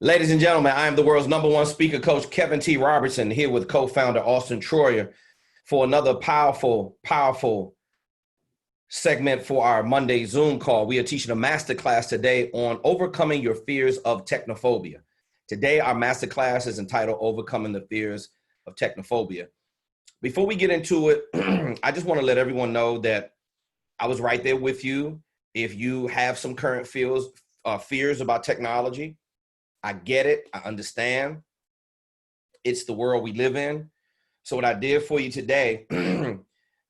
Ladies and gentlemen, I am the world's #1 speaker coach, Kevin T. Robertson, here with co-founder Auston Troyer for another powerful segment for our Monday Zoom call. We are teaching a masterclass today on overcoming your fears of technophobia. Today, our masterclass is entitled Overcoming the Fears of Technophobia. Before we get into it, I just want to let everyone know that I was right there with you. If you have some current fears about technology, I get it. I understand. It's the world we live in. So what I did for you today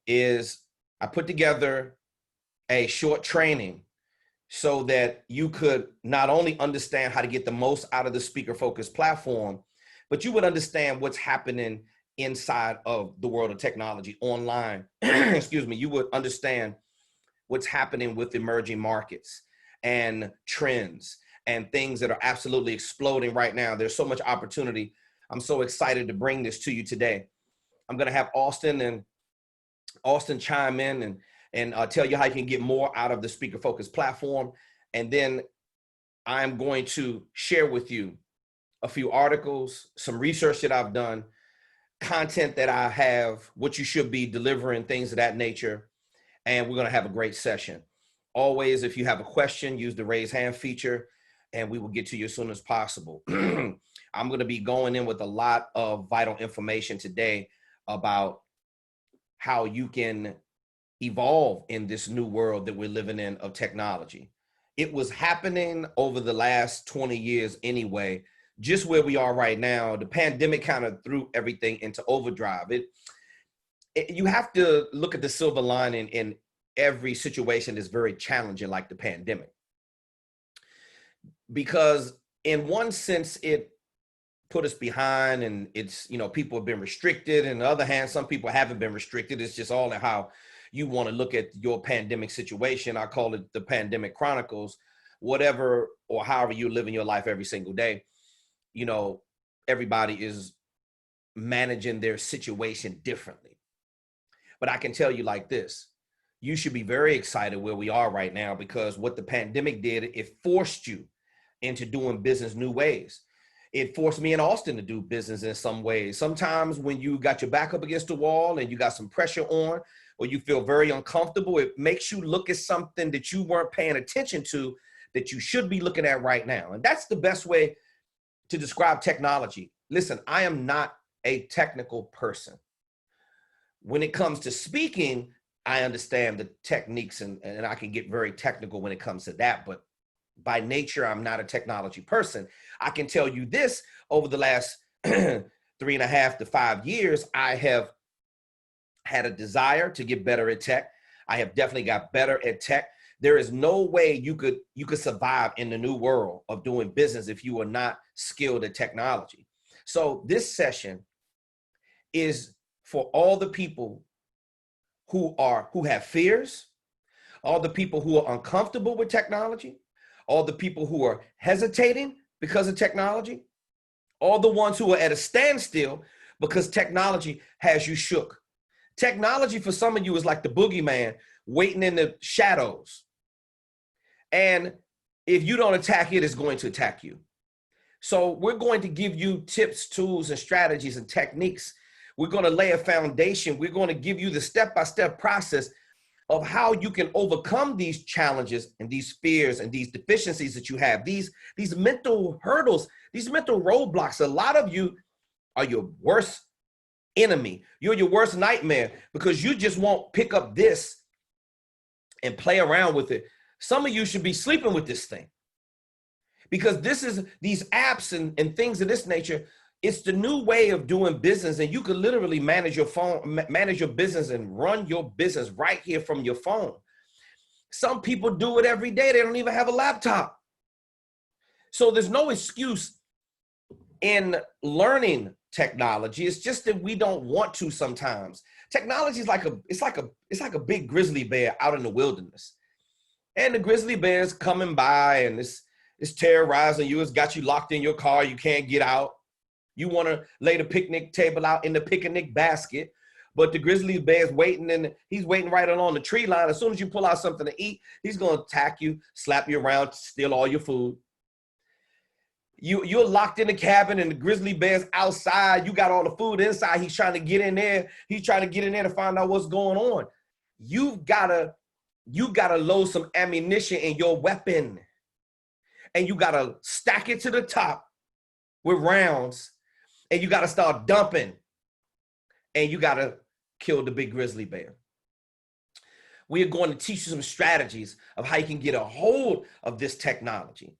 is I put together a short training so that you could not only understand how to get the most out of the Speaker Focus platform, but you would understand what's happening inside of the world of technology online. Excuse me. You would understand what's happening with emerging markets and trends and things that are absolutely exploding right now. There's so much opportunity. I'm so excited to bring this to you today. I'm going to have Auston chime in and tell you how you can get more out of the Speaker Focus platform. And then I'm going to share with you a few articles, some research that I've done, content that I have, what you should be delivering, things of that nature. And we're going to have a great session. Always, if you have a question, use the raise hand feature, and we will get to you as soon as possible. I'm going to be going in with a lot of vital information today about how you can evolve in this new world that we're living in of technology. It was happening over the last 20 years anyway, just where we are right now. The pandemic kind of threw everything into overdrive. You have to look at the silver lining in every situation that's very challenging, like the pandemic. Because in one sense, it put us behind, and it's, people have been restricted. And on the other hand, some people haven't been restricted. It's just all in how you want to look at your pandemic situation. I call it the pandemic chronicles, whatever or however you're living your life every single day. Everybody is managing their situation differently. But I can tell you like this, you should be very excited where we are right now, because what the pandemic did, it forced you into doing business new ways. It forced me and Auston to do business in some ways. Sometimes when you got your back up against the wall and you got some pressure on, or you feel very uncomfortable, it makes you look at something that you weren't paying attention to that you should be looking at right now. And that's the best way to describe technology. Listen, I am not a technical person. When it comes to speaking, I understand the techniques and I can get very technical when it comes to that, but by nature, I'm not a technology person. I can tell you this, over the last 3.5 to 5 years, I have had a desire to get better at tech. I have definitely got better at tech. There is no way you could survive in the new world of doing business if you are not skilled at technology. So this session is for all the people who have fears, all the people who are uncomfortable with technology, all the people who are hesitating because of technology, all the ones who are at a standstill because technology has you shook. Technology for some of you is like the boogeyman waiting in the shadows. And if you don't attack it, it's going to attack you. So we're going to give you tips, tools, and strategies and techniques. We're going to lay a foundation. We're going to give you the step-by-step process of how you can overcome these challenges and these fears and these deficiencies that you have, these mental hurdles, these mental roadblocks. A lot of you are your worst enemy. You're your worst nightmare because you just won't pick up this and play around with it. Some of you should be sleeping with this thing, because these apps and things of this nature. It's the new way of doing business, and you can literally manage your business and run your business right here from your phone. Some people do it every day. They don't even have a laptop. So there's no excuse in learning technology. It's just that we don't want to sometimes. Technology is like a big grizzly bear out in the wilderness. And the grizzly bear is coming by and it's terrorizing you. It's got you locked in your car. You can't get out. You want to lay the picnic table out in the picnic basket, but the grizzly bear's waiting, and he's waiting right along the tree line. As soon as you pull out something to eat, he's going to attack you, slap you around, steal all your food. You're locked in the cabin and the grizzly bear's outside. You got all the food inside. He's trying to get in there. He's trying to get in there to find out what's going on. You gotta load some ammunition in your weapon, and you gotta stack it to the top with rounds, and you gotta start dumping, and you gotta kill the big grizzly bear. We are going to teach you some strategies of how you can get a hold of this technology,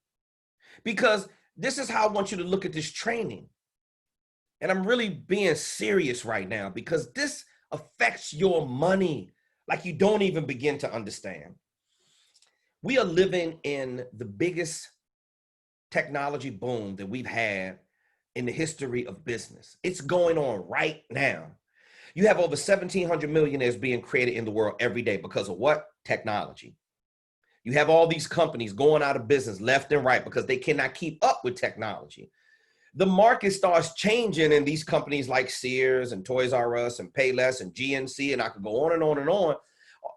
because this is how I want you to look at this training. And I'm really being serious right now, because this affects your money like you don't even begin to understand. We are living in the biggest technology boom that we've had in the history of business. It's going on right now. You have over 1,700 millionaires being created in the world every day because of what? Technology. You have all these companies going out of business left and right because they cannot keep up with technology. The market starts changing in these companies like Sears and Toys R Us and Payless and GNC, and I could go on and on and on.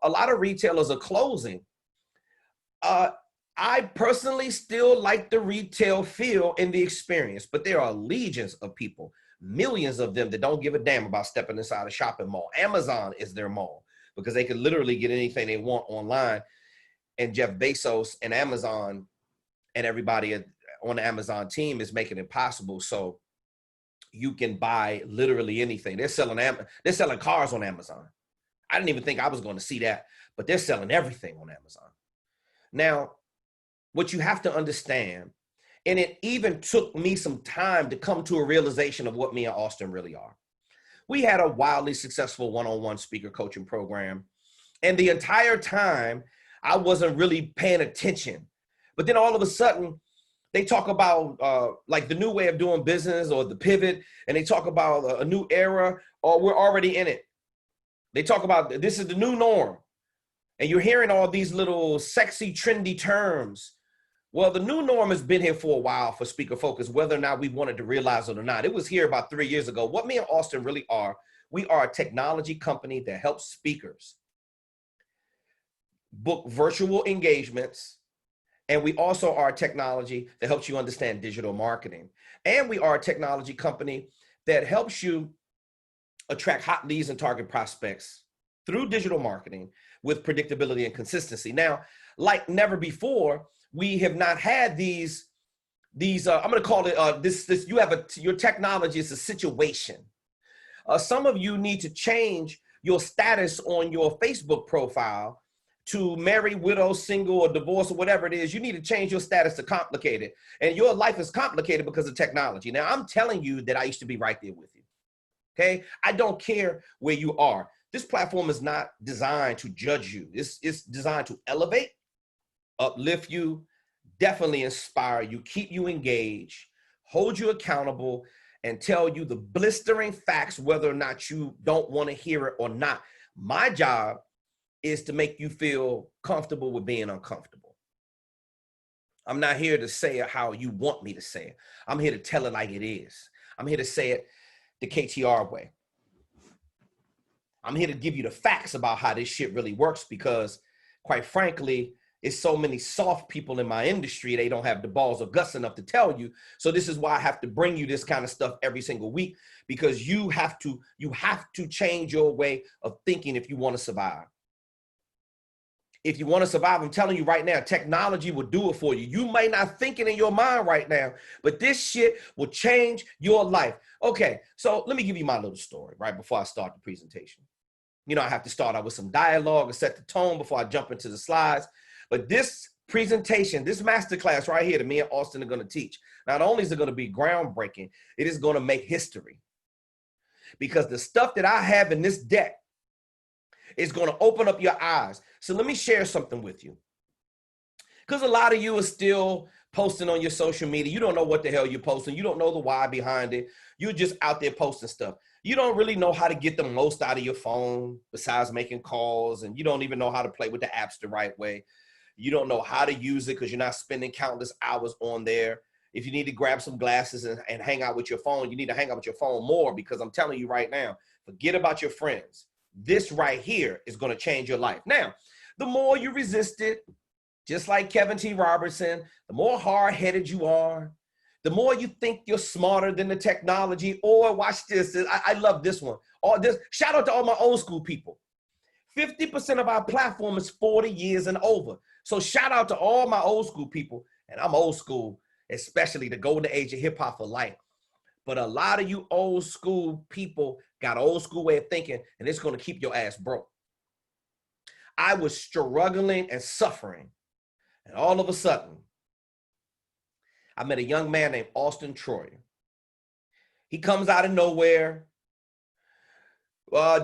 A lot of retailers are closing. I personally still like the retail feel and the experience, but there are legions of people, millions of them, that don't give a damn about stepping inside a shopping mall. Amazon is their mall because they can literally get anything they want online. And Jeff Bezos and Amazon and everybody on the Amazon team is making it possible so you can buy literally anything. They're selling cars on Amazon. I didn't even think I was going to see that, but they're selling everything on Amazon. Now, what you have to understand, and it even took me some time to come to a realization of what me and Auston really are. We had a wildly successful one-on-one speaker coaching program, and the entire time I wasn't really paying attention. But then all of a sudden, they talk about like the new way of doing business or the pivot, and they talk about a new era, or we're already in it. They talk about this is the new norm. And you're hearing all these little sexy, trendy terms. Well, the new norm has been here for a while for Speaker Focus, whether or not we wanted to realize it or not. It was here about 3 years ago. What me and Auston really are, we are a technology company that helps speakers book virtual engagements. And we also are a technology that helps you understand digital marketing. And we are a technology company that helps you attract hot leads and target prospects through digital marketing with predictability and consistency. Now, like never before, we have not had these I'm going to call it your technology is a situation. Some of you need to change your status on your Facebook profile to married, widow, single, or divorced, or whatever it is. You need to change your status to complicated. And your life is complicated because of technology. Now, I'm telling you that I used to be right there with you. Okay? I don't care where you are. This platform is not designed to judge you. It's designed to elevate, uplift you, definitely inspire you, keep you engaged, hold you accountable, and tell you the blistering facts whether or not you don't want to hear it or not. My job is to make you feel comfortable with being uncomfortable. I'm not here to say it how you want me to say it. I'm here to tell it like it is. I'm here to say it the KTR way. I'm here to give you the facts about how this shit really works, because quite frankly, it's so many soft people in my industry, they don't have the balls or guts enough to tell you. So this is why I have to bring you this kind of stuff every single week, because you have to change your way of thinking if you want to survive. If you want to survive, I'm telling you right now, technology will do it for you. You may not think it in your mind right now, but this shit will change your life. Okay, so let me give you my little story right before I start the presentation. You know, I have to start out with some dialogue and set the tone before I jump into the slides. But this presentation, this masterclass right here that me and Auston are going to teach, not only is it going to be groundbreaking, it is going to make history. Because the stuff that I have in this deck is going to open up your eyes. So let me share something with you. Because a lot of you are still posting on your social media. You don't know what the hell you're posting. You don't know the why behind it. You're just out there posting stuff. You don't really know how to get the most out of your phone besides making calls. And you don't even know how to play with the apps the right way. You don't know how to use it because you're not spending countless hours on there. If you need to grab some glasses and hang out with your phone, you need to hang out with your phone more, because I'm telling you right now, forget about your friends. This right here is going to change your life. Now, the more you resist it, just like Kevin T. Robertson, the more hard-headed you are, The more you think you're smarter than the technology, or watch this, I love this one. All this, shout out to all my old school people. 50% of our platform is 40 years and over. So shout out to all my old school people. And I'm old school, especially the golden age of hip hop for life. But a lot of you old school people got an old school way of thinking, and it's going to keep your ass broke. I was struggling and suffering. And all of a sudden, I met a young man named Auston Troyer. He comes out of nowhere.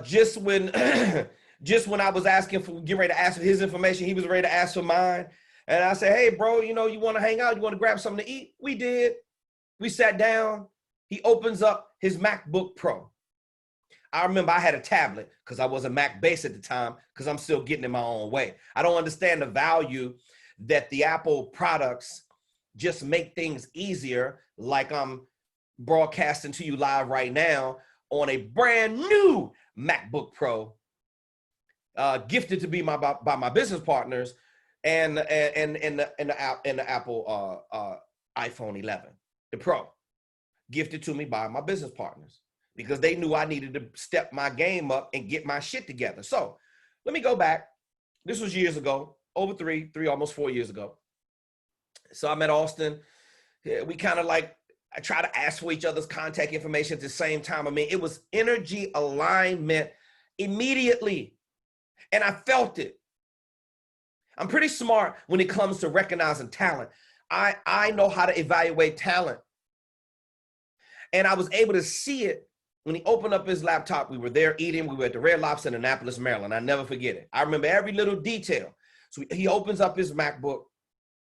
Just when I was asking for, getting ready to ask for his information, he was ready to ask for mine. And I said, hey, bro, you know, you want to hang out? You want to grab something to eat? We did. We sat down. He opens up his MacBook Pro. I remember I had a tablet because I was a Mac base at the time because I'm still getting in my own way. I don't understand the value that the Apple products just make things easier, like I'm broadcasting to you live right now on a brand new MacBook Pro, gifted to me by my business partners, and the Apple iPhone 11, the Pro, gifted to me by my business partners because they knew I needed to step my game up and get my shit together. So let me go back. This was years ago, over three, almost 4 years ago. So I met Auston. We kind of like, I try to ask for each other's contact information at the same time. I mean, it was energy alignment immediately. And I felt it. I'm pretty smart when it comes to recognizing talent. I know how to evaluate talent. And I was able to see it when he opened up his laptop. We were there eating. We were at the Red Lobster in Annapolis, Maryland. I never forget it. I remember every little detail. So he opens up his MacBook.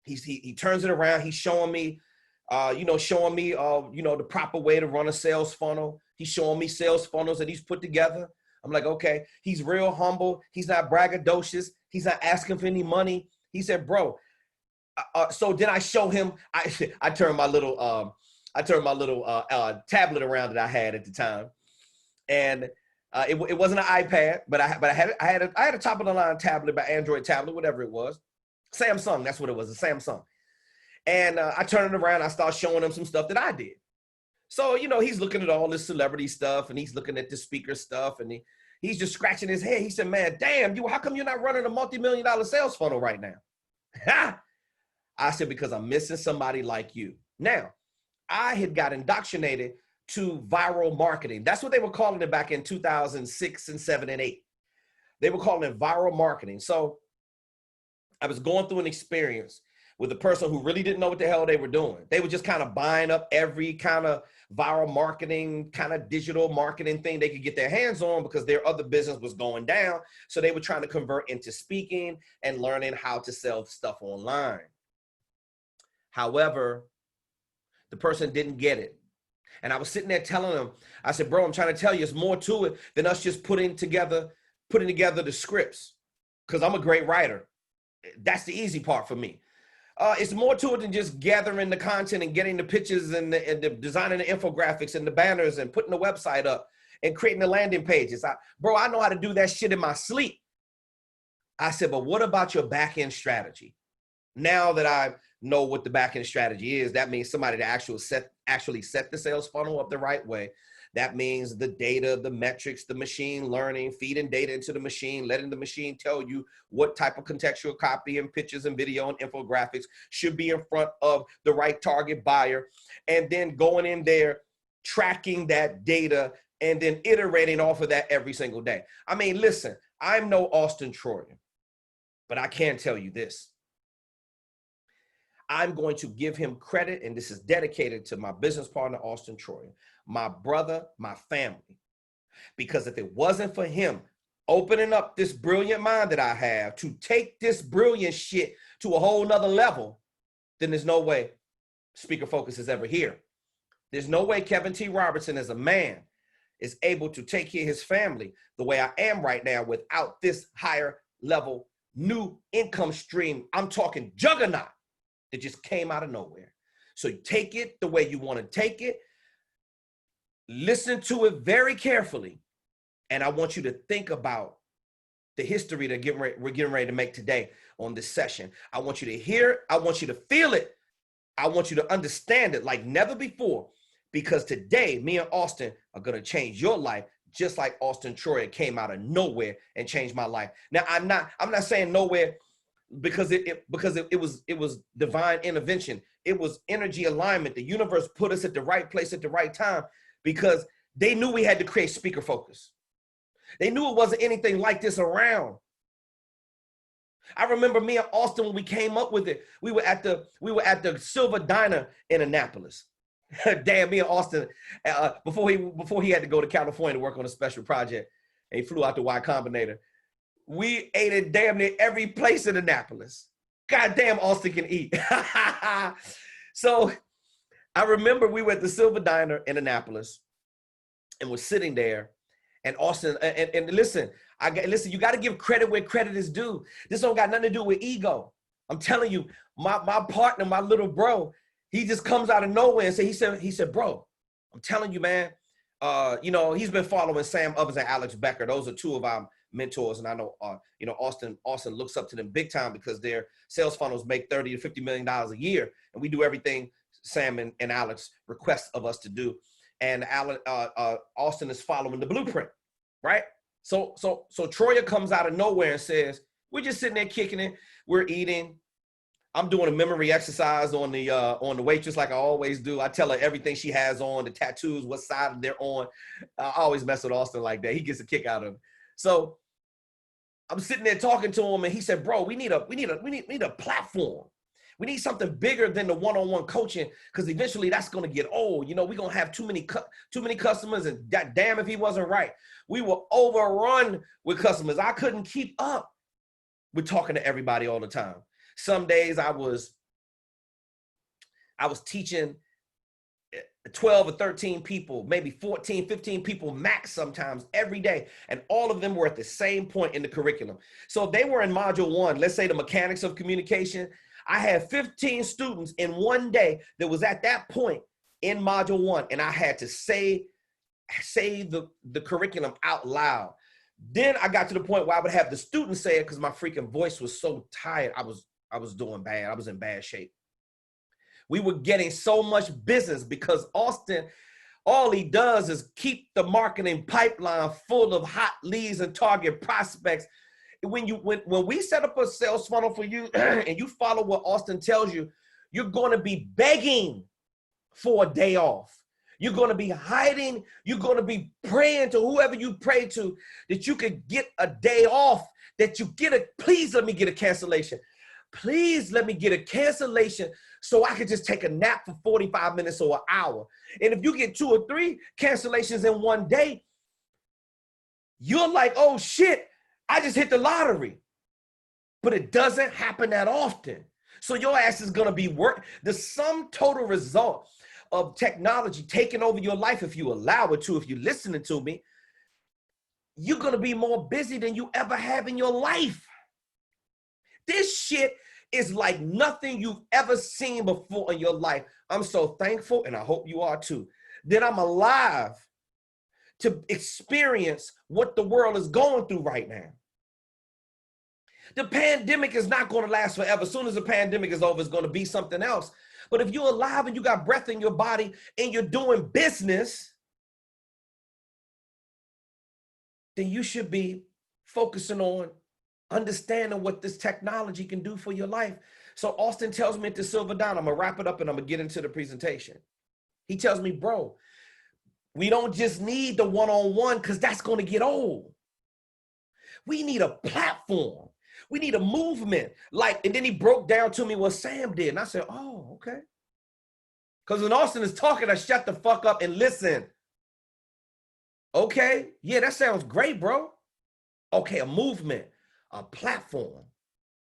He turns it around. He's showing me, the proper way to run a sales funnel. He's showing me sales funnels that he's put together. I'm like, okay, he's real humble. He's not braggadocious. He's not asking for any money. He said, bro. So then I show him, I turned my little tablet around that I had at the time. And it wasn't an iPad, but I had a top of the line tablet, by Android tablet, whatever it was. Samsung, that's what it was, a Samsung. And I turned it around, I started showing him some stuff that I did. So, you know, he's looking at all this celebrity stuff, and he's looking at the speaker stuff, and he's just scratching his head. He said, man, damn, how come you're not running a multi-million-dollar sales funnel right now? I said, because I'm missing somebody like you. Now, I had got indoctrinated to viral marketing. That's what they were calling it back in 2006 and 7 and 8. They were calling it viral marketing. So I was going through an experience with a person who really didn't know what the hell they were doing. They were just kind of buying up every kind of viral marketing, kind of digital marketing thing they could get their hands on because their other business was going down. So they were trying to convert into speaking and learning how to sell stuff online. However, the person didn't get it. And I was sitting there telling them, I said, bro, I'm trying to tell you, it's more to it than us just putting together the scripts, because I'm a great writer. That's the easy part for me. It's more to it than just gathering the content and getting the pictures and the designing the infographics and the banners and putting the website up and creating the landing pages. Bro, I know how to do that shit in my sleep. I said, but what about your back-end strategy? Now that I know what the back-end strategy is, that means somebody to actually set the sales funnel up the right way. That means the data, the metrics, the machine learning, feeding data into the machine, letting the machine tell you what type of contextual copy and pictures and video and infographics should be in front of the right target buyer, and then going in there, tracking that data, and then iterating off of that every single day. I mean, listen, I'm no Auston Troyer, but I can tell you this. I'm going to give him credit, and this is dedicated to my business partner, Auston Troyer, my brother, my family. Because if it wasn't for him opening up this brilliant mind that I have to take this brilliant shit to a whole nother level, then there's no way Speaker Focus is ever here. There's no way Kevin T. Robertson as a man is able to take care of his family the way I am right now without this higher level new income stream. I'm talking juggernaut. It just came out of nowhere. So take it the way you want to take it. Listen to it very carefully. And I want you to think about the history that we're getting ready to make today on this session. I want you to hear it. I want you to feel it. I want you to understand it like never before, because today, me and Auston are going to change your life, just like Auston Troyer came out of nowhere and changed my life. Now, I'm not saying nowhere because it was divine intervention. It was energy alignment. The universe put us at the right place at the right time, because they knew we had to create speaker focus. They knew it wasn't anything like this around. I remember me and Auston, when we came up with it, we were at the Silver Diner in Annapolis. Damn, me and Auston, before he had to go to California to work on a special project, and he flew out to Y Combinator. We ate at damn near every place in Annapolis. God damn, Auston can eat. So I remember we were at the Silver Diner in Annapolis and was sitting there, and Auston, and listen, you got to give credit where credit is due. This don't got nothing to do with ego. I'm telling you, my partner, my little bro, he just comes out of nowhere and he said, bro, I'm telling you, man, you know, he's been following Sam Ovens and Alex Becker. Those are two of our mentors. And I know, you know, Auston looks up to them big time, because their sales funnels make $30 to $50 million a year. And we do everything Sam and Alex request of us to do. And Auston is following the blueprint, right? So Troyer comes out of nowhere and says, we're just sitting there kicking it. We're eating. I'm doing a memory exercise on the waitress, like I always do. I tell her everything she has on, the tattoos, what side they're on. I always mess with Auston like that. He gets a kick out of it. So I'm sitting there talking to him, and he said, bro, we need a platform. We need something bigger than the one-on-one coaching, because eventually that's going to get old. You know, we're going to have too many customers, and damn if he wasn't right. We were overrun with customers. I couldn't keep up with talking to everybody all the time. Some days I was teaching 12 or 13 people, maybe 14, 15 people max sometimes every day. And all of them were at the same point in the curriculum. So if they were in module 1, let's say the mechanics of communication, I had 15 students in one day that was at that point in module 1. And I had to say the curriculum out loud. Then I got to the point where I would have the students say it, because my freaking voice was so tired. I was doing bad. I was in bad shape. We were getting so much business because Auston, all he does is keep the marketing pipeline full of hot leads and target prospects. When we set up a sales funnel for you and you follow what Auston tells you, you're going to be begging for a day off. You're going to be hiding. You're going to be praying to whoever you pray to that you could get a day off, that you get please let me get a cancellation. Please let me get a cancellation so I could just take a nap for 45 minutes or an hour. And if you get 2 or 3 cancellations in one day, you're like, oh shit, I just hit the lottery. But it doesn't happen that often. So your ass is going to be the sum total result of technology taking over your life, if you allow it to, if you're listening to me, you're going to be more busy than you ever have in your life. This shit is like nothing you've ever seen before in your life. I'm so thankful, and I hope you are too, that I'm alive to experience what the world is going through right now. The pandemic is not going to last forever. As soon as the pandemic is over, it's going to be something else. But if you're alive and you got breath in your body and you're doing business, then you should be focusing on understanding what this technology can do for your life. So Auston tells me at the Silver Diner, I'm going to wrap it up and I'm going to get into the presentation. He tells me, bro, we don't just need the one-on-one because that's going to get old. We need a platform. We need a movement. And then he broke down to me what Sam did. And I said, oh, okay. Because when Auston is talking, I shut the fuck up and listen. Okay. Yeah, that sounds great, bro. Okay, a movement, a platform.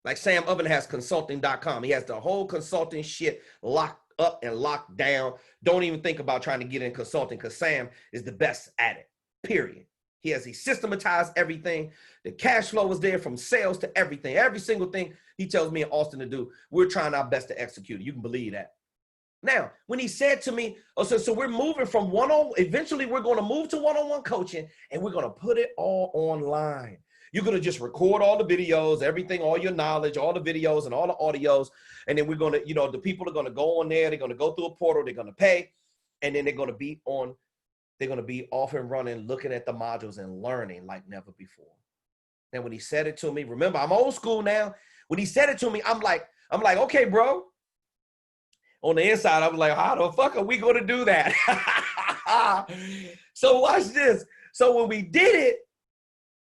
Like Sam Oven has consulting.com. He has the whole consulting shit locked up and locked down. Don't even think about trying to get in consulting because Sam is the best at it, period. He systematized everything. The cash flow was there from sales to everything. Every single thing he tells me and Auston to do, we're trying our best to execute it. You can believe that. Now, when he said to me, so we're moving from eventually we're going to move to one-on-one coaching and we're going to put it all online. You're going to just record all the videos, everything, all your knowledge, all the videos and all the audios. And then we're going to, the people are going to go on there. They're going to go through a portal. They're going to pay. And then they're going to be off and running, looking at the modules and learning like never before. And when he said it to me, remember, I'm old school now. When he said it to me, I'm like, okay, bro. On the inside, I was like, how the fuck are we going to do that? So watch this. So when we did it,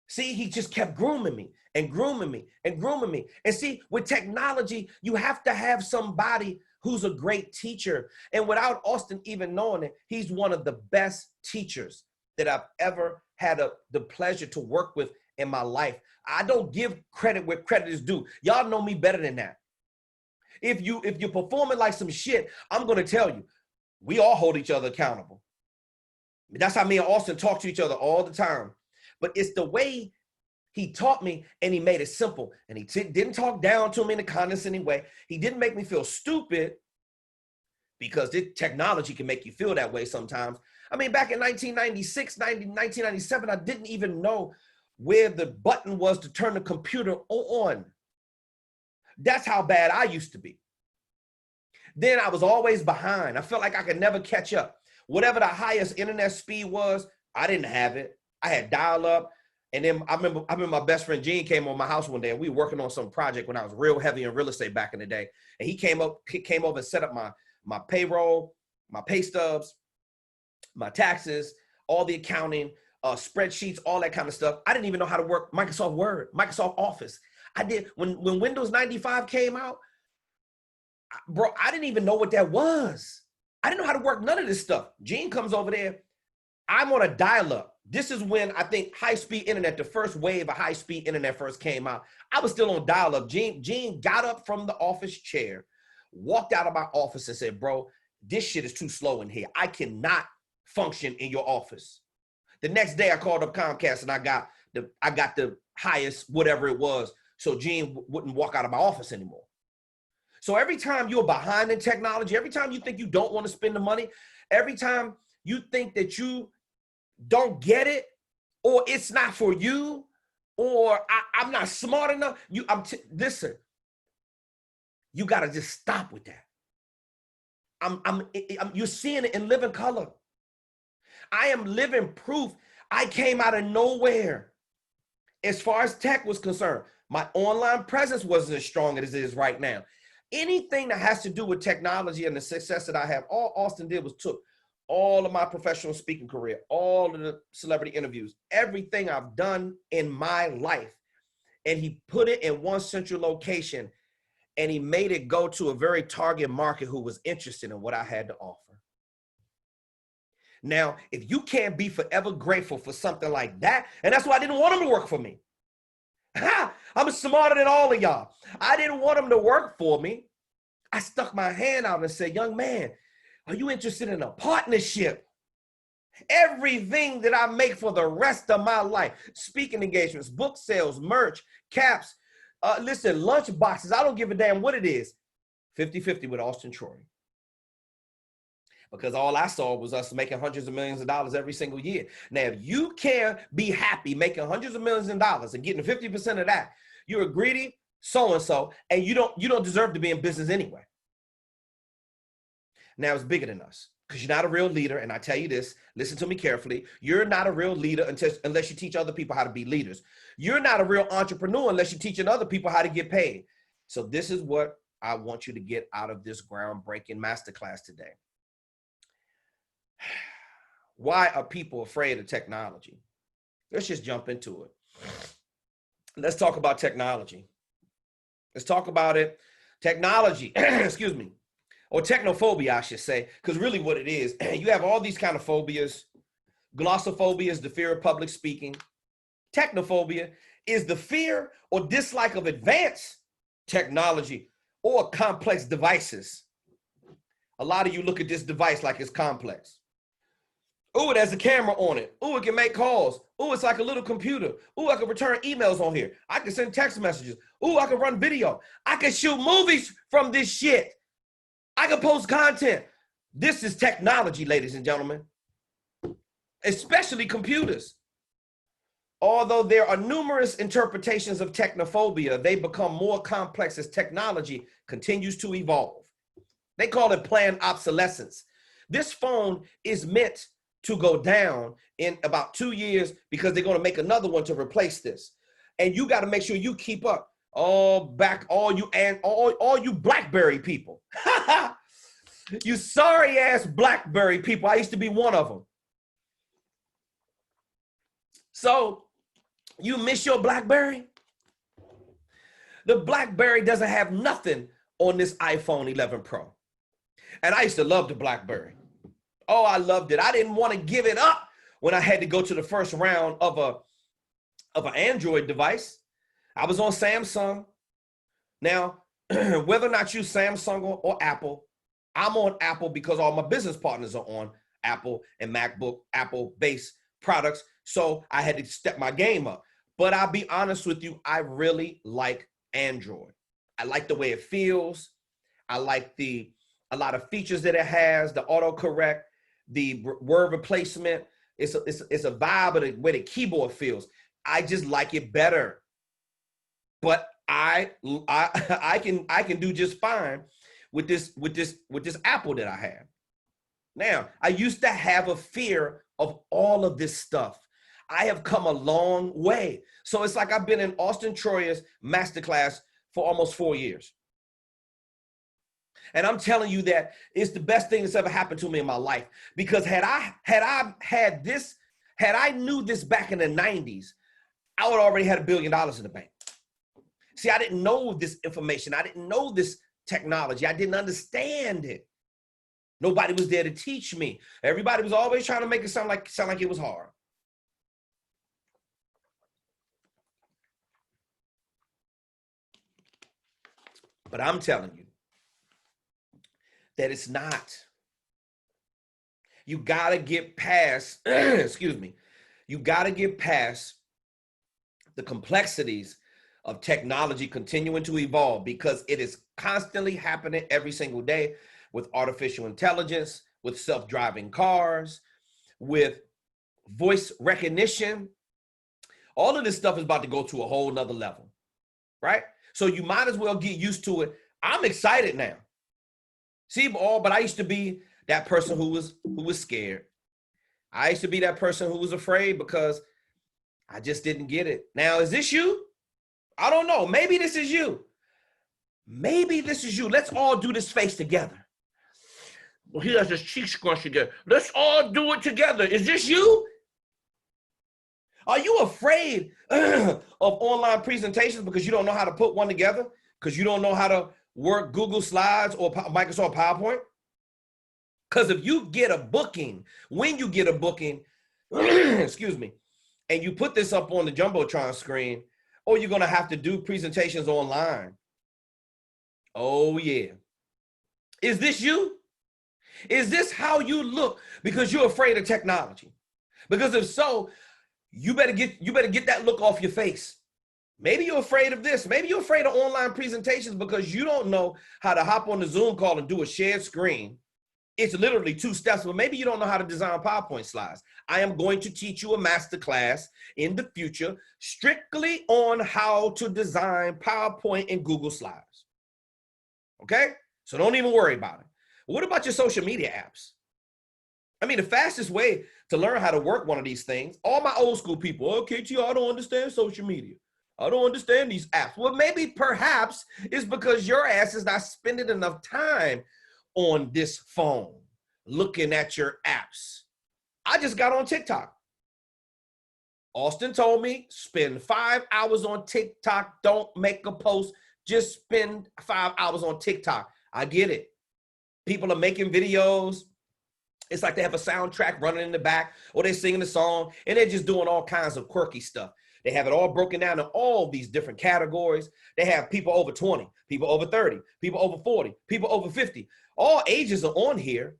see, he just kept grooming me and grooming me and grooming me. And see, with technology, you have to have somebody who's a great teacher. And without Auston even knowing it, he's one of the best teachers that I've ever had the pleasure to work with in my life. I don't give credit where credit is due. Y'all know me better than that. If you're performing like some shit, I'm going to tell you, we all hold each other accountable. That's how me and Auston talk to each other all the time. But it's the way he taught me, and he made it simple. And he didn't talk down to me in a condescending way. He didn't make me feel stupid, because this technology can make you feel that way sometimes. I mean, back in 1996, 1997, I didn't even know where the button was to turn the computer on. That's how bad I used to be. Then I was always behind. I felt like I could never catch up. Whatever the highest internet speed was, I didn't have it. I had dial-up. And then I remember my best friend Gene came on my house one day, and we were working on some project when I was real heavy in real estate back in the day. And he came over and set up my payroll, my pay stubs, my taxes, all the accounting, spreadsheets, all that kind of stuff. I didn't even know how to work Microsoft Word, Microsoft Office. I did when Windows 95 came out, bro, I didn't even know what that was. I didn't know how to work none of this stuff. Gene comes over there. I'm on a dial-up. This is when I think high-speed internet, the first wave of high-speed internet first came out. I was still on dial-up. Gene got up from the office chair, walked out of my office and said, bro, this shit is too slow in here. I cannot function in your office. The next day I called up Comcast and I got the highest whatever it was, so Gene wouldn't walk out of my office anymore. So every time you're behind in technology, every time you think you don't want to spend the money, every time you think that you don't get it, or it's not for you, or I'm not smart enough, listen, you got to just stop with that. You're seeing it in living color. I am living proof. I came out of nowhere. As far as tech was concerned, my online presence wasn't as strong as it is right now. Anything that has to do with technology and the success that I have, all Auston did was took all of my professional speaking career, all of the celebrity interviews, everything I've done in my life, and he put it in one central location, and he made it go to a very target market who was interested in what I had to offer. Now, if you can't be forever grateful for something like that, and that's why I didn't want him to work for me. I'm smarter than all of y'all. I didn't want him to work for me. I stuck my hand out and said, young man, are you interested in a partnership? Everything that I make for the rest of my life, speaking engagements, book sales, merch, caps, listen, lunch boxes, I don't give a damn what it is, 50-50 with Auston Troyer. Because all I saw was us making hundreds of millions of dollars every single year. Now, if you can't be happy making hundreds of millions of dollars and getting 50% of that, you're a greedy so-and-so, and you don't deserve to be in business anyway. Now, it's bigger than us, because you're not a real leader. And I tell you this, listen to me carefully. You're not a real leader unless you teach other people how to be leaders. You're not a real entrepreneur unless you're teaching other people how to get paid. So this is what I want you to get out of this groundbreaking masterclass today. Why are people afraid of technology? Let's just jump into it. Let's talk about technology. Let's talk about it. Technology, excuse me, or technophobia, I should say, because really what it is, you have all these kind of phobias. Glossophobia is the fear of public speaking. Technophobia is the fear or dislike of advanced technology or complex devices. A lot of you look at this device like it's complex. Oh, it has a camera on it. Oh, it can make calls. Oh, it's like a little computer. Oh, I can return emails on here. I can send text messages. Oh, I can run video. I can shoot movies from this shit. I can post content. This is technology, ladies and gentlemen, especially computers. Although there are numerous interpretations of technophobia, they become more complex as technology continues to evolve. They call it planned obsolescence. This phone is meant to go down in about 2 years because they're going to make another one to replace this. And you got to make sure you keep up. All you BlackBerry people. You sorry ass BlackBerry people. I used to be one of them. So you miss your BlackBerry? The BlackBerry doesn't have nothing on this iPhone 11 Pro. And I used to love the BlackBerry. Oh, I loved it. I didn't want to give it up when I had to go to the first round of an Android device. I was on Samsung. Now, whether or not you Samsung or Apple, I'm on Apple because all my business partners are on Apple and MacBook, Apple-based products. So I had to step my game up. But I'll be honest with you, I really like Android. I like the way it feels. I like a lot of features that it has, the autocorrect, the word replacement. It's a vibe of the way the keyboard feels. I just like it better. But I can do just fine with this Apple that I have. Now, I used to have a fear of all of this stuff. I have come a long way. So it's like I've been in Auston Troyer's masterclass for almost 4 years. And I'm telling you that it's the best thing that's ever happened to me in my life. Because had I knew this back in the 90s, I would already had $1 billion in the bank. See, I didn't know this information. I didn't know this technology. I didn't understand it. Nobody was there to teach me. Everybody was always trying to make it sound like it was hard. But I'm telling you that it's not. You got to get past, excuse me, you got to get past the complexities of technology continuing to evolve, because it is constantly happening every single day with artificial intelligence, with self-driving cars, with voice recognition. All of this stuff is about to go to a whole nother level, right? So you might as well get used to it. I'm excited now. See, but I used to be that person who was scared. I used to be that person who was afraid because I just didn't get it. Now, is this you? I don't know. Maybe this is you. Maybe this is you. Let's all do this face together. Well, he has his cheeks scrunched together. Let's all do it together. Is this you? Are you afraid of online presentations because you don't know how to put one together? Because you don't know how to work Google Slides or Microsoft PowerPoint? Because if you get a booking, when you get a booking, excuse me, and you put this up on the Jumbotron screen, or you're going to have to do presentations online. Oh, yeah. Is this you? Is this how you look because you're afraid of technology? Because if so, you better get that look off your face. Maybe you're afraid of this. Maybe you're afraid of online presentations because you don't know how to hop on the Zoom call and do a shared screen. It's literally 2 steps, but maybe you don't know how to design PowerPoint slides. I am going to teach you a masterclass in the future strictly on how to design PowerPoint and Google Slides. Okay? So don't even worry about it. What about your social media apps? I mean, the fastest way to learn how to work one of these things, all my old school people, oh, KT, I don't understand social media. I don't understand these apps. Well, maybe perhaps it's because your ass is not spending enough time on this phone looking at your apps. I just got on TikTok. Austin told me, spend 5 hours on TikTok. Don't make a post. Just spend 5 hours on TikTok. I get it. People are making videos. It's like they have a soundtrack running in the back, or they're singing a song, and they're just doing all kinds of quirky stuff. They have it all broken down in all these different categories. They have people over 20, people over 30, people over 40, people over 50. All ages are on here.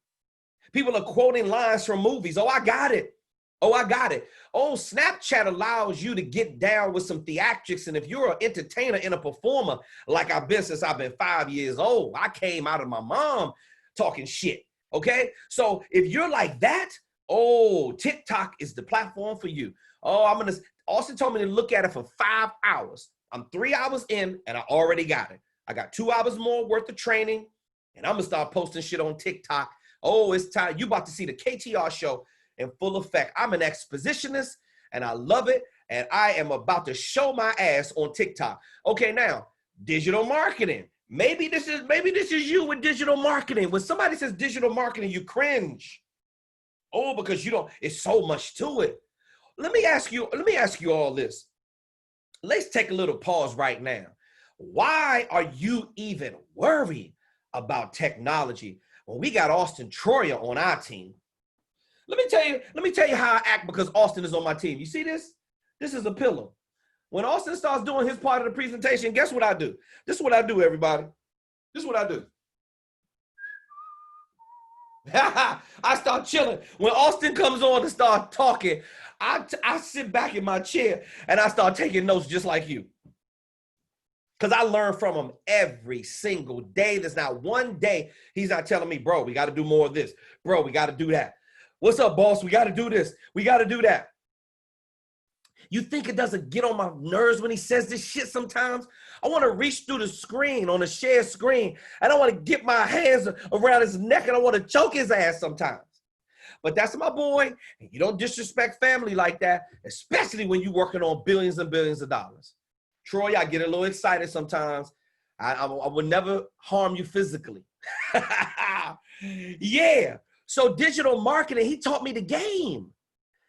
People are quoting lines from movies. Oh, I got it. Oh, I got it. Oh, Snapchat allows you to get down with some theatrics. And if you're an entertainer and a performer, like I've been since I've been 5 years old, I came out of my mom talking shit. Okay. So if you're like that, oh, TikTok is the platform for you. Oh, Auston told me to look at it for 5 hours. I'm 3 hours in and I already got it. I got 2 hours more worth of training and I'm gonna start posting shit on TikTok. Oh, it's time. You about to see the KTR show in full effect. I'm an expositionist and I love it. And I am about to show my ass on TikTok. Okay, now, digital marketing. Maybe this is you with digital marketing. When somebody says digital marketing, you cringe. Oh, because you don't, it's so much to it. Let me ask you all this. Let's take a little pause right now. Why are you even worried about technology when we got Auston Troyer on our team? Let me tell you how I act because Auston is on my team. You see this? This is a pillar. When Auston starts doing his part of the presentation, guess what I do? This is what I do, everybody. This is what I do. I start chilling. When Auston comes on to start talking, I sit back in my chair and I start taking notes just like you. Because I learn from him every single day. There's not one day he's not telling me, bro, we got to do more of this. Bro, we got to do that. What's up, boss? We got to do this. We got to do that. You think it doesn't get on my nerves when he says this shit sometimes? I want to reach through the screen on a shared screen and I want to get my hands around his neck and I want to choke his ass sometimes. But that's my boy. And you don't disrespect family like that, especially when you're working on billions and billions of dollars. Troy, I get a little excited sometimes. I would never harm you physically. Yeah. So digital marketing, he taught me the game.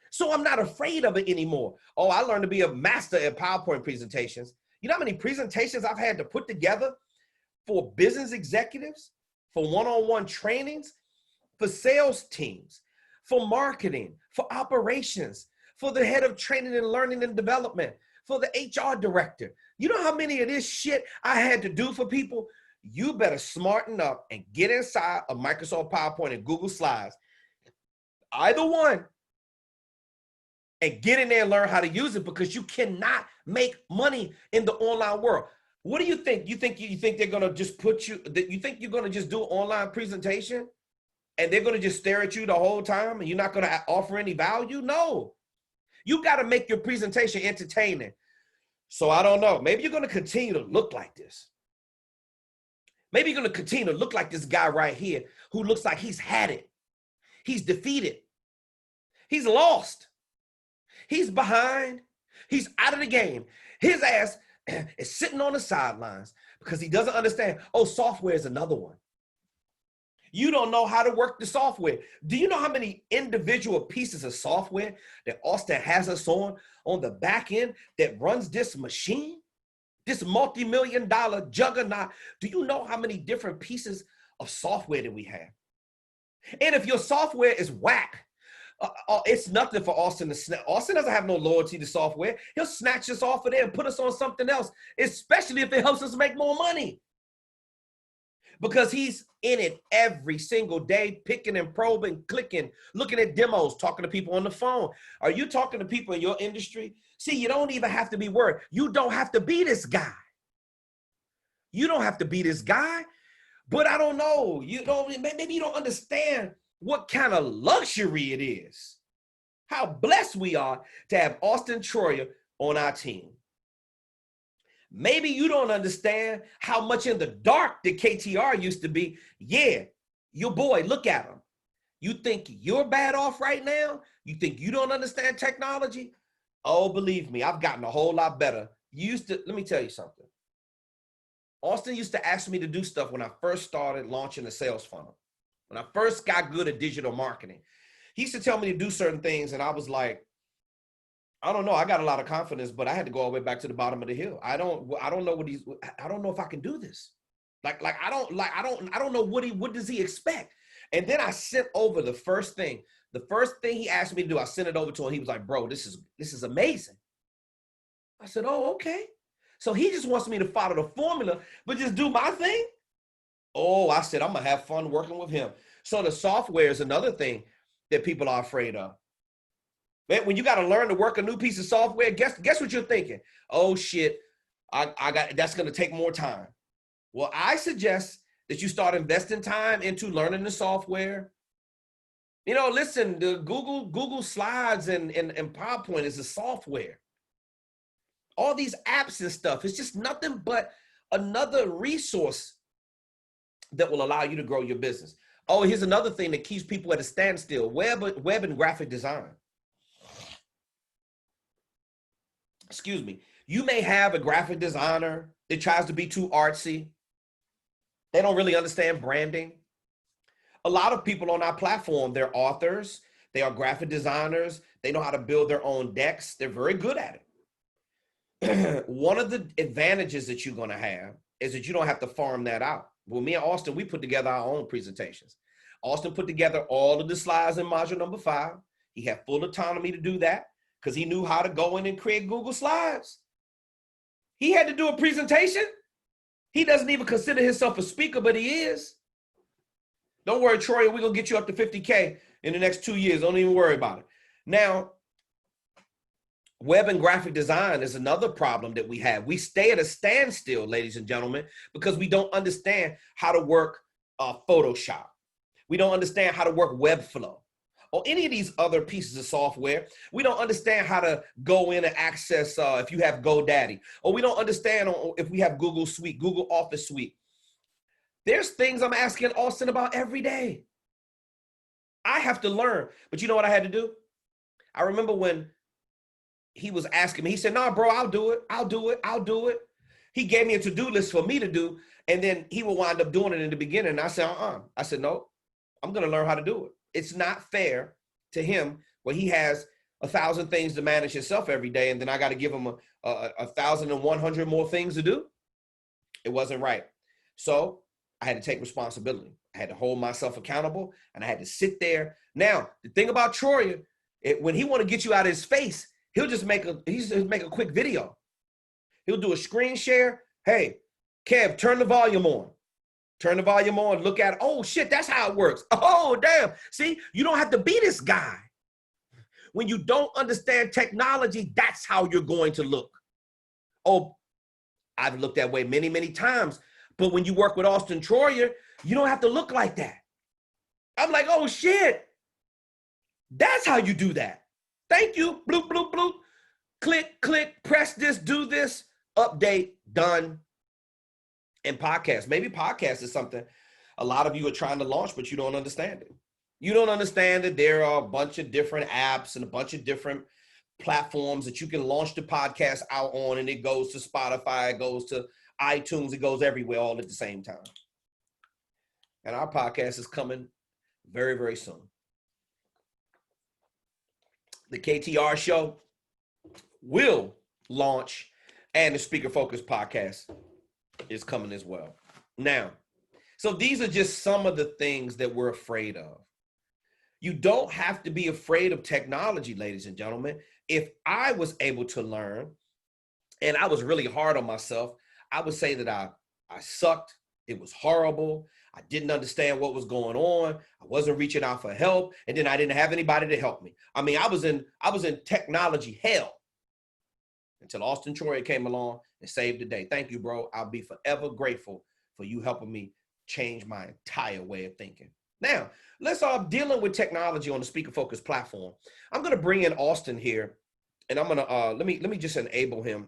So I'm not afraid of it anymore. Oh, I learned to be a master at PowerPoint presentations. You know how many presentations I've had to put together for business executives, for one-on-one trainings, for sales teams, for marketing, for operations, for the head of training and learning and development, for the HR director. You know how many of this shit I had to do for people? You better smarten up and get inside of Microsoft PowerPoint and Google Slides. Either one. And get in there and learn how to use it because you cannot make money in the online world. What do you think? You think they're gonna just put you, you think you're gonna just do an online presentation and they're gonna just stare at you the whole time and you're not gonna offer any value? No. You gotta make your presentation entertaining. So I don't know, maybe you're gonna continue to look like this. Maybe you're gonna continue to look like this guy right here who looks like he's had it. He's defeated. He's lost. He's behind. He's out of the game. His ass is sitting on the sidelines because he doesn't understand, oh, software is another one. You don't know how to work the software. Do you know how many individual pieces of software that Auston has us on the back end that runs this machine? This multi-million-dollar juggernaut. Do you know how many different pieces of software that we have? And if your software is whack, it's nothing for Auston to snatch. Auston doesn't have no loyalty to software. He'll snatch us off of there and put us on something else, especially if it helps us make more money. Because he's in it every single day, picking and probing, clicking, looking at demos, talking to people on the phone. Are you talking to people in your industry? See, you don't even have to be worried. You don't have to be this guy. You don't have to be this guy. But I don't know. Maybe you don't understand what kind of luxury it is. How blessed we are to have Auston Troyer on our team. Maybe you don't understand how much in the dark the KTR used to be. Yeah, your boy, look at him. You think you're bad off right now? You think you don't understand technology? Oh, believe me, I've gotten a whole lot better. Let me tell you something. Auston used to ask me to do stuff when I first started launching a sales funnel. When I first got good at digital marketing, he used to tell me to do certain things. And I was like, I don't know. I got a lot of confidence, but I had to go all the way back to the bottom of the hill. I don't know I don't know if I can do this. I don't know what does he expect? And then I sent over the first thing he asked me to do. I sent it over to him. He was like, bro, this is amazing. I said, oh, okay. So he just wants me to follow the formula, but just do my thing. Oh, I said, I'm going to have fun working with him. So the software is another thing that people are afraid of. Man, when you got to learn to work a new piece of software, guess what you're thinking? Oh, shit, that's going to take more time. Well, I suggest that you start investing time into learning the software. You know, listen, the Google Slides and PowerPoint is a software. All these apps and stuff, it's just nothing but another resource that will allow you to grow your business. Oh, here's another thing that keeps people at a standstill: web and graphic design. Excuse me. You may have a graphic designer that tries to be too artsy. They don't really understand branding. A lot of people on our platform, they're authors, they are graphic designers, they know how to build their own decks. They're very good at it. One of the advantages that you're going to have is that you don't have to farm that out. Well, me and Austin, we put together our own presentations. Austin put together all of the slides in module number 5. He had full autonomy to do that because he knew how to go in and create Google Slides. He had to do a presentation. He doesn't even consider himself a speaker, but he is. Don't worry, Troy, we're going to get you up to 50K in the next 2 years. Don't even worry about it. Now, web and graphic design is another problem that we have. We stay at a standstill, ladies and gentlemen, because we don't understand how to work Photoshop. We don't understand how to work Webflow or any of these other pieces of software. We don't understand how to go in and access if you have GoDaddy, or we don't understand if we have Google Suite, Google Office Suite. There's things I'm asking Austin about every day. I have to learn. But you know what I had to do? I remember when he was asking me, he said, "No, bro, I'll do it. I'll do it. I'll do it." He gave me a to-do list for me to do, and then he would wind up doing it in the beginning. And I said, I said, no, I'm going to learn how to do it. It's not fair to him where he has 1,000 things to manage himself every day, and then I got to give him 1,100 more things to do. It wasn't right. So I had to take responsibility. I had to hold myself accountable, and I had to sit there. Now, the thing about Troyer, when he want to get you out of his face, he'll just make a quick video. He'll do a screen share. Hey, Kev, turn the volume on. Turn the volume on, look at it. Oh shit, that's how it works. Oh damn. See, you don't have to be this guy. When you don't understand technology, that's how you're going to look. Oh, I've looked that way many, many times. But when you work with Auston Troyer, you don't have to look like that. I'm like, oh shit. That's how you do that. Thank you. Bloop, bloop, bloop. Click, click, press this, do this, update, done. And podcast. Maybe podcast is something a lot of you are trying to launch, but you don't understand it. You don't understand that there are a bunch of different apps and a bunch of different platforms that you can launch the podcast out on, and it goes to Spotify, it goes to iTunes, it goes everywhere all at the same time. And our podcast is coming very, very soon. The KTR show will launch, and the Speaker Focus podcast is coming as well. Now, so these are just some of the things that we're afraid of. You don't have to be afraid of technology, ladies and gentlemen. If I was able to learn, and I was really hard on myself, I would say that I sucked. It was horrible. I didn't understand what was going on. I wasn't reaching out for help, and then I didn't have anybody to help me. I mean, I was in technology hell until Auston Troyer came along and saved the day. Thank you, bro. I'll be forever grateful for you helping me change my entire way of thinking. Now, let's dealing with technology on the Speaker Focus platform. I'm going to bring in Austin here, and I'm going to let me just enable him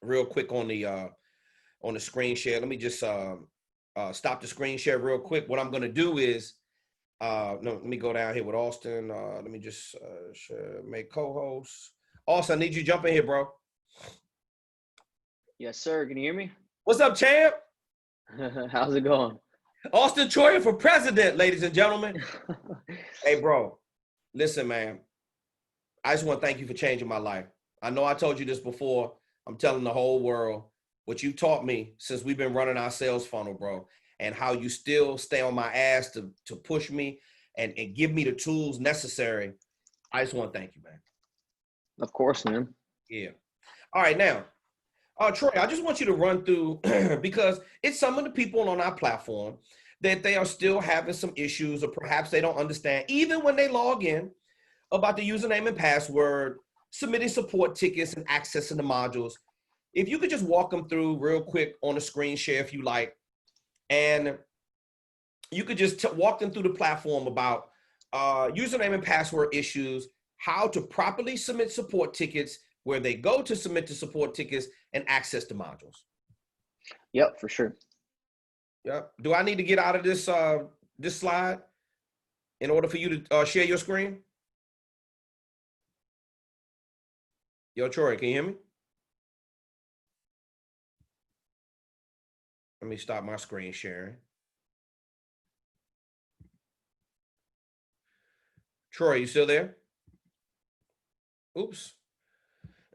real quick on the screen share. Let me just stop the screen share real quick. What I'm going to do is let me go down here with Austin. Let me just share, make co-host. Austin, I need you to jump in here, bro. Yes, sir. Can you hear me? What's up, champ? How's it going? Auston Troyer for president, ladies and gentlemen. Hey, bro, listen, man. I just want to thank you for changing my life. I know I told you this before. I'm telling the whole world what you taught me since we've been running our sales funnel, bro, and how you still stay on my ass to push me and give me the tools necessary. I just want to thank you, man. Of course, man. Yeah. All right, now, Troy, I just want you to run through, because it's some of the people on our platform that they are still having some issues, or perhaps they don't understand, even when they log in, about the username and password, submitting support tickets, and accessing the modules. If you could just walk them through real quick on a screen share if you like, and you could just walk them through the platform about username and password issues, how to properly submit support tickets, where they go to submit the support tickets and access the modules. Yep, for sure. Yep. Do I need to get out of this this slide in order for you to share your screen? Yo, Troy, can you hear me? Let me stop my screen sharing. Troy, you still there? Oops.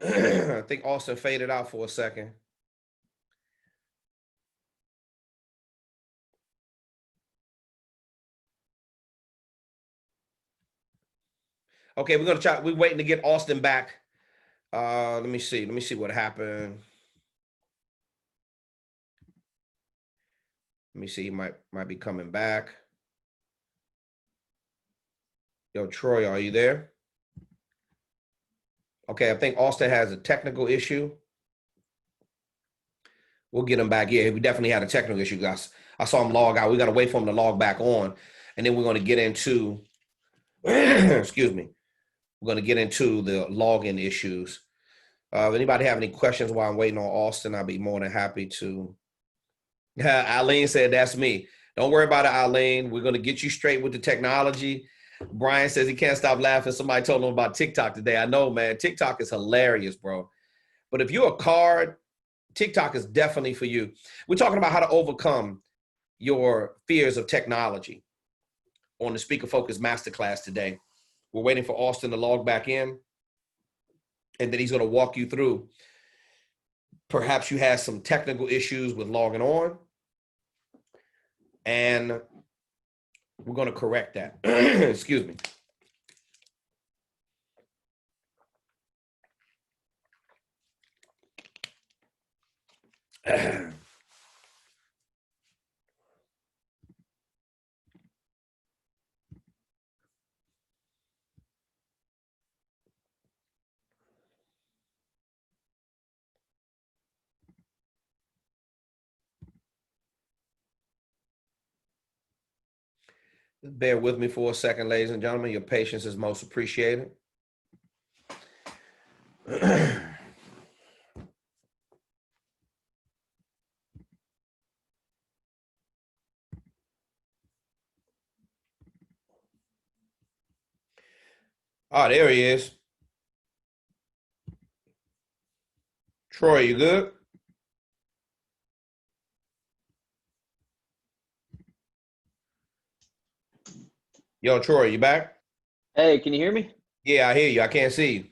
I think Austin faded out for a second. Okay, we're gonna try. We're waiting to get Austin back. Let me see. Let me see what happened. Let me see. He might be coming back. Yo, Troy, are you there? Okay, I think Austin has a technical issue. We'll get him back. Yeah, we definitely had a technical issue, guys. I saw him log out. We got to wait for him to log back on. And then we're going to get into, excuse me, we're going to get into the login issues. If anybody have any questions while I'm waiting on Austin, I'll be more than happy to. Eileen said, that's me. Don't worry about it, Eileen. We're going to get you straight with the technology. Brian says he can't stop laughing. Somebody told him about TikTok today. I know, man. TikTok is hilarious, bro. But if you're a card, TikTok is definitely for you. We're talking about how to overcome your fears of technology on the Speaker Focus Masterclass today. We're waiting for Austin to log back in, and then he's going to walk you through. Perhaps you had some technical issues with logging on, and we're going to correct that. Excuse me. Bear with me for a second, ladies and gentlemen. Your patience is most appreciated. Oh, there he is. Troy, you good? Yo, Troy, you back? Hey, can you hear me? Yeah, I hear you. I can't see you.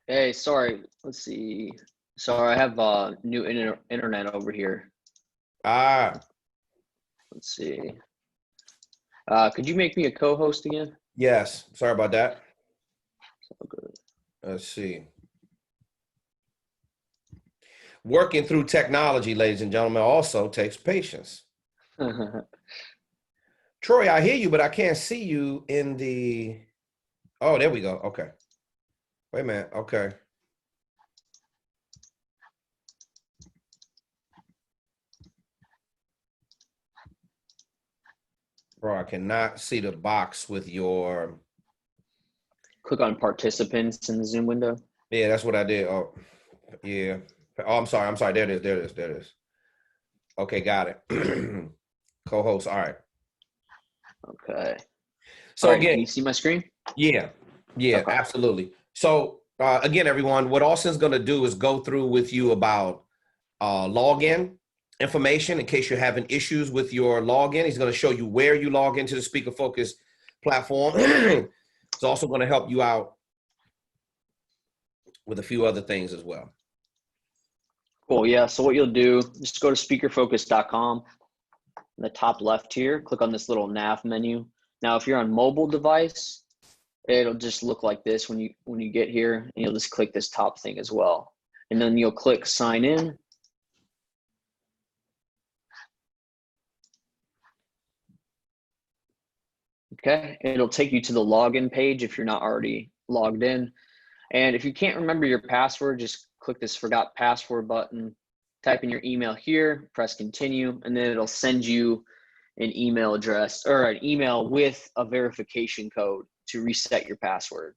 Hey, sorry. Let's see. Sorry, I have new internet over here. Ah, Let's see. Could you make me a co-host again? yes. Sorry about that. So good. Let's see. Working through technology, ladies and gentlemen, also takes patience. Troy, I hear you, but I can't see you in the. Oh, there we go. Okay. Wait a minute. Okay. Bro, I cannot see the box with your. Click on participants in the Zoom window. Yeah, that's what I did. Oh, yeah. Oh, I'm sorry. I'm sorry. There it is. There it is. There it is. Okay, got it. Co-host. All right. Okay. So All right, again, can you see my screen? yeah, Okay. absolutely. So again, everyone, what Austin's going to do is go through with you about login information in case you're having issues with your login. He's going to show you where you log into the Speaker Focus platform. It's also going to help you out with a few other things as well. Cool. Yeah. So what you'll do, just go to speakerfocus.com. In the top left here, click on this little nav menu. Now, if you're on mobile device, it'll just look like this when you get here, and you'll just click this top thing as well. And then you'll click sign in. Okay, it'll take you to the login page if you're not already logged in. And if you can't remember your password, just click this forgot password button, type in your email here, press continue, and then it'll send you an email address or an email with a verification code to reset your password.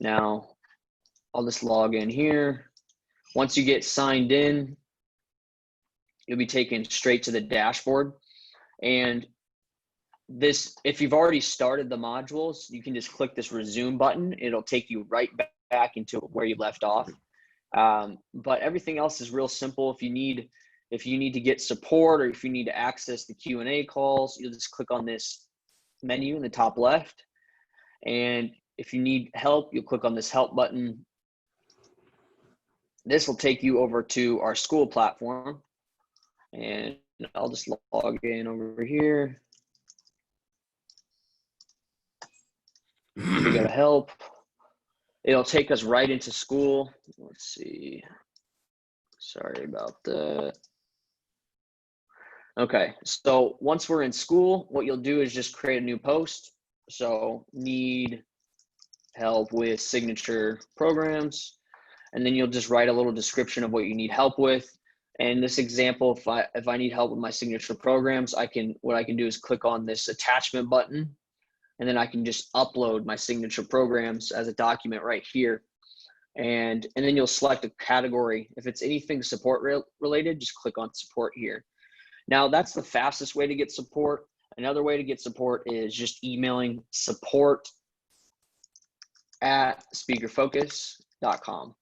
Now, I'll just log in here. Once you get signed in, you'll be taken straight to the dashboard. And this, if you've already started the modules, you can just click this resume button. It'll take you right back into where you left off. But everything else is real simple. If you need to get support, or if you need to access the Q&A calls, you'll just click on this menu in the top left. And if you need help, you'll click on this help button. This will take you over to our school platform. And I'll just log in over here. We go to help. It'll take us right into school. Let's see. Sorry about that. Okay, so once we're in school, what you'll do is just create a new post. So need help with signature programs, and then you'll just write a little description of what you need help with. And this example, if I need help with my signature programs, what I can do is click on this attachment button, and then I can just upload my signature programs as a document right here. And then you'll select a category. If it's anything support related, just click on support here. Now that's the fastest way to get support. Another way to get support is just emailing support@speakerfocus.com.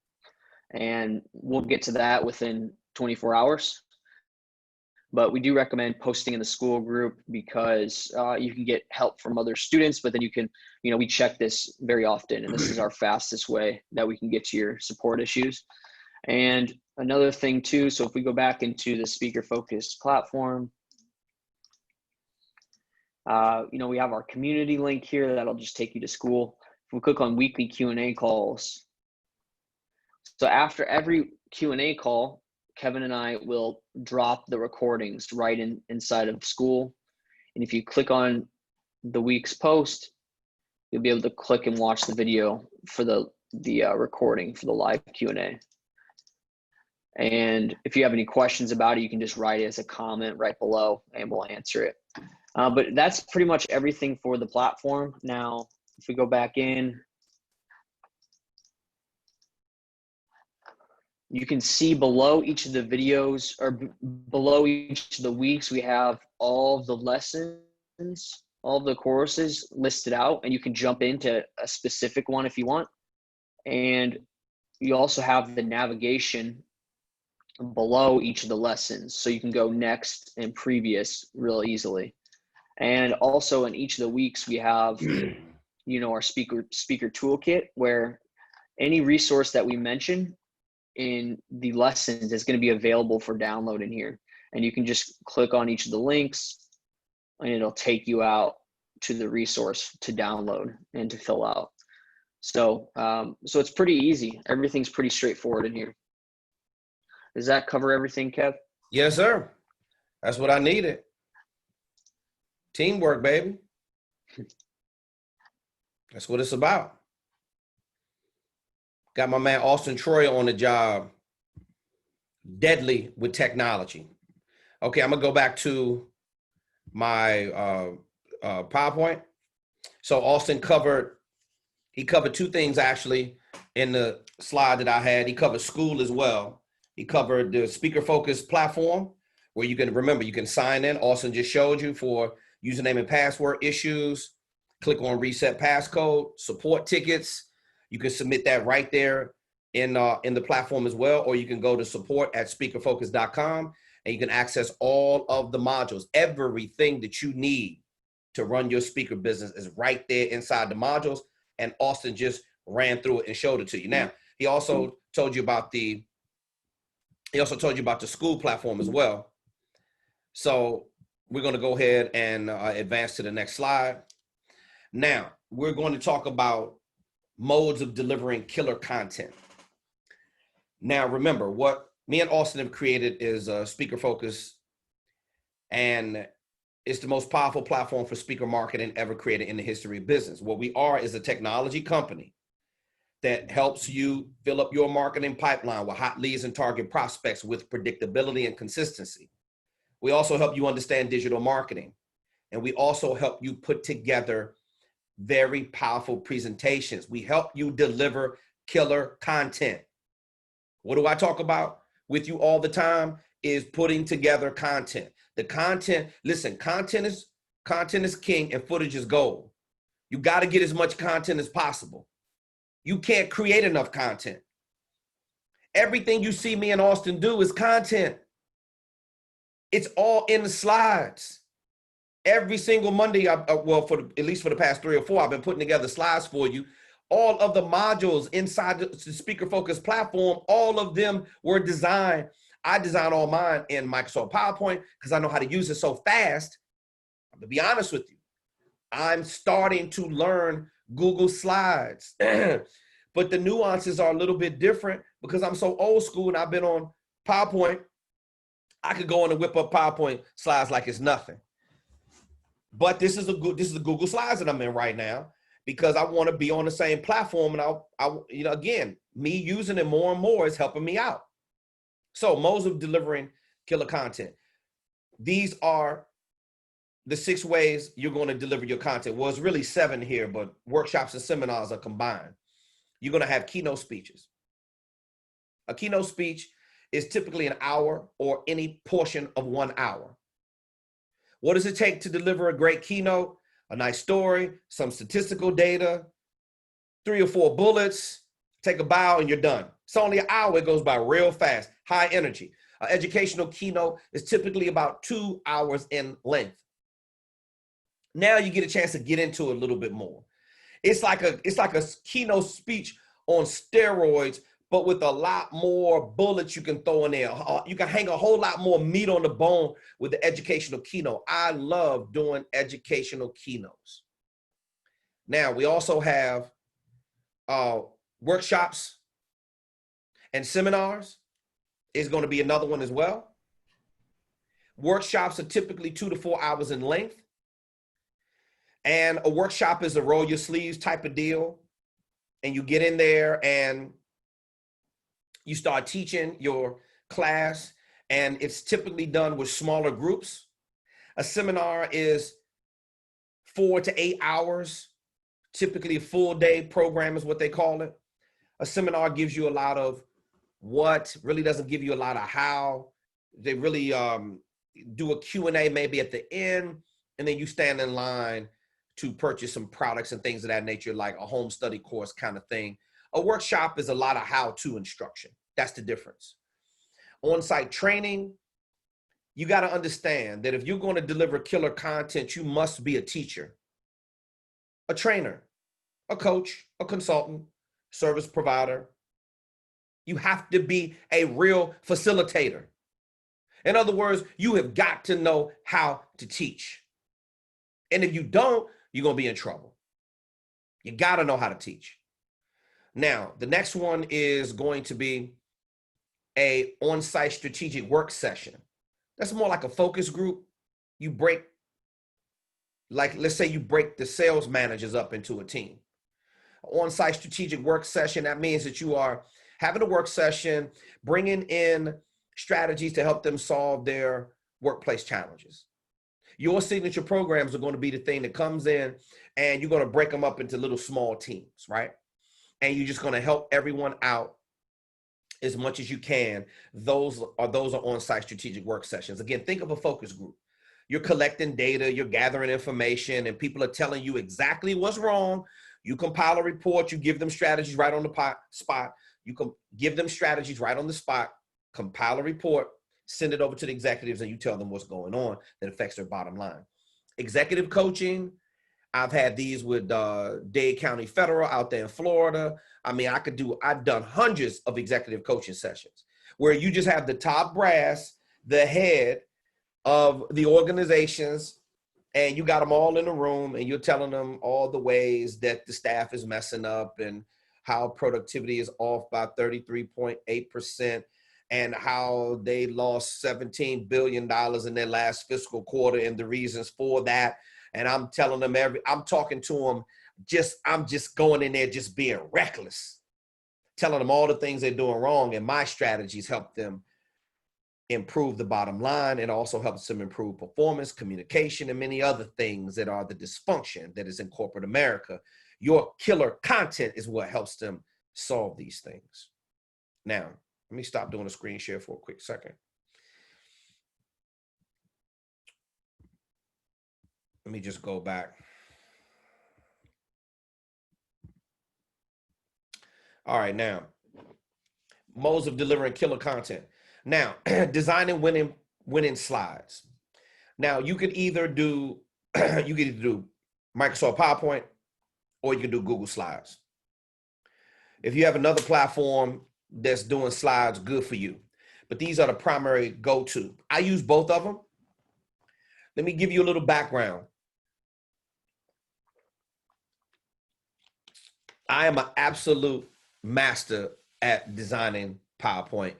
And we'll get to that within 24 hours. But we do recommend posting in the school group because you can get help from other students, but then you can, we check this very often, and this is our fastest way that we can get to your support issues. And another thing too, so if we go back into the Speaker Focus platform, we have our community link here that'll just take you to school. If we click on weekly Q&A calls, so after every Q&A call, Kevin and I will drop the recordings right inside of school. And if you click on the week's post, you'll be able to click and watch the video for the recording for the live Q&A. And if you have any questions about it, you can just write it as a comment right below and we'll answer it. But that's pretty much everything for the platform. Now, if we go back in, you can see below each of the videos, or below each of the weeks, we have all of the lessons, all of the courses listed out, and you can jump into a specific one if you want. And you also have the navigation below each of the lessons, so you can go next and previous real easily. And also in each of the weeks, we have, our speaker toolkit, where any resource that we mention in the lessons is going to be available for download in here. And you can just click on each of the links and it'll take you out to the resource to download and to fill out. So it's pretty easy. Everything's pretty straightforward in here. Does that cover everything, Kev? Yes, sir. That's what I needed. Teamwork, baby. That's what it's about. Got my man Auston Troyer on the job. Deadly with technology. Okay, I'm gonna go back to my PowerPoint. So Auston covered two things actually in the slide that I had. He covered school as well. He covered the Speaker Focus platform, where you can sign in. Auston just showed you for username and password issues. Click on reset passcode, support tickets. You can submit that right there in the platform as well, or you can go to support@speakerfocus.com and you can access all of the modules. Everything that you need to run your speaker business is right there inside the modules, and Auston just ran through it and showed it to you. Now, he also told you about the school platform as well. So we're going to go ahead and advance to the next slide. Now, we're going to talk about modes of delivering killer content. Now, remember, what me and Auston have created is Speaker Focus, and it's the most powerful platform for speaker marketing ever created in the history of business. What we are is a technology company that helps you fill up your marketing pipeline with hot leads and target prospects with predictability and consistency. We also help you understand digital marketing, and we also help you put together very powerful presentations. We help you deliver killer content. What do I talk about with you all the time? Is putting together content. The content, listen, content is king and footage is gold. You got to get as much content as possible. You can't create enough content. Everything you see me and Austin do is content. It's all in the slides. Every single Monday, at least for the past 3 or 4, I've been putting together slides for you. All of the modules inside the Speaker Focus platform, all of them were designed. I designed all mine in Microsoft PowerPoint because I know how to use it so fast. To be honest with you, I'm starting to learn Google Slides. But the nuances are a little bit different because I'm so old school and I've been on PowerPoint. I could go on and whip up PowerPoint slides like it's nothing. But this is the Google Slides that I'm in right now because I want to be on the same platform, and again, me using it more and more is helping me out. So modes of delivering killer content. These are the 6 ways you're going to deliver your content. Well, it's really 7 here, but workshops and seminars are combined. You're going to have keynote speeches. A keynote speech is typically an hour or any portion of 1 hour. What does it take to deliver a great keynote? A nice story, some statistical data, 3 or 4 bullets, take a bow and you're done. It's only an hour, it goes by real fast, high energy. An educational keynote is typically about 2 hours in length. Now you get a chance to get into it a little bit more. It's like a keynote speech on steroids, but with a lot more bullets you can throw in there. You can hang a whole lot more meat on the bone with the educational keynote. I love doing educational keynotes. Now, we also have workshops and seminars is going to be another one as well. Workshops are typically 2 to 4 hours in length. And a workshop is a roll your sleeves type of deal. And you get in there and you start teaching your class, and it's typically done with smaller groups. A seminar is 4 to 8 hours, typically a full day program is what they call it. A seminar gives you a lot of what, really doesn't give you a lot of how. They really do a Q&A maybe at the end, and then you stand in line to purchase some products and things of that nature, like a home study course kind of thing. A workshop is a lot of how-to instruction. That's the difference. On-site training, you got to understand that if you're going to deliver killer content, you must be a teacher, a trainer, a coach, a consultant, service provider. You have to be a real facilitator. In other words, you have got to know how to teach. And if you don't, you're going to be in trouble. You got to know how to teach. Now, the next one is going to be a on-site strategic work session. That's more like a focus group. You break, like, let's say you break the sales managers up into a team. On-site strategic work session, that means that you are having a work session, bringing in strategies to help them solve their workplace challenges. Your signature programs are going to be the thing that comes in, and you're going to break them up into little small teams, right? And you're just going to help everyone out as much as you can. Those are on-site strategic work sessions. Again, think of a focus group. You're collecting data, you're gathering information, and people are telling you exactly what's wrong. You compile a report, you give them strategies right on the spot. You can give them strategies right on the spot, compile a report, send it over to the executives, and you tell them what's going on that affects their bottom line. Executive coaching, I've had these with Dade County Federal out there in Florida. I mean, I've done hundreds of executive coaching sessions where you just have the top brass, the head of the organizations, and you got them all in the room, and you're telling them all the ways that the staff is messing up and how productivity is off by 33.8%. and how they lost $17 billion in their last fiscal quarter and the reasons for that. And I'm telling them I'm talking to them, I'm just going in there just being reckless, telling them all the things they're doing wrong, and my strategies help them improve the bottom line. It also helps them improve performance, communication, and many other things that are the dysfunction that is in corporate America. Your killer content is what helps them solve these things. Now, let me stop doing a screen share for a quick second. Let me just go back. All right, now, modes of delivering killer content. Now, designing winning slides. Now, you could either do Microsoft PowerPoint, or you can do Google Slides. If you have another platform that's doing slides, good for you. But these are the primary go-to. I use both of them. Let me give you a little background. I am an absolute master at designing PowerPoint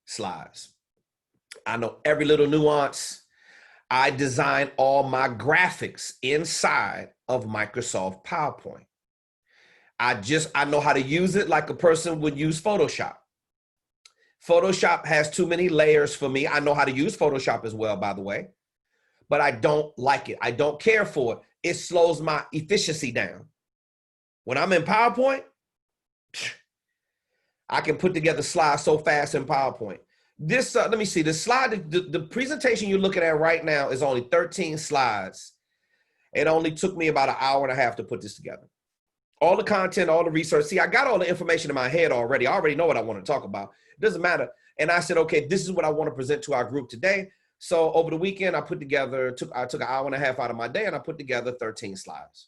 slides. I know every little nuance. I design all my graphics inside of Microsoft PowerPoint. I know how to use it like a person would use Photoshop. Photoshop has too many layers for me. I know how to use Photoshop as well, by the way, but I don't like it. I don't care for it. It slows my efficiency down. When I'm in PowerPoint, I can put together slides so fast in PowerPoint. This, let me see, the slide, the presentation you're looking at right now is only 13 slides. It only took me about an hour and a half to put this together. All the content, all the research. See, I got all the information in my head already. I already know what I want to talk about. It doesn't matter. And I said, okay, this is what I want to present to our group today. So over the weekend, I put together, I took an hour and a half out of my day and I put together 13 slides.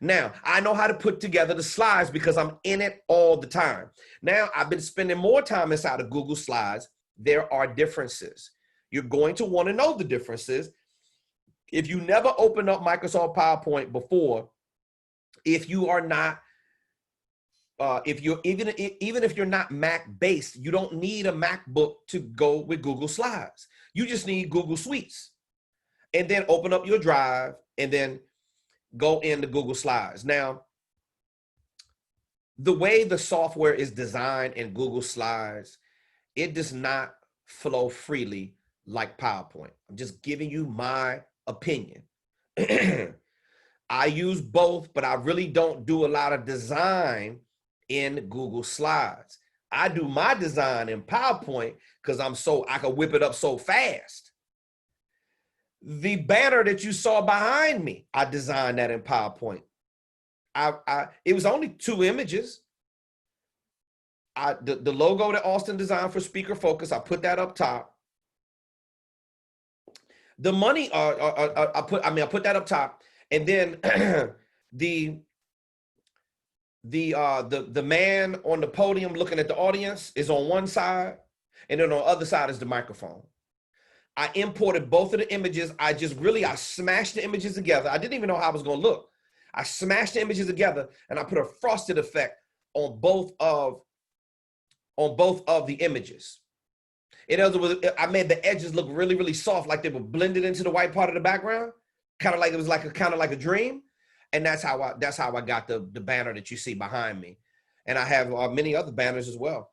Now, I know how to put together the slides because I'm in it all the time. Now, I've been spending more time inside of Google Slides. There are differences. You're going to want to know the differences. If you never opened up Microsoft PowerPoint before, if you are not, even if you're not Mac based, you don't need a MacBook to go with Google Slides. You just need Google Suites, and then open up your drive and then go into Google Slides. Now, the way the software is designed in Google Slides, it does not flow freely like PowerPoint. I'm just giving you my opinion. I use both, but I really don't do a lot of design in Google Slides. I do my design in PowerPoint because I can whip it up so fast. The banner that you saw behind me, I designed that in PowerPoint. It was only 2 images. The logo that Auston designed for Speaker Focus, I put that up top. The money, I put that up top, and then the man on the podium looking at the audience is on one side, and then on the other side is the microphone. I imported both of the images. I smashed the images together. I didn't even know how I was going to look. I smashed the images together and I put a frosted effect on both of the images. In other words, I made the edges look really, really soft, like they were blended into the white part of the background, kind of like it was kind of like a dream. And that's how I got the banner that you see behind me. And I have many other banners as well.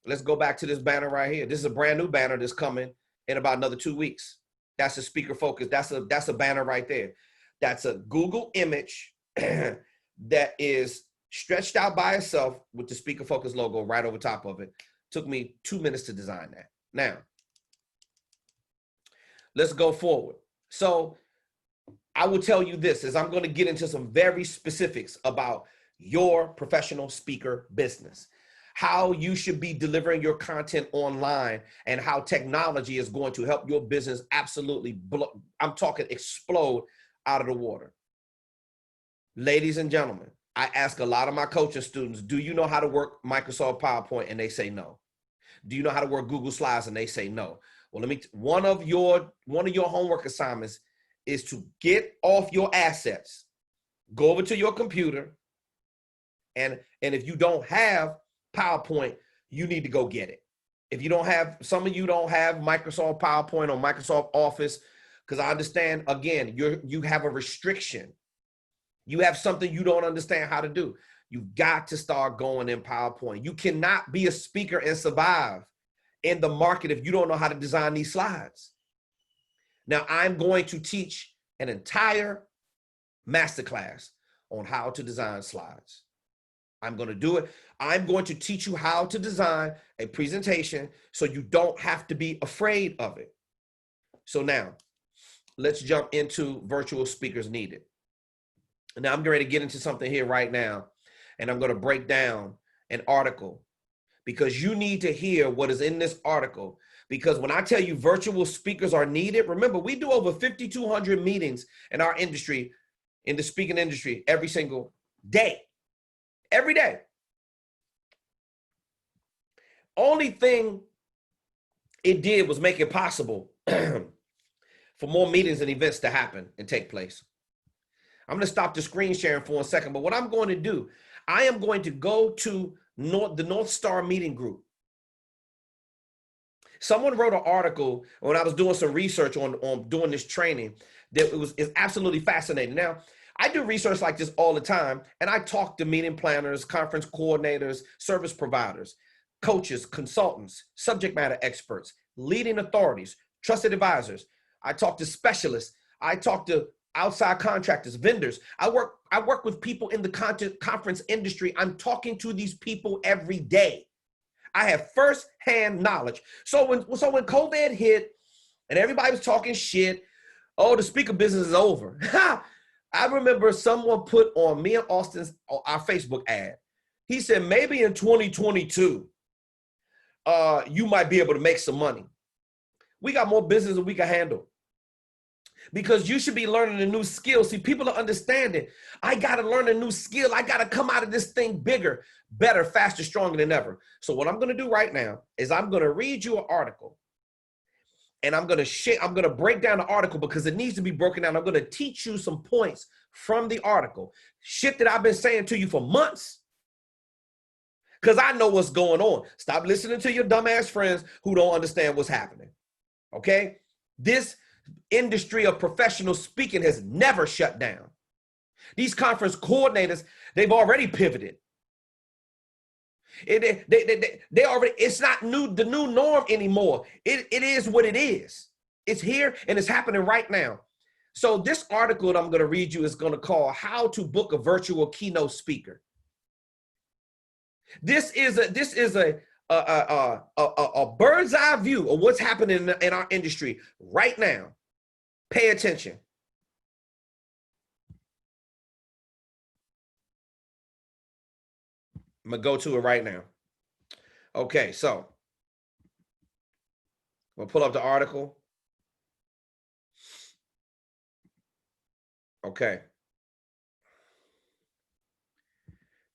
Let's go back to this banner right here. This is a brand new banner that's coming in about another 2 weeks. That's a Speaker Focus. That's a banner right there. That's a Google image that is stretched out by itself with the Speaker Focus logo right over top of it. Took me 2 minutes to design that. Now, let's go forward. So I will tell you this, as I'm going to get into some very specifics about your professional speaker business, how you should be delivering your content online, and how technology is going to help your business absolutely explode out of the water. Ladies and gentlemen, I ask a lot of my coaching students, do you know how to work Microsoft PowerPoint? And they say no. Do you know how to work Google Slides? And they say no. Well, one of your homework assignments is to get off your assets, go over to your computer, and if you don't have PowerPoint, you need to go get it. If you don't have, some of you don't have Microsoft PowerPoint or Microsoft Office, because I understand, again, you have a restriction. You have something you don't understand how to do. You've got to start going in PowerPoint. You cannot be a speaker and survive in the market if you don't know how to design these slides. Now, I'm going to teach an entire masterclass on how to design slides. I'm going to do it. I'm going to teach you how to design a presentation so you don't have to be afraid of it. So now let's jump into virtual speakers needed. Now I'm ready to get into something here right now, and I'm going to break down an article because you need to hear what is in this article. Because when I tell you virtual speakers are needed, remember, we do over 5,200 meetings in our industry, in the speaking industry, every single day. Every day. Only thing it did was make it possible for more meetings and events to happen and take place. I'm going to stop the screen sharing for a second, but what I'm going to do, I am going to go to the North Star Meeting Group. Someone wrote an article when I was doing some research on doing this training that is absolutely fascinating. Now, I do research like this all the time, and I talk to meeting planners, conference coordinators, service providers, coaches, consultants, subject matter experts, leading authorities, trusted advisors. I talk to specialists. I talk to outside contractors, vendors. I work with people in the conference industry. I'm talking to these people every day. I have firsthand knowledge. So when COVID hit and everybody was talking shit, oh, the speaker business is over. I remember someone put on me and Austin's our Facebook ad. He said, maybe in 2022, you might be able to make some money. We got more business than we can handle. Because you should be learning a new skill. See, people are understanding. I got to learn a new skill. I got to come out of this thing bigger, better, faster, stronger than ever. So what I'm going to do right now is I'm going to read you an article. And I'm going to break down the article because it needs to be broken down. I'm going to teach you some points from the article. Shit that I've been saying to you for months. Because I know what's going on. Stop listening to your dumbass friends who don't understand what's happening. Okay? This industry of professional speaking has never shut down. These conference coordinators, they've already pivoted. They already, it's not the new norm anymore. It is what it is. It's here and it's happening right now. So this article that I'm going to read you is going to call How to Book a Virtual Keynote Speaker. This is a bird's eye view of what's happening in our industry right now. Pay attention. I'm going to go to it right now. Okay, so we'll pull up the article. Okay.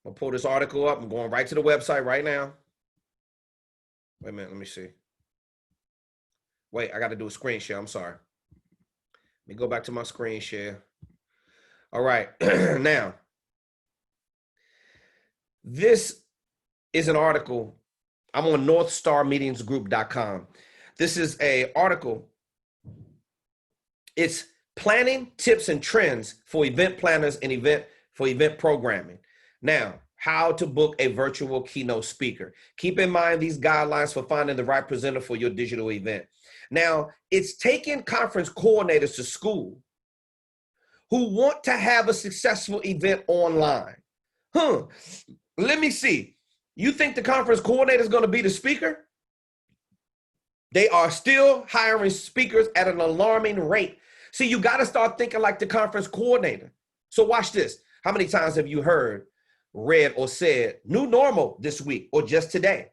I'll pull this article up. I'm going right to the website right now. Wait a minute, let me see. Wait, I got to do a screen share. I'm sorry. Let me go back to my screen share. All right, now, this is an article. I'm on northstarmeetingsgroup.com. This is an article. It's planning tips and trends for event planners and event programming. Now, how to book a virtual keynote speaker. Keep in mind these guidelines for finding the right presenter for your digital event. Now, it's taking conference coordinators to school who want to have a successful event online. Let me see. You think the conference coordinator is going to be the speaker? They are still hiring speakers at an alarming rate. See, you got to start thinking like the conference coordinator. So watch this. How many times have you heard, read, or said new normal this week or just today?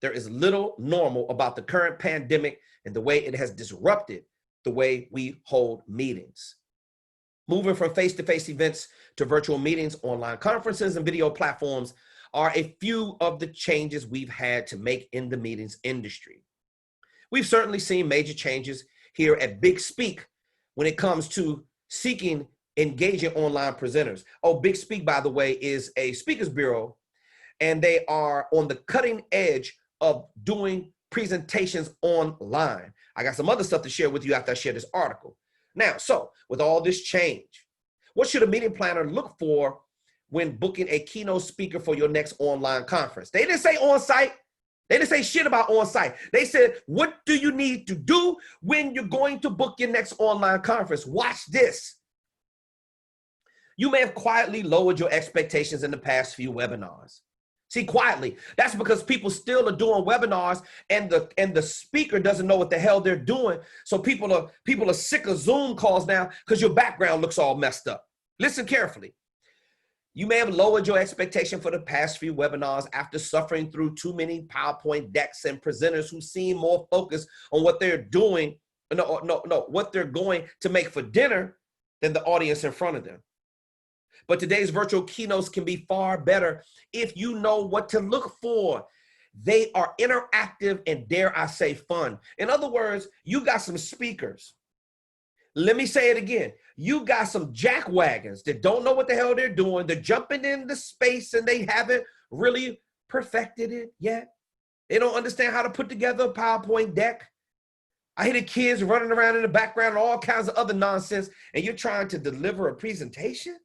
There is little normal about the current pandemic and the way it has disrupted the way we hold meetings. Moving from face-to-face events to virtual meetings, online conferences, and video platforms are a few of the changes we've had to make in the meetings industry. We've certainly seen major changes here at Big Speak when it comes to seeking engaging online presenters. Oh, Big Speak, by the way, is a speakers bureau, and they are on the cutting edge of doing presentations online. I got some other stuff to share with you after I share this article. Now, so with all this change, what should a meeting planner look for when booking a keynote speaker for your next online conference? They didn't say on-site. They didn't say shit about on-site. They said, what do you need to do when you're going to book your next online conference? Watch this. You may have quietly lowered your expectations in the past few webinars. See, quietly. That's because people still are doing webinars and the speaker doesn't know what the hell they're doing. So people are sick of Zoom calls now because your background looks all messed up. Listen carefully. You may have lowered your expectation for the past few webinars after suffering through too many PowerPoint decks and presenters who seem more focused on what they're doing, what they're going to make for dinner than the audience in front of them. But today's virtual keynotes can be far better if you know what to look for. They are interactive and, dare I say, fun. In other words, you got some speakers. Let me say it again. You got some jackwagons that don't know what the hell they're doing. They're jumping into space and they haven't really perfected it yet. They don't understand how to put together a PowerPoint deck. I hear the kids running around in the background and all kinds of other nonsense, and you're trying to deliver a presentation?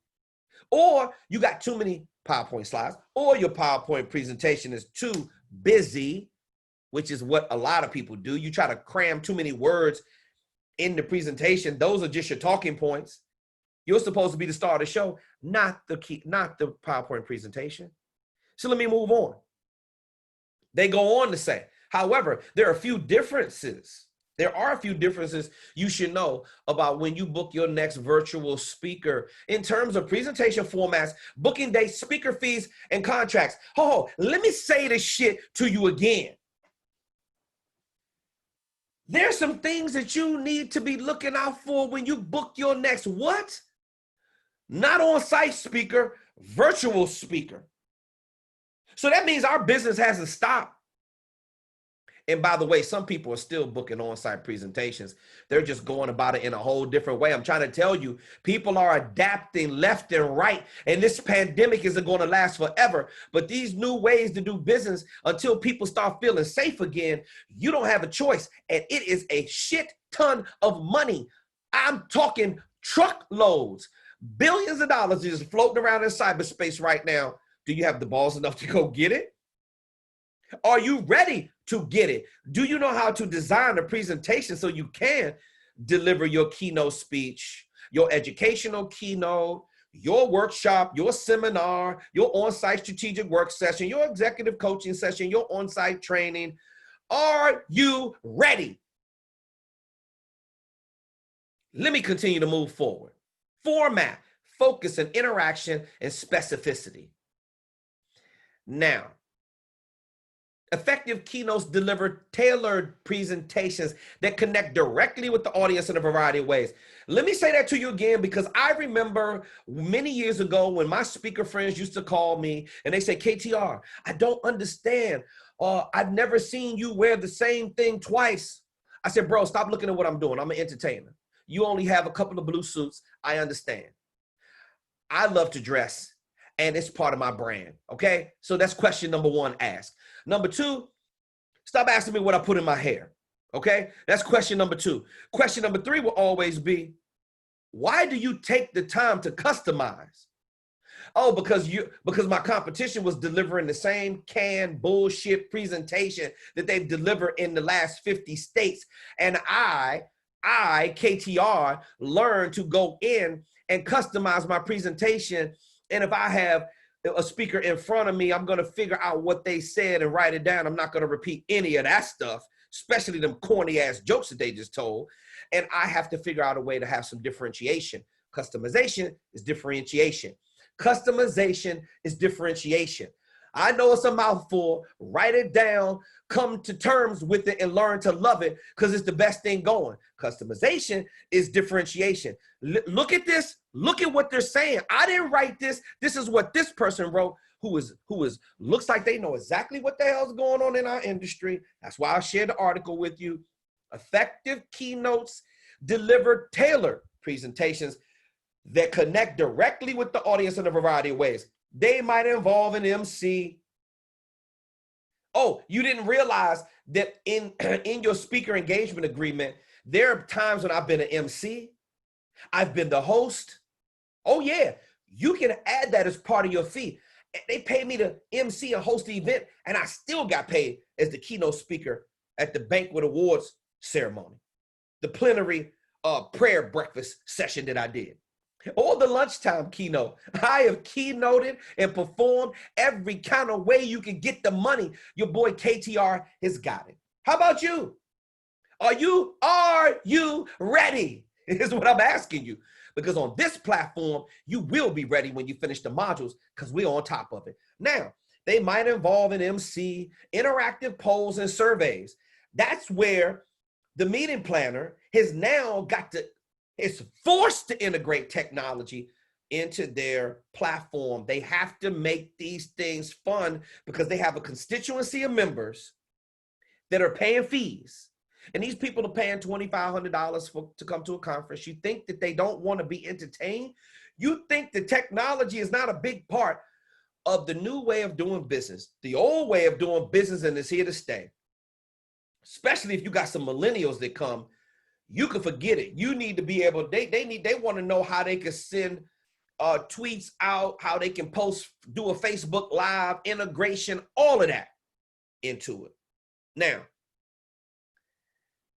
Or you got too many PowerPoint slides, or your PowerPoint presentation is too busy, which is what a lot of people do. You try to cram too many words in the presentation. Those are just your talking points. You're supposed to be the star of the show, not the PowerPoint presentation. So let me move on. They go on to say, however, there are a few differences. There are a few differences you should know about when you book your next virtual speaker in terms of presentation formats, booking dates, speaker fees, and contracts. Oh, let me say this shit to you again. There's some things that you need to be looking out for when you book your next what? Not on-site speaker, virtual speaker. So that means our business hasn't stopped. And by the way, some people are still booking on-site presentations. They're just going about it in a whole different way. I'm trying to tell you, people are adapting left and right, and this pandemic isn't going to last forever. But these new ways to do business, until people start feeling safe again, you don't have a choice. And it is a shit ton of money. I'm talking truckloads, billions of dollars just floating around in cyberspace right now. Do you have the balls enough to go get it? Are you ready to get it? Do you know how to design a presentation so you can deliver your keynote speech, your educational keynote, your workshop, your seminar, your on-site strategic work session, your executive coaching session, your on-site training? Are you ready? Let me continue to move forward. Format, focus, and interaction and specificity. Now, effective keynotes deliver tailored presentations that connect directly with the audience in a variety of ways. Let me say that to you again, because I remember many years ago when my speaker friends used to call me and they say, KTR, I don't understand. I've never seen you wear the same thing twice. I said, bro, stop looking at what I'm doing. I'm an entertainer. You only have a couple of blue suits. I understand. I love to dress, and it's part of my brand, okay? So that's question number one, ask. Number two, stop asking me what I put in my hair, okay? That's question number two. Question number three will always be, why do you take the time to customize? Oh, because my competition was delivering the same canned bullshit presentation that they've delivered in the last 50 states. And I, KTR, learned to go in and customize my presentation. And if I have a speaker in front of me, I'm going to figure out what they said and write it down. I'm not going to repeat any of that stuff, especially them corny ass jokes that they just told. And I have to figure out a way to have some differentiation. Customization is differentiation. Customization is differentiation. I know it's a mouthful. Write it down, come to terms with it, and learn to love it, because it's the best thing going. Customization is differentiation. Look at this. Look at what they're saying. I didn't write this. This is what this person wrote, who looks like they know exactly what the hell's going on in our industry. That's why I shared the article with you. Effective keynotes deliver tailored presentations that connect directly with the audience in a variety of ways. They might involve an MC. Oh, you didn't realize that in your speaker engagement agreement, there are times when I've been an MC, I've been the host. Oh yeah, you can add that as part of your fee. They pay me to MC and host the event, and I still got paid as the keynote speaker at the banquet awards ceremony, the plenary prayer breakfast session that I did. or the lunchtime keynote. I have keynoted and performed every kind of way you can get the money. Your boy KTR has got it. How about you? Are you ready? Is what I'm asking you. Because on this platform, you will be ready when you finish the modules because we're on top of it. Now, they might involve an MC, interactive polls, and surveys. That's where the meeting planner has now is forced to integrate technology into their platform. They have to make these things fun because they have a constituency of members that are paying fees. And these people are paying $2,500 to come to a conference. You think that they don't want to be entertained? You think the technology is not a big part of the new way of doing business. The old way of doing business and is here to stay. Especially if you got some millennials that come, you can forget it. You need to be able, they want to know how they can send tweets out, how they can post, do a Facebook Live, integration, all of that into it. Now,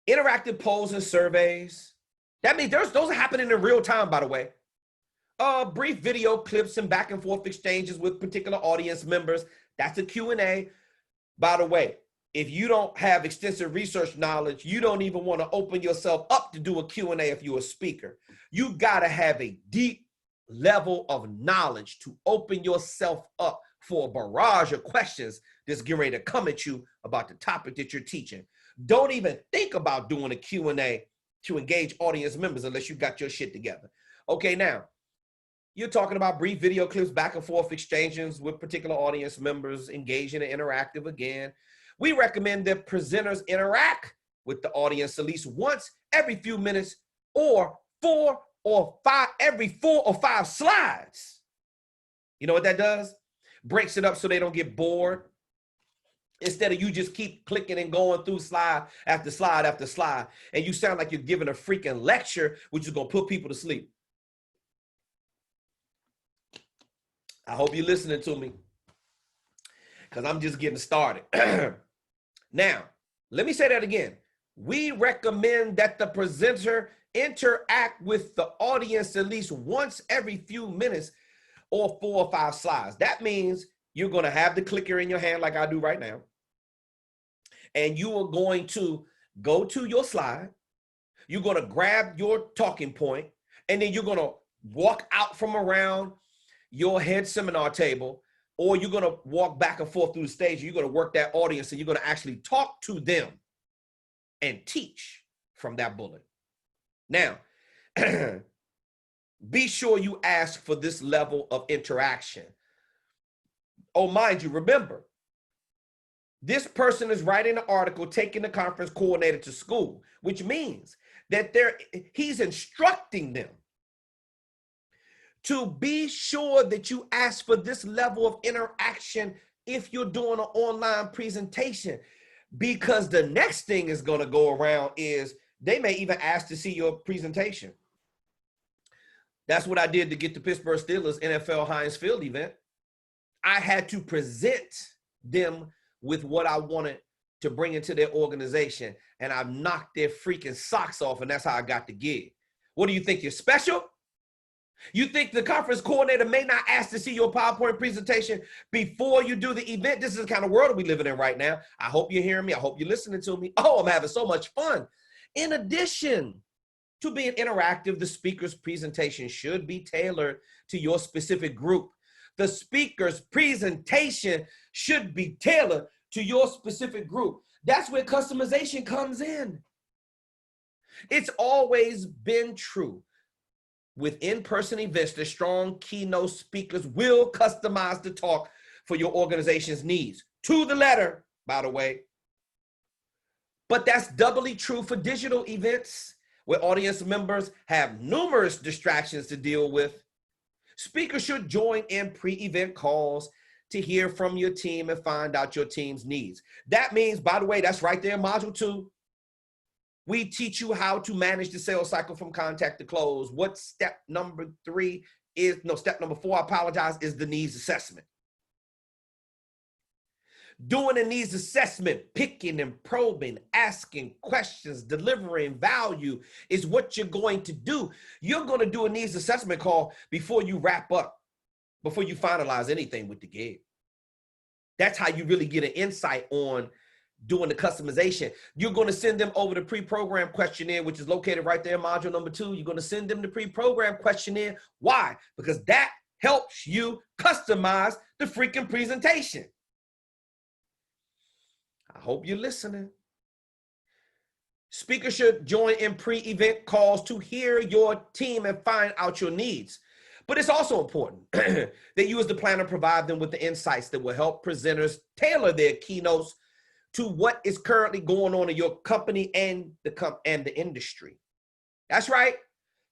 interactive polls and surveys. That means those are happening in real time, by the way. Brief video clips and back and forth exchanges with particular audience members. That's a Q&A. By the way, if you don't have extensive research knowledge, you don't even want to open yourself up to do a Q&A if you're a speaker. You got to have a deep level of knowledge to open yourself up for a barrage of questions that's getting ready to come at you about the topic that you're teaching. Don't even think about doing a Q&A to engage audience members unless you got your shit together. Okay, now, you're talking about brief video clips, back and forth exchanges with particular audience members, engaging and interactive again. We recommend that presenters interact with the audience at least once every few minutes or every 4 or 5 slides. You know what that does? Breaks it up so they don't get bored. Instead of you just keep clicking and going through slide after slide after slide, and you sound like you're giving a freaking lecture, which is going to put people to sleep. I hope you're listening to me because I'm just getting started. Now, let me say that again. We recommend that the presenter interact with the audience at least once every few minutes or 4 or 5 slides. That means you're going to have the clicker in your hand like I do right now. And you are going to go to your slide. You're going to grab your talking point, and then you're going to walk out from around your head seminar table, or you're going to walk back and forth through the stage. You're going to work that audience, and you're going to actually talk to them and teach from that bullet. Now, be sure you ask for this level of interaction. Oh, mind you, remember, this person is writing an article, taking the conference coordinator to school, which means that he's instructing them to be sure that you ask for this level of interaction if you're doing an online presentation, because the next thing is going to go around is they may even ask to see your presentation. That's what I did to get the Pittsburgh Steelers NFL Heinz Field event. I had to present them with what I wanted to bring into their organization, and I knocked their freaking socks off, and that's how I got the gig. What do you think? You're special? You think the conference coordinator may not ask to see your PowerPoint presentation before you do the event? This is the kind of world we're living in right now. I hope you're hearing me. I hope you're listening to me. Oh, I'm having so much fun. In addition to being interactive, the speaker's presentation should be tailored to your specific group. The speaker's presentation should be tailored to your specific group. That's where customization comes in. It's always been true. With in-person events, the strong keynote speakers will customize the talk for your organization's needs. To the letter, by the way. But that's doubly true for digital events, where audience members have numerous distractions to deal with. Speakers should join in pre-event calls to hear from your team and find out your team's needs. That means, by the way, that's right there in Module 2. We teach you how to manage the sales cycle from contact to close. What step number 4, I apologize, is the needs assessment. Doing a needs assessment, picking and probing, asking questions, delivering value is what you're going to do. You're going to do a needs assessment call before you wrap up, before you finalize anything with the gig. That's how you really get an insight on doing the customization. You're going to send them over the pre-programmed questionnaire, which is located right there in module number 2. You're going to send them the pre-programmed questionnaire. Why? Because that helps you customize the freaking presentation. I hope you're listening. Speakers should join in pre-event calls to hear your team and find out your needs. But it's also important that you as the planner provide them with the insights that will help presenters tailor their keynotes to what is currently going on in your company and the industry. That's right.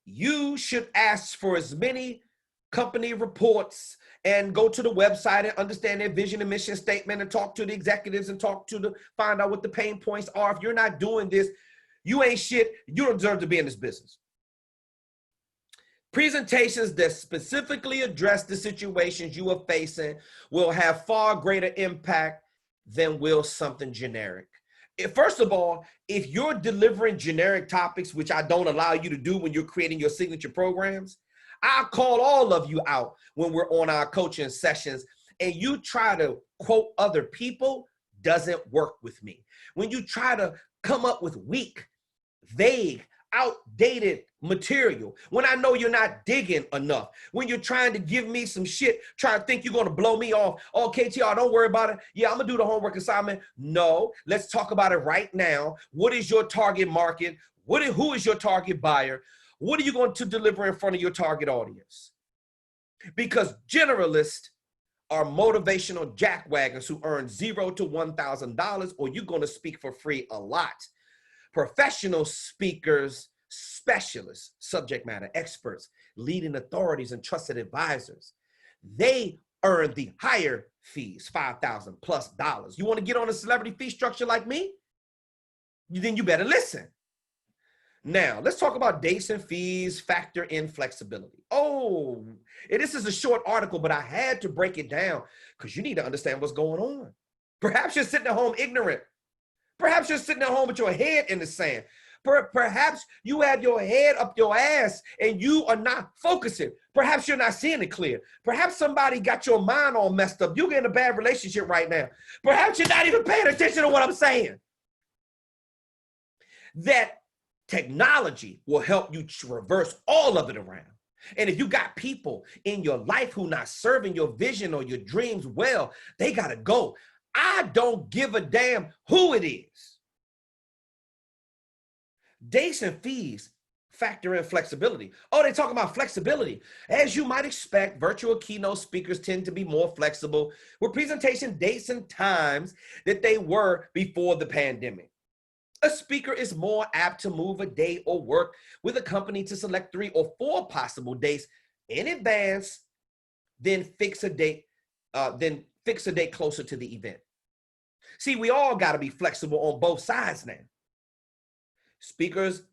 You should ask for as many company reports and go to the website and understand their vision and mission statement and talk to the executives and find out what the pain points are. If you're not doing this, you ain't shit. You don't deserve to be in this business. Presentations that specifically address the situations you are facing will have far greater impact than will something generic. First of all, if you're delivering generic topics, which I don't allow you to do when you're creating your signature programs, I'll call all of you out when we're on our coaching sessions and you try to quote other people, doesn't work with me. When you try to come up with weak, vague, outdated material, when I know you're not digging enough, when you're trying to give me some shit, trying to think you're going to blow me off. Oh, KTR, don't worry about it. Yeah, I'm going to do the homework assignment. No, let's talk about it right now. What is your target market? Who is your target buyer? What are you going to deliver in front of your target audience? Because generalists are motivational jackwagons who earn $0 to $1,000, or you're going to speak for free a lot. Professional speakers, specialists, subject matter experts, leading authorities, and trusted advisors, they earn the higher fees, $5,000+. You want to get on a celebrity fee structure like me? Then you better listen. Now, let's talk about dates and fees, factor in flexibility. Oh, this is a short article, but I had to break it down because you need to understand what's going on. Perhaps you're sitting at home ignorant. Perhaps you're sitting at home with your head in the sand. Perhaps you have your head up your ass and you are not focusing. Perhaps you're not seeing it clear. Perhaps somebody got your mind all messed up. You're in a bad relationship right now. Perhaps you're not even paying attention to what I'm saying. That technology will help you reverse all of it around. And if you got people in your life who not serving your vision or your dreams well, they got to go. I don't give a damn who it is. Dates and fees factor in flexibility. Oh, they talk about flexibility. As you might expect, virtual keynote speakers tend to be more flexible with presentation dates and times that they were before the pandemic. A speaker is more apt to move a day or work with a company to select 3 or 4 possible dates in advance, then fix a date closer to the event. See, we all got to be flexible on both sides now. Speakers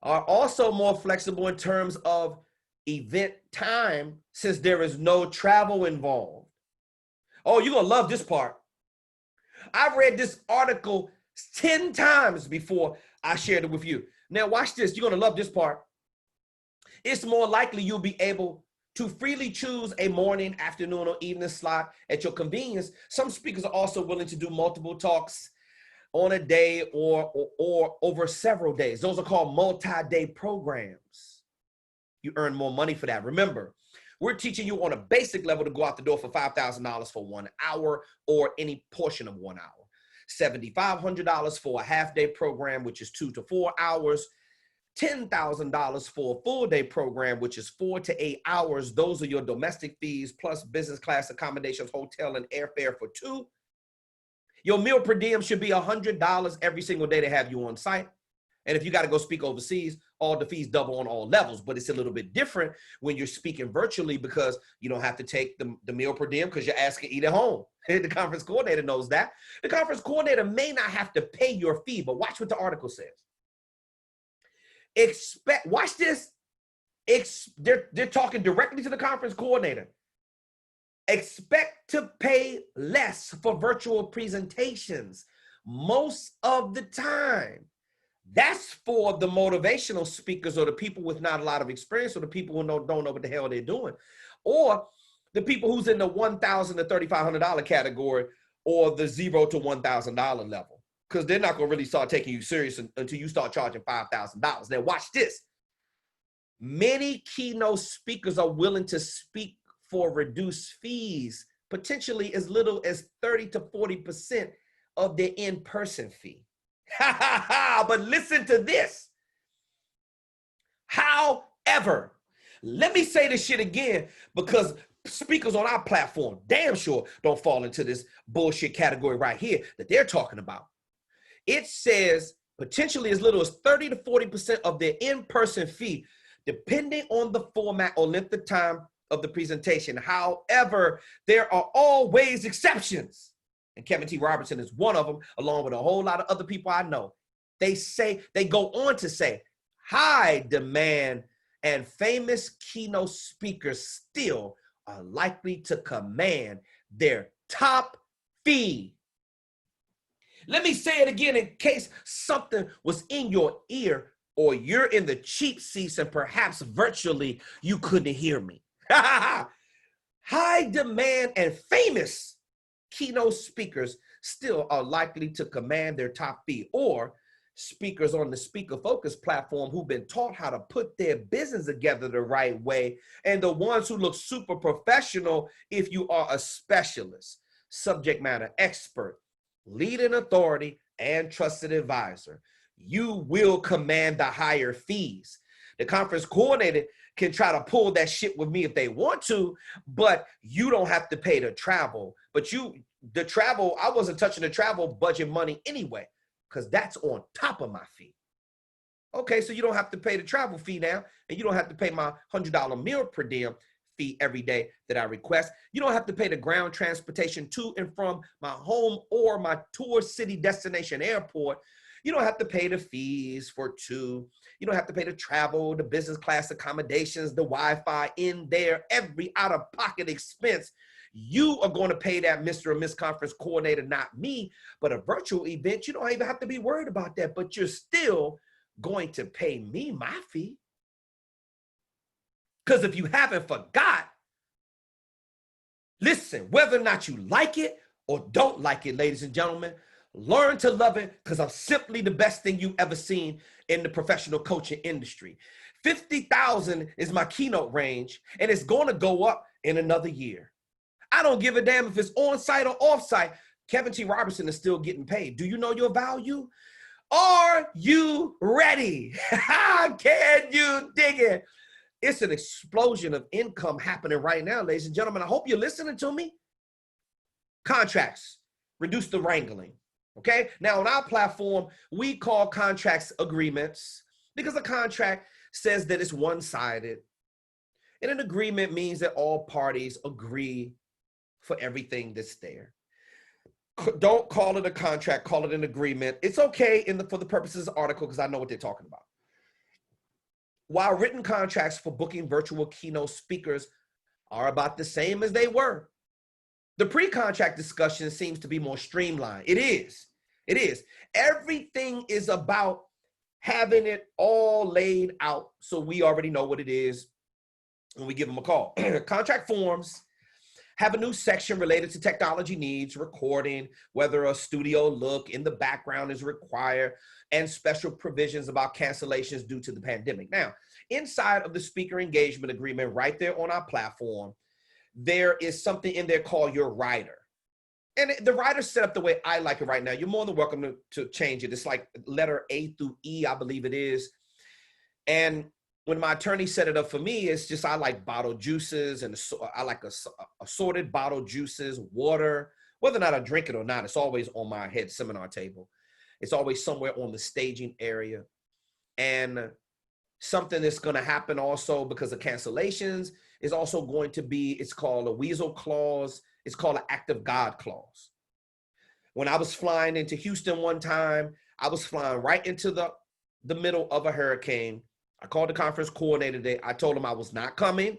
are also more flexible in terms of event time since there is no travel involved. Oh, you're going to love this part. I've read this article 10 times before I shared it with you. Now watch this. You're going to love this part. It's more likely you'll be able to freely choose a morning, afternoon, or evening slot at your convenience. Some speakers are also willing to do multiple talks on a day or over several days. Those are called multi-day programs. You earn more money for that. Remember, we're teaching you on a basic level to go out the door for $5,000 for 1 hour or any portion of 1 hour. $7,500 for a half-day program, which is 2 to 4 hours. $10,000 for a full-day program, which is 4 to 8 hours. Those are your domestic fees plus business class accommodations, hotel, and airfare for 2. Your meal per diem should be $100 every single day to have you on site. And if you got to go speak overseas, all the fees double on all levels. But it's a little bit different when you're speaking virtually because you don't have to take the meal per diem because you're asking to eat at home. The conference coordinator knows that. The conference coordinator may not have to pay your fee, but watch what the article says. Watch this. They're talking directly to the conference coordinator. Expect to pay less for virtual presentations most of the time. That's for the motivational speakers or the people with not a lot of experience or the people who don't know what the hell they're doing. Or the people who's in the $1,000 to $3,500 category or the $0 to $1,000 level. Because they're not going to really start taking you serious until you start charging $5,000. Now watch this. Many keynote speakers are willing to speak for reduced fees, potentially as little as 30 to 40% of their in-person fee. But listen to this. However, let me say this shit again, because speakers on our platform damn sure don't fall into this bullshit category right here that they're talking about. It says potentially as little as 30 to 40% of their in-person fee, depending on the format or length of time of the presentation. However, there are always exceptions. And Kevin T. Robertson is one of them, along with a whole lot of other people I know. They go on to say, high demand and famous keynote speakers still are likely to command their top fee. Let me say it again in case something was in your ear or you're in the cheap seats and perhaps virtually you couldn't hear me. High demand and famous keynote speakers still are likely to command their top fee, or speakers on the Speaker Focus platform who've been taught how to put their business together the right way, and the ones who look super professional if you are a specialist, subject matter expert, leading authority, and trusted advisor. You will command the higher fees. The conference coordinator can try to pull that shit with me if they want to, but you don't have to pay to travel. But the travel, I wasn't touching the travel budget money anyway, because that's on top of my fee. Okay, so you don't have to pay the travel fee now, and you don't have to pay my $100 meal per diem fee every day that I request. You don't have to pay the ground transportation to and from my home or my tour city destination airport. You don't have to pay the fees for two. You don't have to pay the travel, the business class accommodations, the Wi-Fi in there, every out-of-pocket expense. You are going to pay that Mr. or Miss Conference Coordinator, not me. But a virtual event, you don't even have to be worried about that, but you're still going to pay me my fee. Because if you haven't forgot, listen, whether or not you like it or don't like it, ladies and gentlemen, learn to love it, because I'm simply the best thing you've ever seen in the professional coaching industry. 50,000 is my keynote range, and it's going to go up in another year. I don't give a damn if it's on-site or off-site. Kevin T. Robertson is still getting paid. Do you know your value? Are you ready? Can you dig it? It's an explosion of income happening right now, ladies and gentlemen. I hope you're listening to me. Contracts, reduce the wrangling. Okay, now on our platform, we call contracts agreements because a contract says that it's one-sided. And an agreement means that all parties agree for everything that's there. Don't call it a contract, call it an agreement. It's okay for the purposes of the article because I know what they're talking about. While written contracts for booking virtual keynote speakers are about the same as they were, the pre-contract discussion seems to be more streamlined. It is. It is. Everything is about having it all laid out so we already know what it is when we give them a call. Contract forms have a new section related to technology needs, recording, whether a studio look in the background is required, and special provisions about cancellations due to the pandemic. Now, inside of the speaker engagement agreement right there on our platform, there is something in there called your rider. And the rider's set up the way I like it right now. You're more than welcome to change it. It's like letter A through E, I believe it is. And when my attorney set it up for me, it's just I like bottled juices, and I like assorted bottled juices, water. Whether or not I drink it or not, it's always on my head seminar table. It's always somewhere on the staging area. And something that's going to happen also because of cancellations is also going to be, it's called a weasel clause. It's called an act of God clause. When I was flying into Houston one time, I was flying right into the middle of a hurricane. I called the conference coordinator today. I told him I was not coming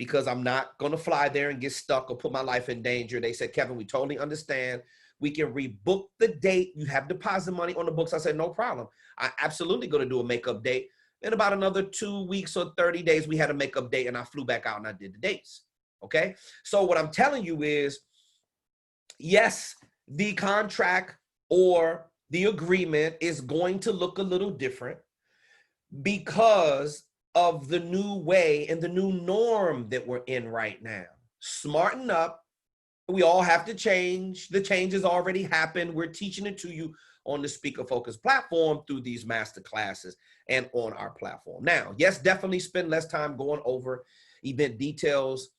because I'm not going to fly there and get stuck or put my life in danger. They said, Kevin, we totally understand. We can rebook the date. You have deposit money on the books. I said, no problem. I absolutely going to do a makeup date. In about another 2 weeks or 30 days, we had a makeup date, and I flew back out and I did the dates. Okay. So what I'm telling you is, yes, the contract or the agreement is going to look a little different because of the new way and the new norm that we're in right now. Smarten up. We all have to change. The change has already happened. We're teaching it to you on the Speaker Focus platform through these master classes and on our platform. Now, yes, definitely spend less time going over event details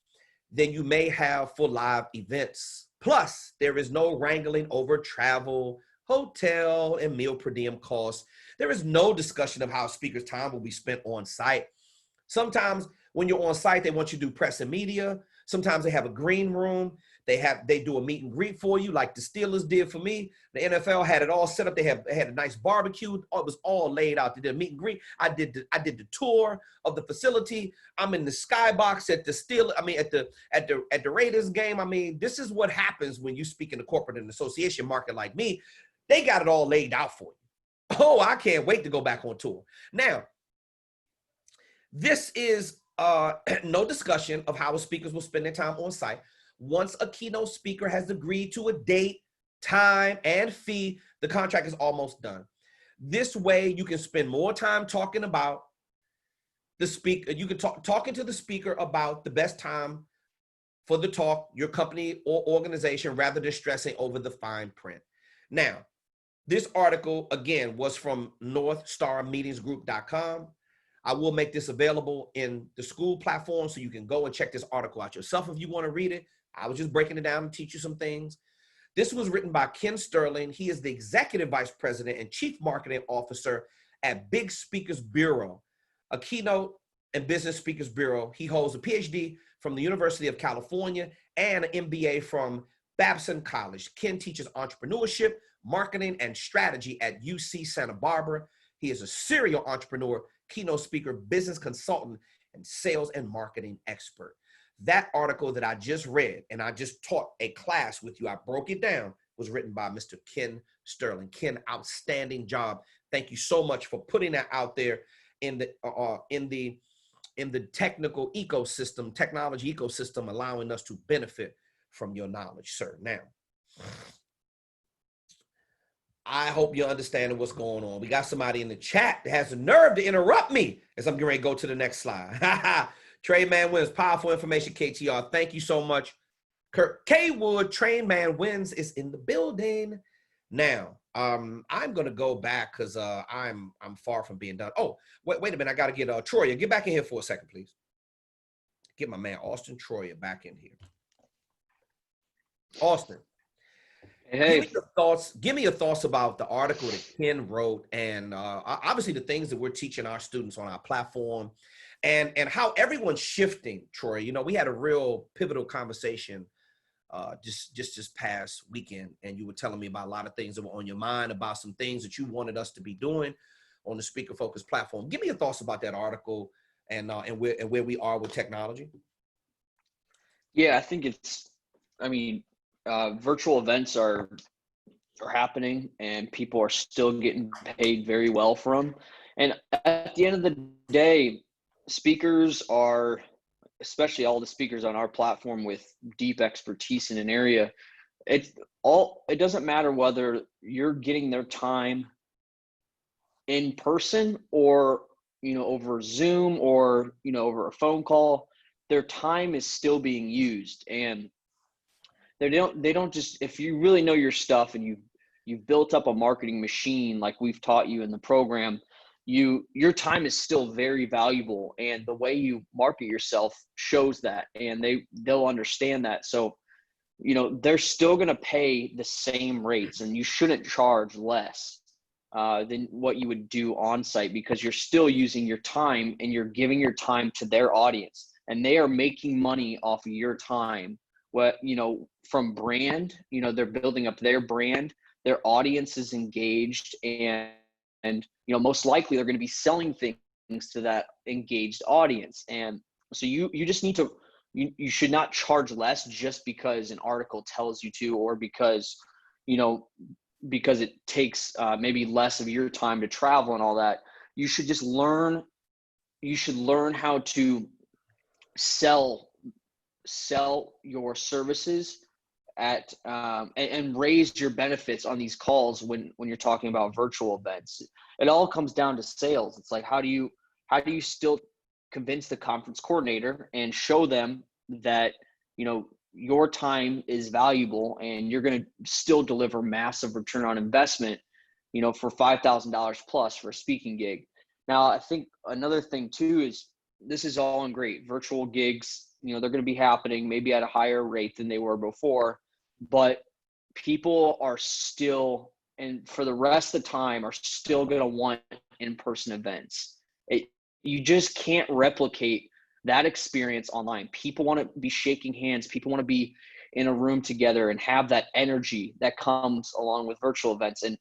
than you may have for live events. Plus, there is no wrangling over travel, hotel, and meal per diem costs. There is no discussion of how speakers' time will be spent on site. Sometimes when you're on site, they want you to do press and media. Sometimes they have a green room. They do a meet and greet for you, like the Steelers did for me. The NFL had it all set up. They had a nice barbecue. It was all laid out. They did a meet and greet. I did the tour of the facility. I'm in the skybox at the at the Raiders game. I mean, this is what happens when you speak in the corporate and association market like me. They got it all laid out for you. Oh, I can't wait to go back on tour. Now, this is no discussion of how speakers will spend their time on site. Once a keynote speaker has agreed to a date, time, and fee, the contract is almost done. This way, you can spend more time talking about the speaker. You can talking to the speaker about the best time for the talk, your company or organization, rather than stressing over the fine print. Now, this article, again, was from northstarmeetingsgroup.com. I will make this available in the school platform so you can go and check this article out yourself if you want to read it. I was just breaking it down and teach you some things. This was written by Ken Sterling. He is the Executive Vice President and Chief Marketing Officer at Big Speakers Bureau, a keynote and business speakers bureau. He holds a PhD from the University of California and an MBA from Babson College. Ken teaches entrepreneurship, marketing, and strategy at UC Santa Barbara. He is a serial entrepreneur, keynote speaker, business consultant, and sales and marketing expert. That article that I just read, and I just taught a class with you, I broke it down, was written by Mr. Ken Sterling. Ken, outstanding job. Thank you so much for putting that out there in the technical ecosystem, technology ecosystem, allowing us to benefit from your knowledge, sir. Now, I hope you're understanding what's going on. We got somebody in the chat that has the nerve to interrupt me as I'm getting ready to go to the next slide. Trade Man Wins, powerful information, KTR. Thank you so much. Kirk K. Wood, Train Man Wins is in the building. Now, I'm going to go back because I'm far from being done. Oh, wait a minute. I got to get Troyer. Get back in here for a second, please. Get my man, Auston Troyer, back in here. Auston. Hey. Give me your thoughts about the article that Ken wrote and obviously the things that we're teaching our students on our platform and how everyone's shifting, Troy. You know, we had a real pivotal conversation just this past weekend, and you were telling me about a lot of things that were on your mind, about some things that you wanted us to be doing on the Speaker Focus platform. Give me your thoughts about that article and where we are with technology. Yeah, I think virtual events are happening and people are still getting paid very well for them. And at the end of the day, speakers are, especially all the speakers on our platform with deep expertise in an area, it doesn't matter whether you're getting their time in person or, over Zoom or, over a phone call, their time is still being used. And they don't just, if you really know your stuff and you've built up a marketing machine like we've taught you in the program, your time is still very valuable, and the way you market yourself shows that, and they'll understand that. So, they're still going to pay the same rates, and you shouldn't charge less than what you would do on site, because you're still using your time and you're giving your time to their audience, and they are making money off of your time. From brand, they're building up their brand, their audience is engaged, and most likely they're going to be selling things to that engaged audience. And so you just need to you should not charge less just because an article tells you to, or because, because it takes maybe less of your time to travel and all that. You should just learn how to sell your services at and raise your benefits on these calls when you're talking about virtual events. It all comes down to sales. It's like, how do you still convince the conference coordinator and show them that your time is valuable and you're going to still deliver massive return on investment, for $5,000 plus for a speaking gig. Now, I think another thing too is, this is all in great virtual gigs. They're going to be happening maybe at a higher rate than they were before, but people are still, and for the rest of the time, are still going to want in-person events. You just can't replicate that experience online. People want to be shaking hands. People want to be in a room together and have that energy that comes along with virtual events. And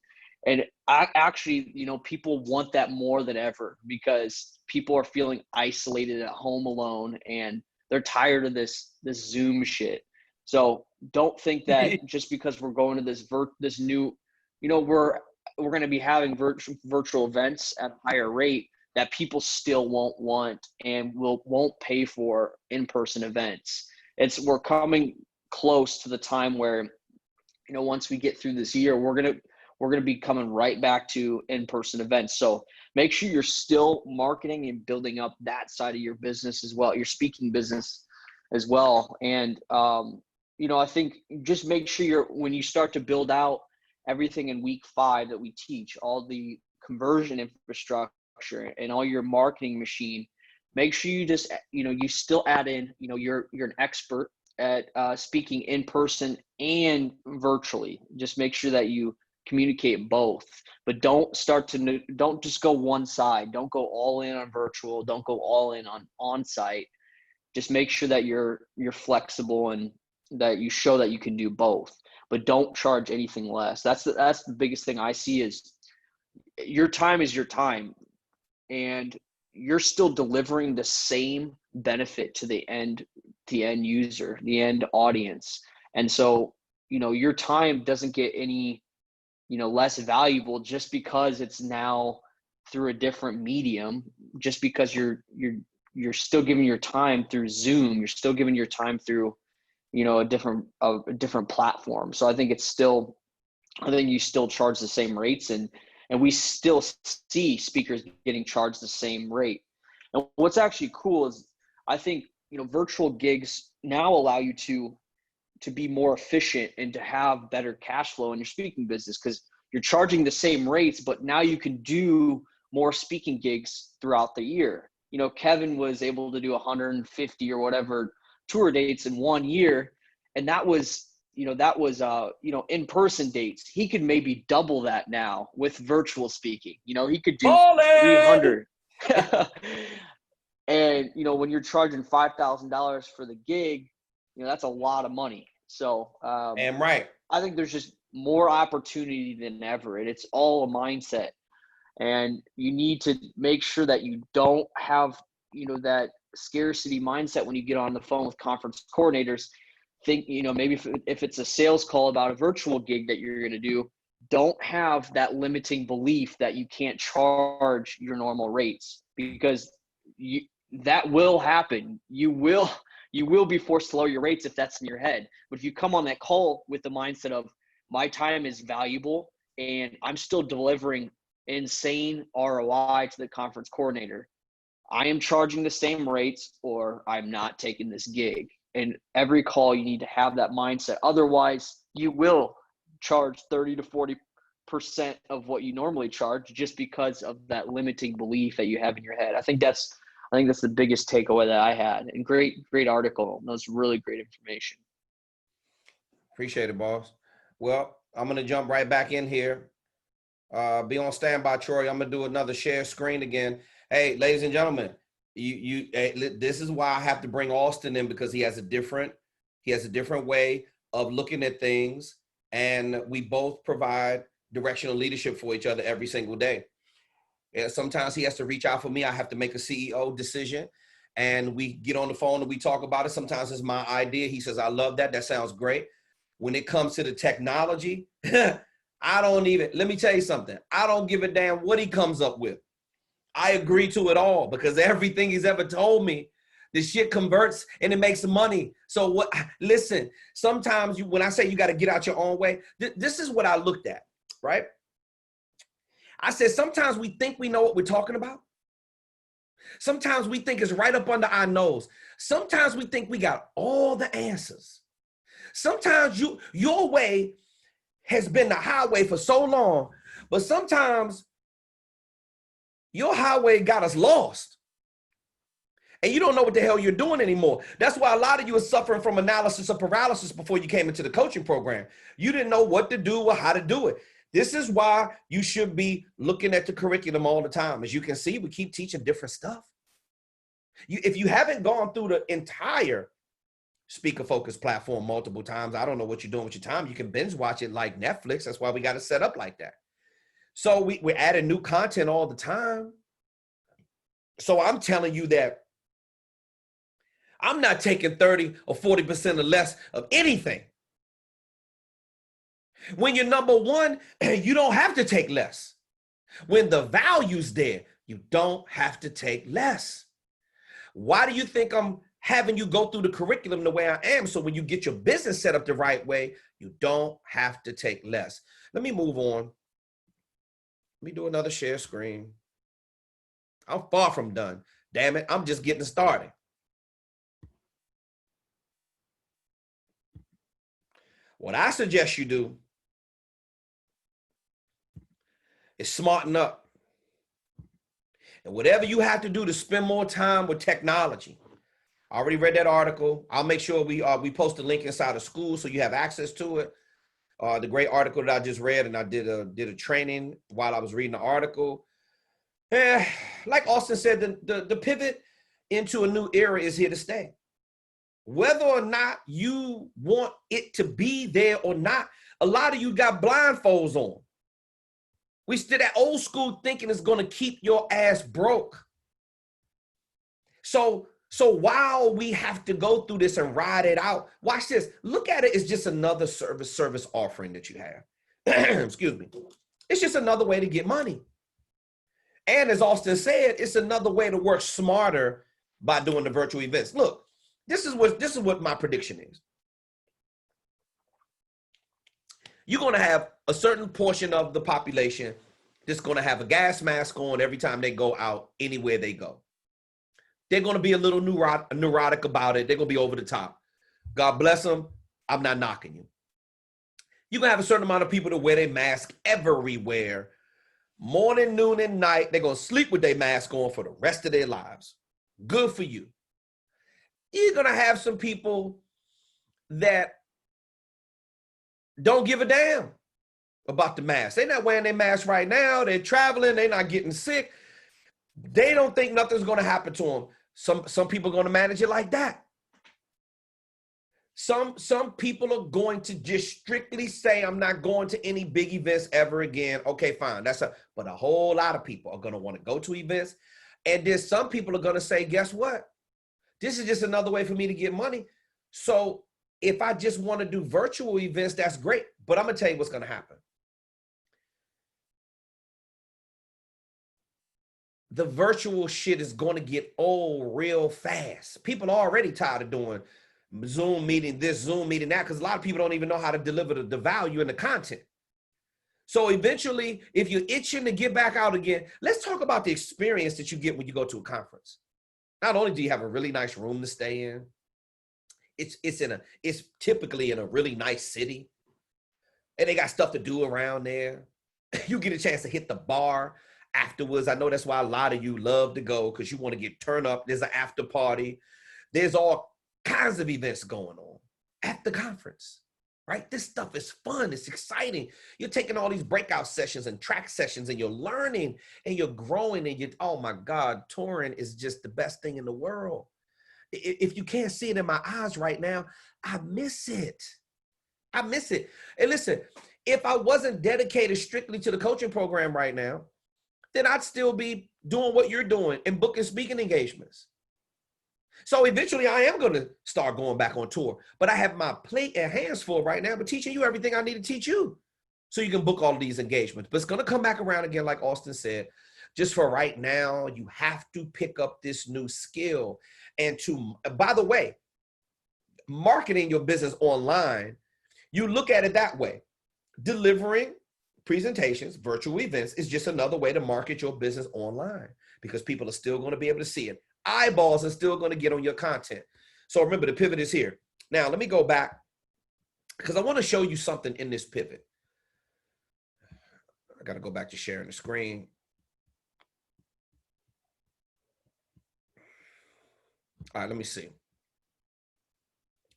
actually, people want that more than ever, because people are feeling isolated at home alone, and they're tired of this Zoom shit. So don't think that just because we're going to this new, we're going to be having virtual events at a higher rate, that people still won't want and won't pay for in-person events. We're coming close to the time where, once we get through this year, we're going to be coming right back to in-person events. So make sure you're still marketing and building up that side of your business as well, your speaking business as well. And, I think just make sure when you start to build out everything in week 5 that we teach, all the conversion infrastructure and all your marketing machine, make sure you just, you still add in, you're an expert at speaking in person and virtually. Just make sure that you communicate both, but don't just go one side. Don't go all in on virtual. Don't go all in on site. Just make sure that you're flexible and that you show that you can do both, but don't charge anything less. That's the biggest thing I see is your time is your time, and you're still delivering the same benefit to the end user, the end audience. And so, your time doesn't get any, less valuable just because it's now through a different medium, just because you're still giving your time through Zoom. You're still giving your time through, a different platform. So I think you still charge the same rates, and we still see speakers getting charged the same rate. And what's actually cool is, I think, virtual gigs now allow you to be more efficient and to have better cash flow in your speaking business, because you're charging the same rates, but now you can do more speaking gigs throughout the year. Kevin was able to do 150 or whatever tour dates in 1 year, and that was in-person dates. He could maybe double that now with virtual speaking. He could do 300. And when you're charging $5,000 for the gig, that's a lot of money. So and right, I think there's just more opportunity than ever, and it's all a mindset. And you need to make sure that you don't have that scarcity mindset when you get on the phone with conference coordinators. Think, maybe if it's a sales call about a virtual gig that you're going to do, don't have that limiting belief that you can't charge your normal rates, because that will happen. You will be forced to lower your rates if that's in your head. But if you come on that call with the mindset of, my time is valuable and I'm still delivering insane ROI to the conference coordinator, I am charging the same rates, or I'm not taking this gig. And every call, you need to have that mindset. Otherwise, you will charge 30 to 40% of what you normally charge, just because of that limiting belief that you have in your head. I think that's the biggest takeaway that I had. And great article. That was really great information. Appreciate it, boss. Well, I'm going to jump right back in here. Be on standby, Troy. I'm going to do another share screen again. Hey, ladies and gentlemen, this is why I have to bring Auston in, because he has a different way of looking at things, and we both provide directional leadership for each other every single day. And sometimes he has to reach out for me. I have to make a CEO decision, and we get on the phone and we talk about it. Sometimes it's my idea. He says, I love that. That sounds great. When it comes to the technology, I don't even, let me tell you something. I don't give a damn what he comes up with. I agree to it all because everything he's ever told me, the shit converts and it makes money. So what, listen, sometimes you, when I say you got to get out your own way, this is what I looked at, right? I said, sometimes we think we know what we're talking about. Sometimes we think it's right up under our nose. Sometimes we think we got all the answers. Sometimes your way has been the highway for so long, but sometimes your highway got us lost. And you don't know what the hell you're doing anymore. That's why a lot of you are suffering from analysis of paralysis before you came into the coaching program. You didn't know what to do or how to do it. This is why you should be looking at the curriculum all the time. As you can see, we keep teaching different stuff. If you haven't gone through the entire Speaker Focus platform multiple times, I don't know what you're doing with your time. You can binge watch it like Netflix. That's why we got it set up like that. So we're adding new content all the time. So I'm telling you that I'm not taking 30 or 40% or less of anything. When you're number one, you don't have to take less. When the value's there, you don't have to take less. Why do you think I'm having you go through the curriculum the way I am? So when you get your business set up the right way, you don't have to take less. Let me move on. Let me do another share screen. I'm far from done. Damn it, I'm just getting started. What I suggest you do is smarten up. And whatever you have to do to spend more time with technology. I already read that article. I'll make sure we post a link inside of school so you have access to it. The great article that I just read, and I did a training while I was reading the article. Like Austin said, the pivot into a new era is here to stay. Whether or not you want it to be there or not, a lot of you got blindfolds on. We still that old school thinking is going to keep your ass broke. So while we have to go through this and ride it out, watch this. Look at it as just another service offering that you have. Excuse me. It's just another way to get money. And as Austin said, it's another way to work smarter by doing the virtual events. Look, this is what my prediction is. You're going to have a certain portion of the population that's going to have a gas mask on every time they go out, anywhere they go. They're going to be a little neurotic about it. They're going to be over the top. God bless them. I'm not knocking you. You're going to have a certain amount of people that wear their mask everywhere. Morning, noon, and night. They're going to sleep with their mask on for the rest of their lives. Good for you. You're going to have some people that don't give a damn about the mask. They're not wearing their mask right now. They're traveling. They're not getting sick. They don't think nothing's going to happen to them. Some people are going to manage it like that. Some people are going to just strictly say, I'm not going to any big events ever again. Okay, fine. But a whole lot of people are going to want to go to events. And then some people are going to say, guess what? This is just another way for me to get money. So if I just want to do virtual events, that's great. But I'm going to tell you what's going to happen. The virtual shit is going to get old real fast. People are already tired of doing Zoom meeting this, Zoom meeting that, because a lot of people don't even know how to deliver the value and the content. So eventually, if you're itching to get back out again, let's talk about the experience that you get when you go to a conference. Not only do you have a really nice room to stay in, it's typically in a really nice city, and they got stuff to do around there. You get a chance to hit the bar afterwards. I know that's why a lot of you love to go, because you want to get turned up. There's an after party. There's all kinds of events going on at the conference, right? This stuff is fun. It's exciting. You're taking all these breakout sessions and track sessions, and you're learning and you're growing, and oh my God, touring is just the best thing in the world. If you can't see it in my eyes right now, I miss it. I miss it. And listen, if I wasn't dedicated strictly to the coaching program right now, then I'd still be doing what you're doing and booking speaking engagements. So eventually I am going to start going back on tour, but I have my plate and hands full right now, but teaching you everything I need to teach you so you can book all of these engagements. But it's going to come back around again, like Austin said. Just for right now, you have to pick up this new skill. And to, by the way, marketing your business online, you look at it that way. Delivering presentations, virtual events is just another way to market your business online because people are still going to be able to see it. Eyeballs are still going to get on your content. So remember, the pivot is here. Now, let me go back because I want to show you something in this pivot. I got to go back to sharing the screen. All right, let me see.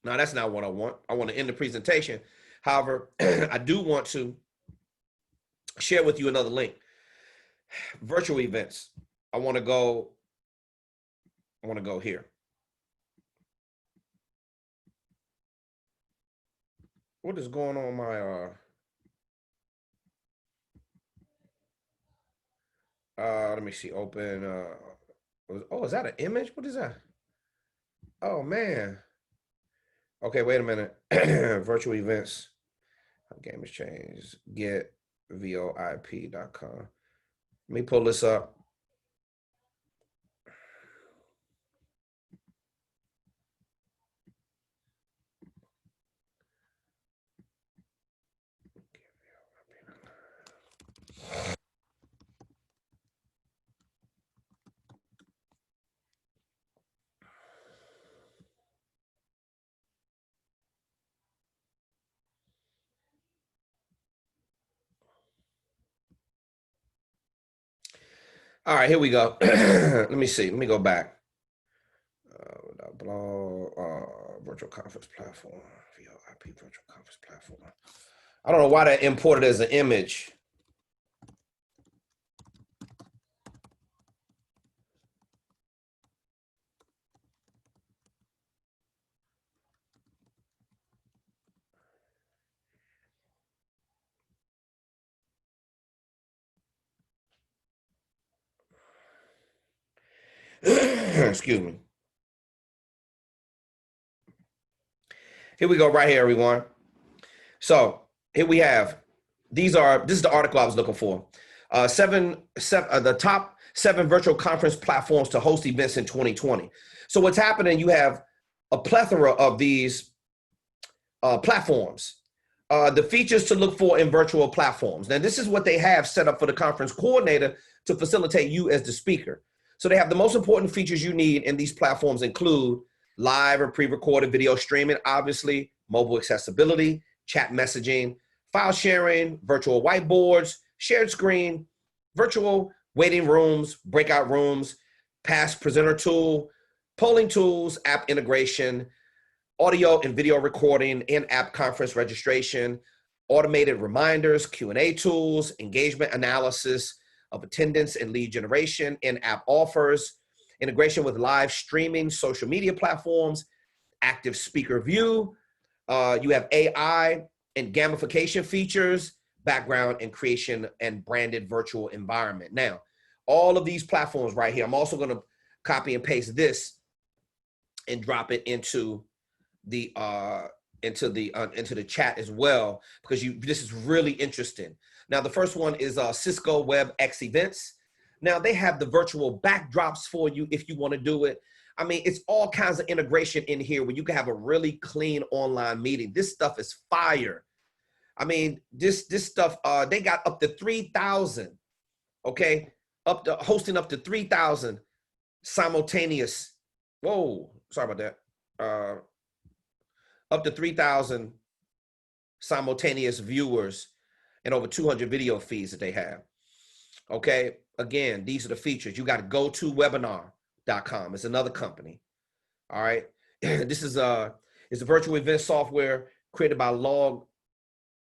Now, that's not what I want. I want to end the presentation. However, I do want to share with you another link. Virtual events. I want to go here. What is going on my let me see, open oh, is that an image? What is that? Oh man. Okay, wait a minute. Virtual events. Game has changed. Get VOIP.com. Let me pull this up. All right, here we go. Let me see. Let me go back. Virtual conference platform. VOIP virtual conference platform. I don't know why that imported as an image. Excuse me. Here we go right here, everyone. So here we have, this is the article I was looking for. The top 7 virtual conference platforms to host events in 2020. So what's happening, you have a plethora of these platforms. The features to look for in virtual platforms. Now, this is what they have set up for the conference coordinator to facilitate you as the speaker. So they have the most important features you need in these platforms include live or pre-recorded video streaming, obviously, mobile accessibility, chat messaging, file sharing, virtual whiteboards, shared screen, virtual waiting rooms, breakout rooms, past presenter tool, polling tools, app integration, audio and video recording, in-app conference registration, automated reminders, Q&A tools, engagement analysis of attendance and lead generation, in-app offers, integration with live streaming, social media platforms, active speaker view. You have AI and gamification features, background and creation and branded virtual environment. Now, all of these platforms right here, I'm also going to copy and paste this and drop it into the chat as well, because this is really interesting. Now, the first one is Cisco WebEx Events. Now, they have the virtual backdrops for you if you want to do it. I mean, it's all kinds of integration in here where you can have a really clean online meeting. This stuff is fire. I mean, this stuff, they got up to 3,000, okay? Hosting up to 3,000 simultaneous, whoa, sorry about that. Up to 3,000 simultaneous viewers and over 200 video feeds that they have. Okay, again, these are the features. You got GoToWebinar.com. It's another company. All right, this is it's a virtual event software created by Log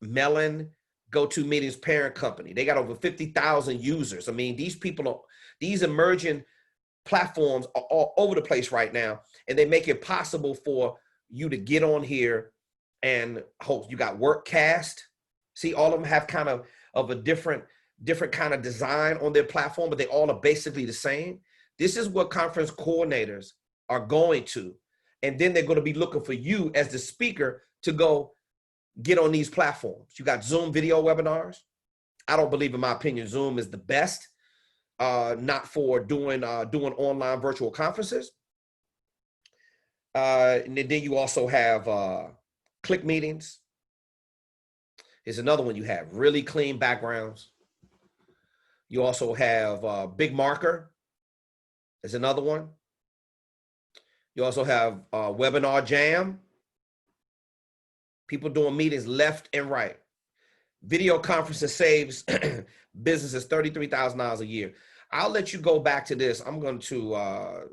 Melon, GoToMeetings parent company. They got over 50,000 users. I mean, these emerging platforms are all over the place right now, and they make it possible for you to get on here and host. You got Workcast. See, all of them have kind of a different kind of design on their platform, but they all are basically the same. This is what conference coordinators are going to, and then they're going to be looking for you as the speaker to go get on these platforms. You got Zoom video webinars. I don't believe, in my opinion, Zoom is the best, not for doing online virtual conferences. And then you also have click meetings. Here's another one you have, really clean backgrounds. You also have Big Marker. There's another one. You also have Webinar Jam. People doing meetings left and right. Video conferencing saves businesses $33,000 a year. I'll let you go back to this. I'm going to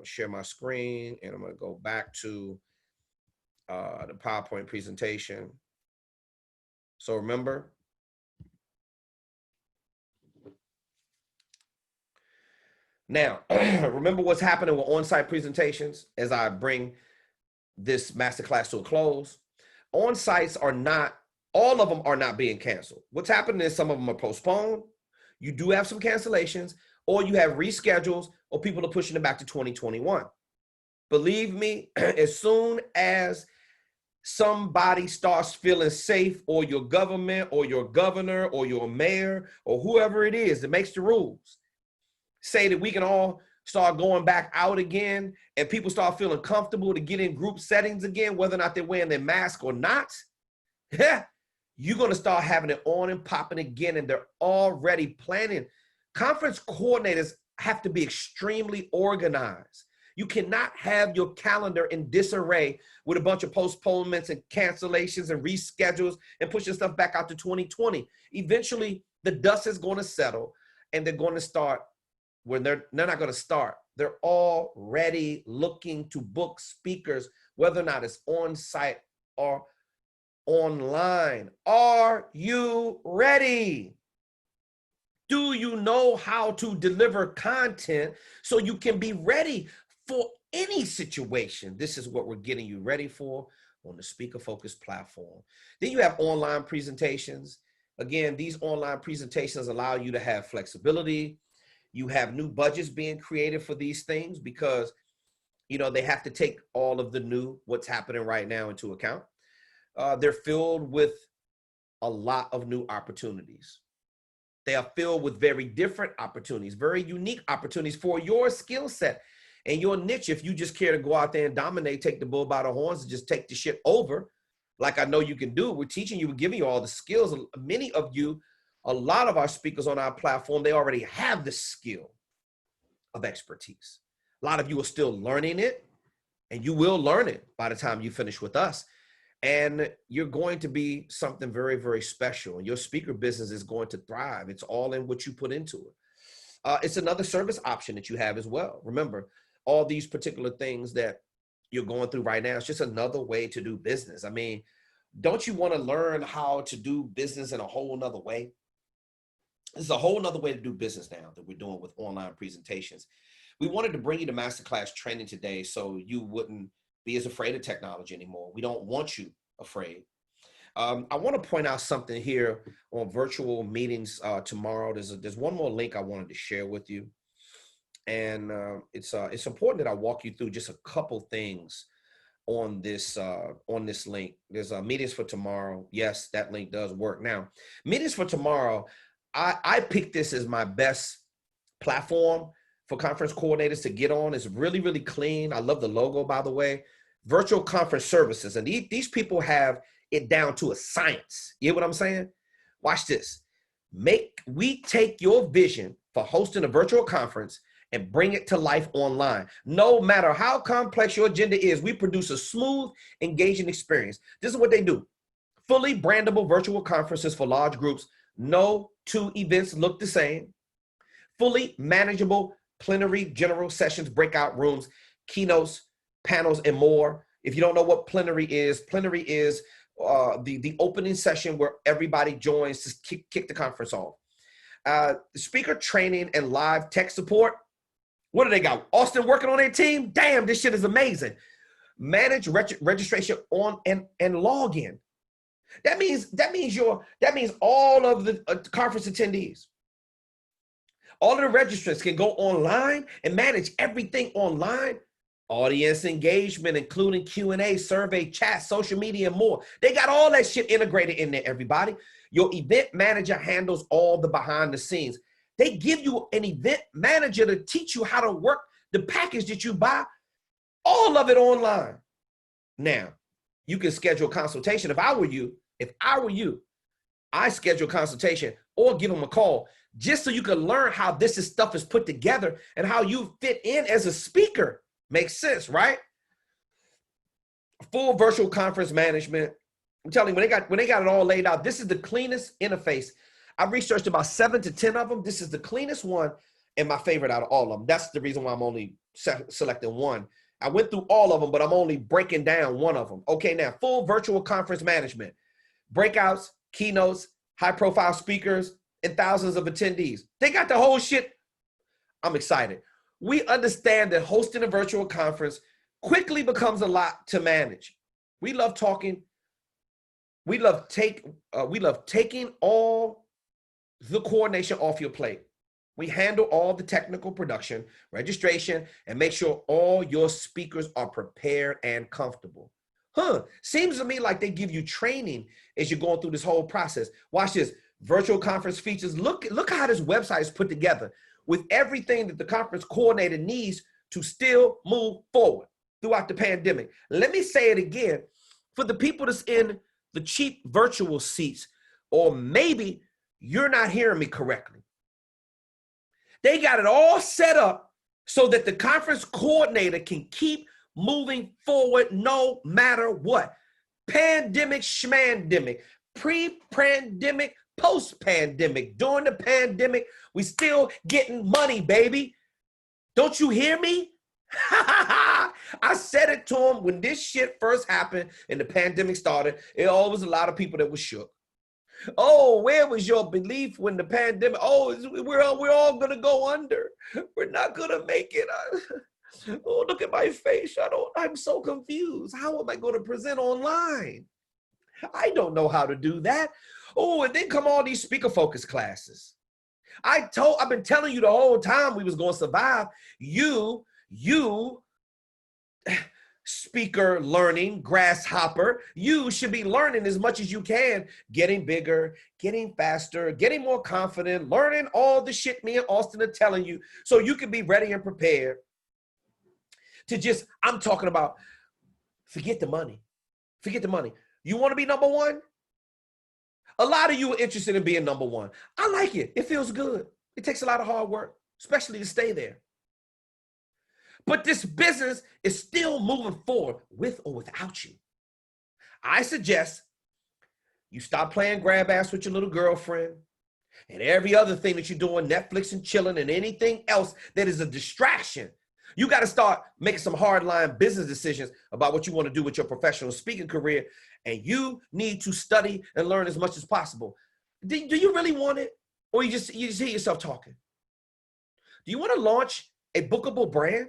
share my screen, and I'm going to go back to the PowerPoint presentation. So remember, now, remember what's happening with on-site presentations as I bring this masterclass to a close. On-sites are not, all of them are not being canceled. What's happening is some of them are postponed. You do have some cancellations, or you have reschedules, or people are pushing it back to 2021. Believe me, as soon as somebody starts feeling safe, or your government, or your governor, or your mayor, or whoever it is that makes the rules, say that we can all start going back out again, and people start feeling comfortable to get in group settings again, whether or not they're wearing their mask or not, you're going to start having it on and popping again, and they're already planning. Conference coordinators have to be extremely organized. You cannot have your calendar in disarray with a bunch of postponements and cancellations and reschedules and pushing stuff back out to 2020. Eventually, the dust is going to settle, and they're going to start when they're not going to start. They're already looking to book speakers, whether or not it's on site or online. Are you ready? Do you know how to deliver content so you can be ready for any situation? This is what we're getting you ready for on the Speaker Focus platform. Then you have online presentations. Again, these online presentations allow you to have flexibility. You have new budgets being created for these things because, you know, they have to take all of the new, what's happening right now into account. They're filled with a lot of new opportunities. They are filled with very different opportunities, very unique opportunities for your skill set and your niche. If you just care to go out there and dominate, take the bull by the horns, and just take the shit over, like I know you can do. We're teaching you, we're giving you all the skills. Many of you, a lot of our speakers on our platform, they already have the skill of expertise. A lot of you are still learning it, and you will learn it by the time you finish with us. And you're going to be something very, very special. And your speaker business is going to thrive. It's all in what you put into it. It's another service option that you have as well. Remember, all these particular things that you're going through right now, it's just another way to do business. I mean, don't you want to learn how to do business in a whole nother way? This is a whole nother way to do business now that we're doing with online presentations. We wanted to bring you the masterclass training today so you wouldn't be as afraid of technology anymore. We don't want you afraid. I want to point out something here on virtual meetings tomorrow. There's one more link I wanted to share with you. And it's important that I walk you through just a couple things on this link. There's meetings for tomorrow. Yes, that link does work. Now, meetings for tomorrow, I picked this as my best platform for conference coordinators to get on. It's really, really clean. I love the logo, by the way. Virtual conference services. And these people have it down to a science. You hear what I'm saying? Watch this. We take your vision for hosting a virtual conference and bring it to life online. No matter how complex your agenda is, we produce a smooth, engaging experience. This is what they do. Fully brandable virtual conferences for large groups. No two events look the same. Fully manageable plenary general sessions, breakout rooms, keynotes, panels, and more. If you don't know what plenary is the opening session where everybody joins to kick the conference off. Speaker training and live tech support. What do they got? Auston working on their team? Damn, this shit is amazing. Manage registration on and login. That means all of the conference attendees. All of the registrants can go online and manage everything online. Audience engagement, including Q&A, survey, chat, social media, and more. They got all that shit integrated in there, everybody. Your event manager handles all the behind the scenes. They give you an event manager to teach you how to work the package that you buy, all of it online. Now, you can schedule a consultation. If I were you, I schedule a consultation or give them a call just so you can learn how this stuff is put together and how you fit in as a speaker. Makes sense, right? Full virtual conference management. I'm telling you, when they got it all laid out, this is the cleanest interface. I've researched about 7 to 10 of them. This is the cleanest one and my favorite out of all of them. That's the reason why I'm only selecting one. I went through all of them, but I'm only breaking down one of them. Okay, now, full virtual conference management. Breakouts, keynotes, high-profile speakers, and thousands of attendees. They got the whole shit. I'm excited. We understand that hosting a virtual conference quickly becomes a lot to manage. We love talking. We love taking all the coordination off your plate. We handle all the technical production, registration, and make sure all your speakers are prepared and comfortable. Seems to me like they give you training as you're going through this whole process. Watch this. Virtual conference features. Look how this website is put together with everything that the conference coordinator needs to still move forward throughout the pandemic. Let me say it again. For the people that's in the cheap virtual seats, or maybe you're not hearing me correctly. They got it all set up so that the conference coordinator can keep moving forward no matter what. Pandemic, schmandemic, pre-pandemic, post-pandemic. During the pandemic, we still getting money, baby. Don't you hear me? I said it to him when this shit first happened and the pandemic started. It always a lot of people that was shook. Oh, where was your belief when the pandemic? Oh, we're all gonna go under. We're not gonna make it. Oh, look at my face. I'm so confused. How am I going to present online? I don't know how to do that. Oh, and then come all these speaker focus classes. I've been telling you the whole time we was going to survive. You speaker learning grasshopper, you should be learning as much as you can, getting bigger, getting faster, getting more confident, learning all the shit me and Austin are telling you so you can be ready and prepared to I'm talking about, forget the money. Forget the money. You want to be number one? A lot of you are interested in being number one. I like it. It feels good. It takes a lot of hard work, especially to stay there. But this business is still moving forward with or without you. I suggest you stop playing grab ass with your little girlfriend and every other thing that you're doing, Netflix and chilling and anything else that is a distraction. You got to start making some hardline business decisions about what you want to do with your professional speaking career. And you need to study and learn as much as possible. Do you really want it? Or you just hear yourself talking? Do you want to launch a bookable brand?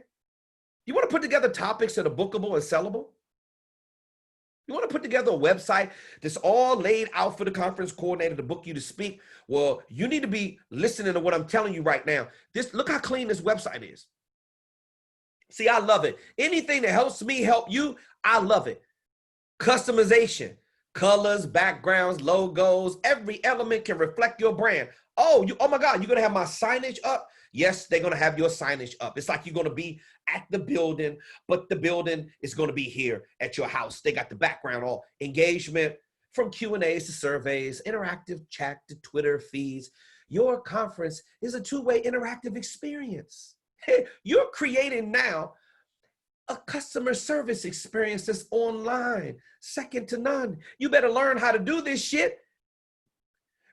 You want to put together topics that are bookable and sellable? You want to put together a website that's all laid out for the conference coordinator to book you to speak? Well, you need to be listening to what I'm telling you right now. Look how clean this website is. See, I love it. Anything that helps me help you, I love it. Customization, colors, backgrounds, logos, every element can reflect your brand. Oh my God, you're going to have my signage up? Yes, they're going to have your signage up. It's like you're going to be at the building, but the building is going to be here at your house. They got the background, all engagement from Q&As to surveys, interactive chat to Twitter feeds. Your conference is a two-way interactive experience. Hey, you're creating now a customer service experience that's online, second to none. You better learn how to do this shit.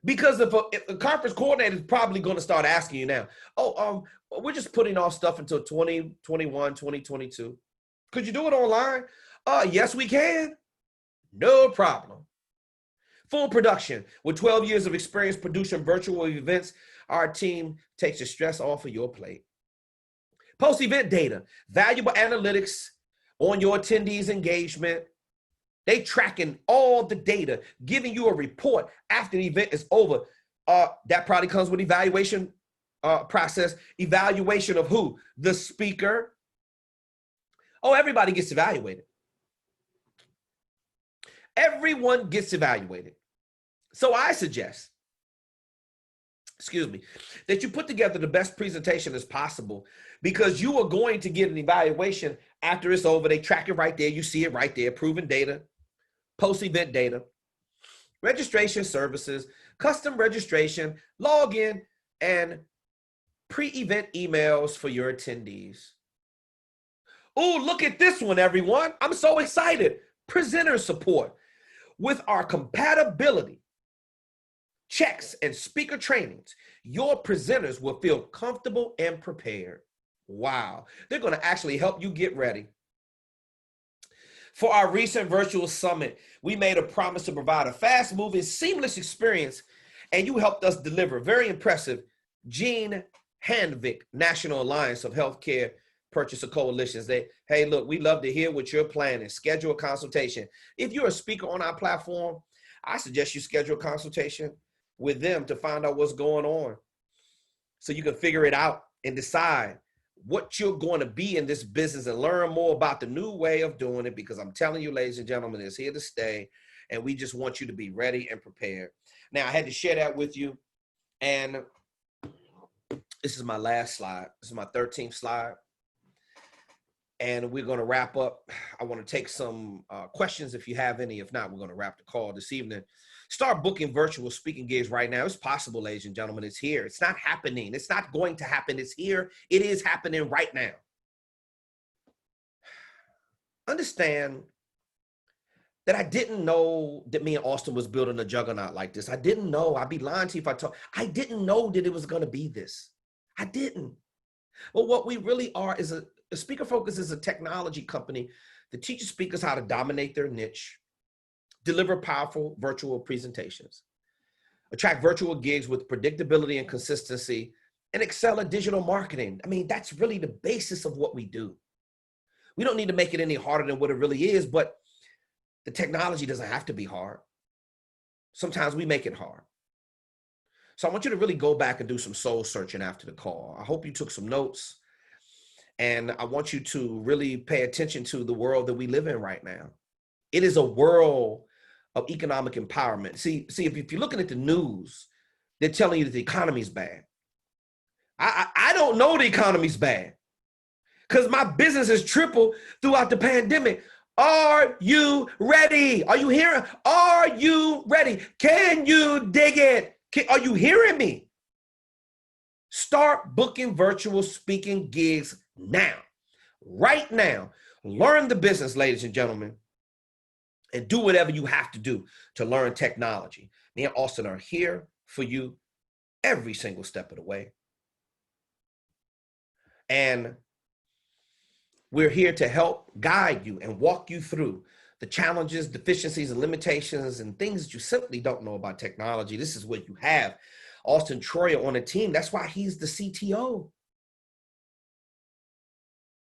Because if a conference coordinator is probably going to start asking you now, we're just putting off stuff until 2021, 2022. Could you do it online? Yes, we can. No problem. Full production. With 12 years of experience producing virtual events, our team takes the stress off of your plate. Post-event data, valuable analytics on your attendees' engagement. They tracking all the data, giving you a report after the event is over. That probably comes with evaluation process, evaluation of who? The speaker. Oh, everybody gets evaluated. Everyone gets evaluated. So I suggest, that you put together the best presentation as possible, because you are going to get an evaluation after it's over. They track it right there. You see it right there, proven data, post-event data, registration services, custom registration, login, and pre-event emails for your attendees. Oh, look at this one, everyone. I'm so excited. Presenter support. With our compatibility checks and speaker trainings, your presenters will feel comfortable and prepared. Wow. They're going to actually help you get ready. For our recent virtual summit, we made a promise to provide a fast-moving, seamless experience, and you helped us deliver. Very impressive. Gene Handvik, National Alliance of Healthcare Purchaser Coalitions. Hey, look, we love to hear what you're planning. Schedule a consultation. If you're a speaker on our platform, I suggest you schedule a consultation with them to find out what's going on, so you can figure it out and decide what you're going to be in this business and learn more about the new way of doing it, because I'm telling you, ladies and gentlemen, it's here to stay, and we just want you to be ready and prepared. Now, I had to share that with you, and this is my last slide. This is my 13th slide, and we're going to wrap up. I want to take some questions if you have any. If not, we're going to wrap the call this evening. Start booking virtual speaking gigs right now. It's possible, ladies and gentlemen. It's here. It's not happening. It's not going to happen. It's here. It is happening right now. Understand that I didn't know that me and Auston was building a juggernaut like this. I didn't know. I'd be lying to you if I told. I didn't know that it was going to be this. I didn't. But what we really are is a Speaker Focus is a technology company that teaches speakers how to dominate their niche, deliver powerful virtual presentations, attract virtual gigs with predictability and consistency, and excel at digital marketing. I mean, that's really the basis of what we do. We don't need to make it any harder than what it really is, but the technology doesn't have to be hard. Sometimes we make it hard. So I want you to really go back and do some soul searching after the call. I hope you took some notes, and I want you to really pay attention to the world that we live in right now. It is a world of economic empowerment. See, if you're looking at the news, they're telling you that the economy's bad. I don't know the economy's bad, because my business has tripled throughout the pandemic. Are you ready? Are you hearing? Are you ready? Can you dig it? Are you hearing me? Start booking virtual speaking gigs now, right now. Learn the business, ladies and gentlemen, and do whatever you have to do to learn technology. Me and Auston are here for you every single step of the way. And we're here to help guide you and walk you through the challenges, deficiencies, and limitations, and things that you simply don't know about technology. This is what you have Auston Troyer on the team. That's why he's the CTO.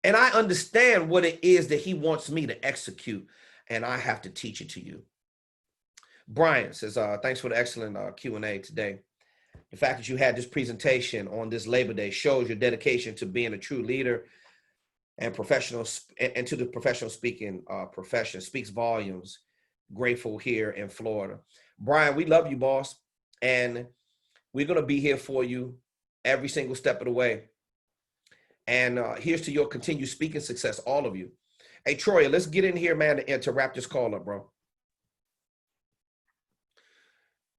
And I understand what it is that he wants me to execute, and I have to teach it to you. Brian says, thanks for the excellent Q&A today. The fact that you had this presentation on this Labor Day shows your dedication to being a true leader and professional, and to the professional speaking profession. Speaks volumes. Grateful here in Florida. Brian, we love you, boss. And we're going to be here for you every single step of the way. And here's to your continued speaking success, all of you. Hey, Troy, let's get in here, man, to wrap this call up, bro.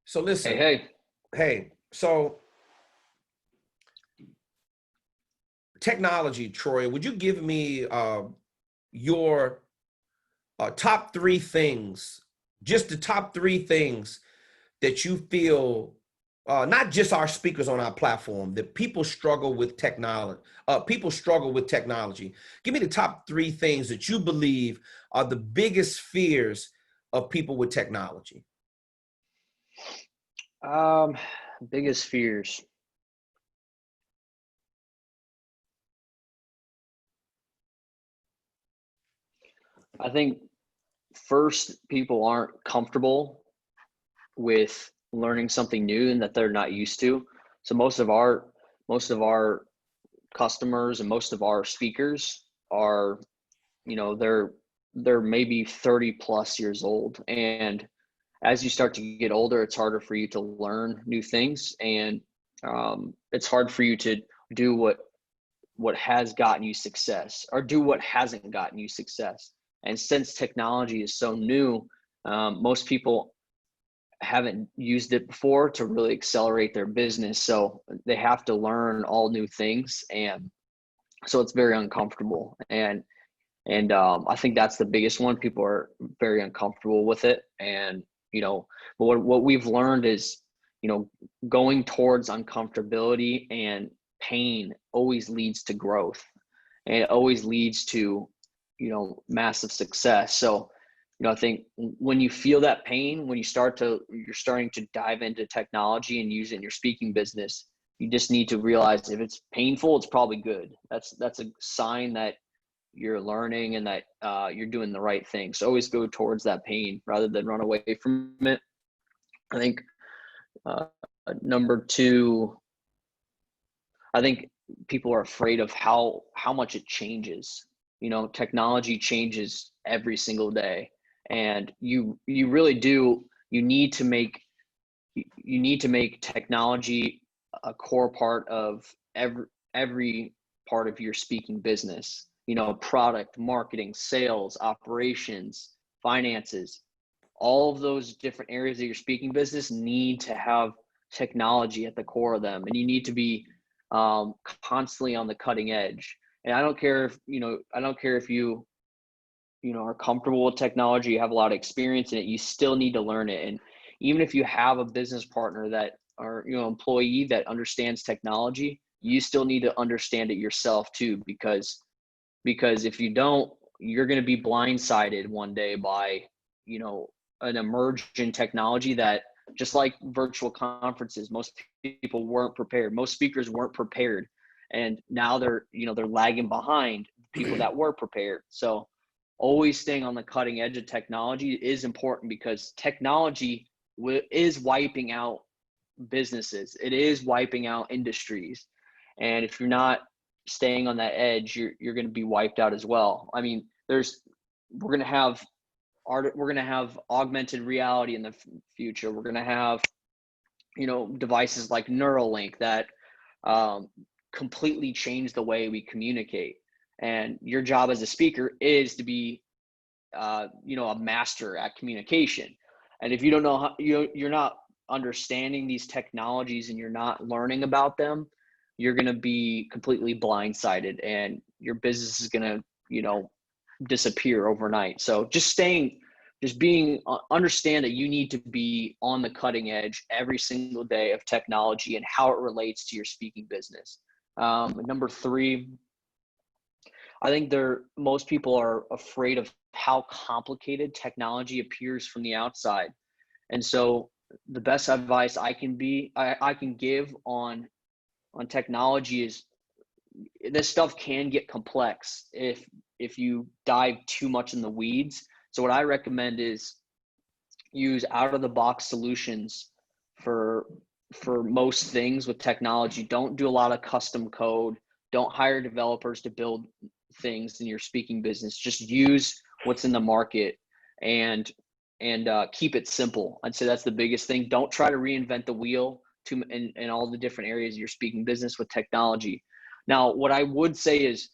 So listen. Hey, so technology, Troy, would you give me your top 3 things, just the top 3 things that you feel, not just our speakers on our platform, that people struggle with technology. Give me the top 3 things that you believe are the biggest fears of people with technology. Biggest fears. I think first, people aren't comfortable with learning something new and that they're not used to. So most of our most of our customers and most of our speakers are, they're maybe 30 plus years old. And as you start to get older, it's harder for you to learn new things. And it's hard for you to do what has gotten you success, or do what hasn't gotten you success. And since technology is so new, most people haven't used it before to really accelerate their business. So they have to learn all new things. And so it's very uncomfortable. And I think that's the biggest one. People are very uncomfortable with it. And, but what we've learned is, going towards uncomfortability and pain always leads to growth, and it always leads to, massive success. So, I think when you feel that pain, when you're starting to dive into technology and use it in your speaking business, you just need to realize if it's painful, it's probably good. That's a sign that you're learning and that you're doing the right thing. So always go towards that pain rather than run away from it. I think number two, I think people are afraid of how much it changes. Technology changes every single day, and you really do. You need to make technology a core part of every part of your speaking business. Product, marketing, sales, operations, finances, all of those different areas of your speaking business need to have technology at the core of them. And you need to be constantly on the cutting edge. And I don't care if you are comfortable with technology, you have a lot of experience in it, you still need to learn it. And even if you have a business partner or employee that understands technology, you still need to understand it yourself too, because if you don't, you're going to be blindsided one day by, an emerging technology that, just like virtual conferences, most people weren't prepared. Most speakers weren't prepared. And now they're lagging behind people that were prepared. So always staying on the cutting edge of technology is important, because technology is wiping out businesses. It is wiping out industries. And if you're not staying on that edge, you're going to be wiped out as well. I mean, we're going to have augmented reality in the future. We're going to have, devices like Neuralink that completely change the way we communicate. And your job as a speaker is to be, a master at communication. And if you don't know how, you're not understanding these technologies and you're not learning about them, you're going to be completely blindsided, and your business is going to, disappear overnight. So understand that you need to be on the cutting edge every single day of technology and how it relates to your speaking business. Number three, I think most people are afraid of how complicated technology appears from the outside. And so the best advice I can give on technology is, this stuff can get complex if you dive too much in the weeds. So what I recommend is use out of the box solutions for most things with technology. Don't do a lot of custom code. Don't hire developers to build things in your speaking business. Just use what's in the market and keep it simple. I'd say that's the biggest thing. Don't try to reinvent the wheel in all the different areas of your speaking business with technology. Now, what I would say is,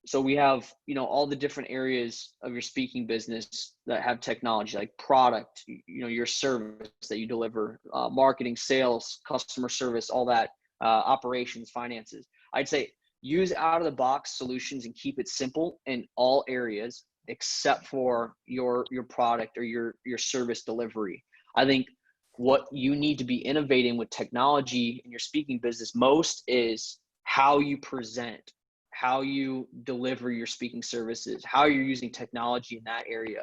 so we have, all the different areas of your speaking business that have technology, like product, your service that you deliver, marketing, sales, customer service, all that, operations, finances. I'd say use out of the box solutions and keep it simple in all areas except for your product or your service delivery. I think what you need to be innovating with technology in your speaking business most is how you present, how you deliver your speaking services, how you're using technology in that area.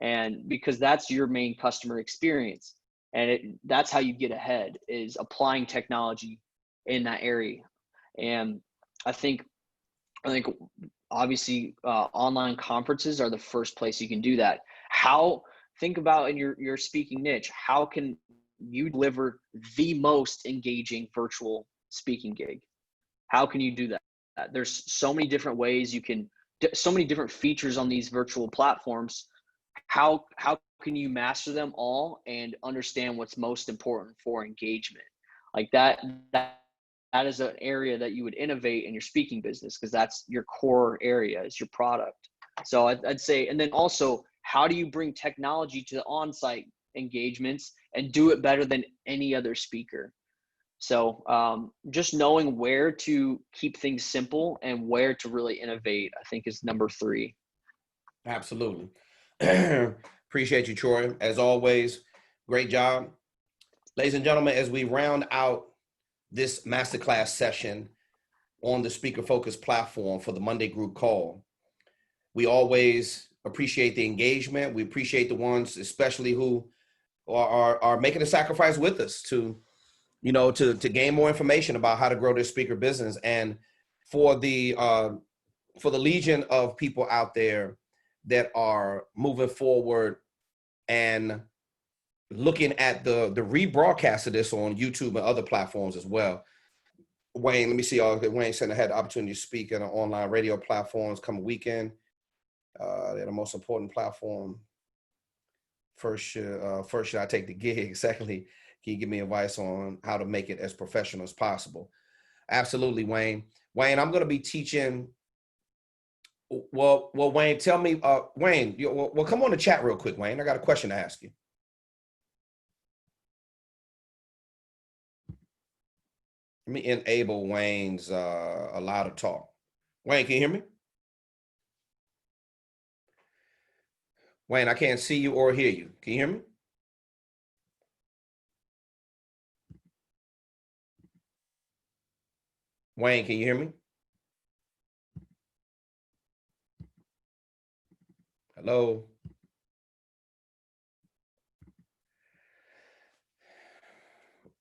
And because that's your main customer experience, and that's how you get ahead, is applying technology in that area. And I think obviously online conferences are the first place you can do that. Think about in your speaking niche, how can you deliver the most engaging virtual speaking gig? How can you do that? There's so many different ways you can, so many different features on these virtual platforms. How can you master them all and understand what's most important for engagement? Like that is an area that you would innovate in your speaking business, because that's your core area, is your product. So I'd say, and then also, how do you bring technology to the on-site engagements and do it better than any other speaker? So just knowing where to keep things simple and where to really innovate, I think, is number 3. Absolutely. Appreciate you, Troy. As always, great job. Ladies and gentlemen, as we round out this masterclass session on the Speaker Focus platform for the Monday group call, we always appreciate the engagement. We appreciate the ones, especially who are making a sacrifice with us to, you know, to gain more information about how to grow their speaker business. And for the legion of people out there that are moving forward and looking at the rebroadcast of this on YouTube and other platforms as well. Wayne, let me see. Wayne said I had the opportunity to speak on online radio platforms coming weekend. They're the most important platform. First, should I take the gig? Secondly, can you give me advice on how to make it as professional as possible? Absolutely, Wayne. Wayne, I'm going to be teaching. Well, Wayne, tell me, Wayne, well, come on the chat real quick, Wayne. I got a question to ask you. Let me enable Wayne's allow to talk. Wayne, can you hear me? Wayne, I can't see you or hear you. Can you hear me? Wayne, can you hear me? Hello?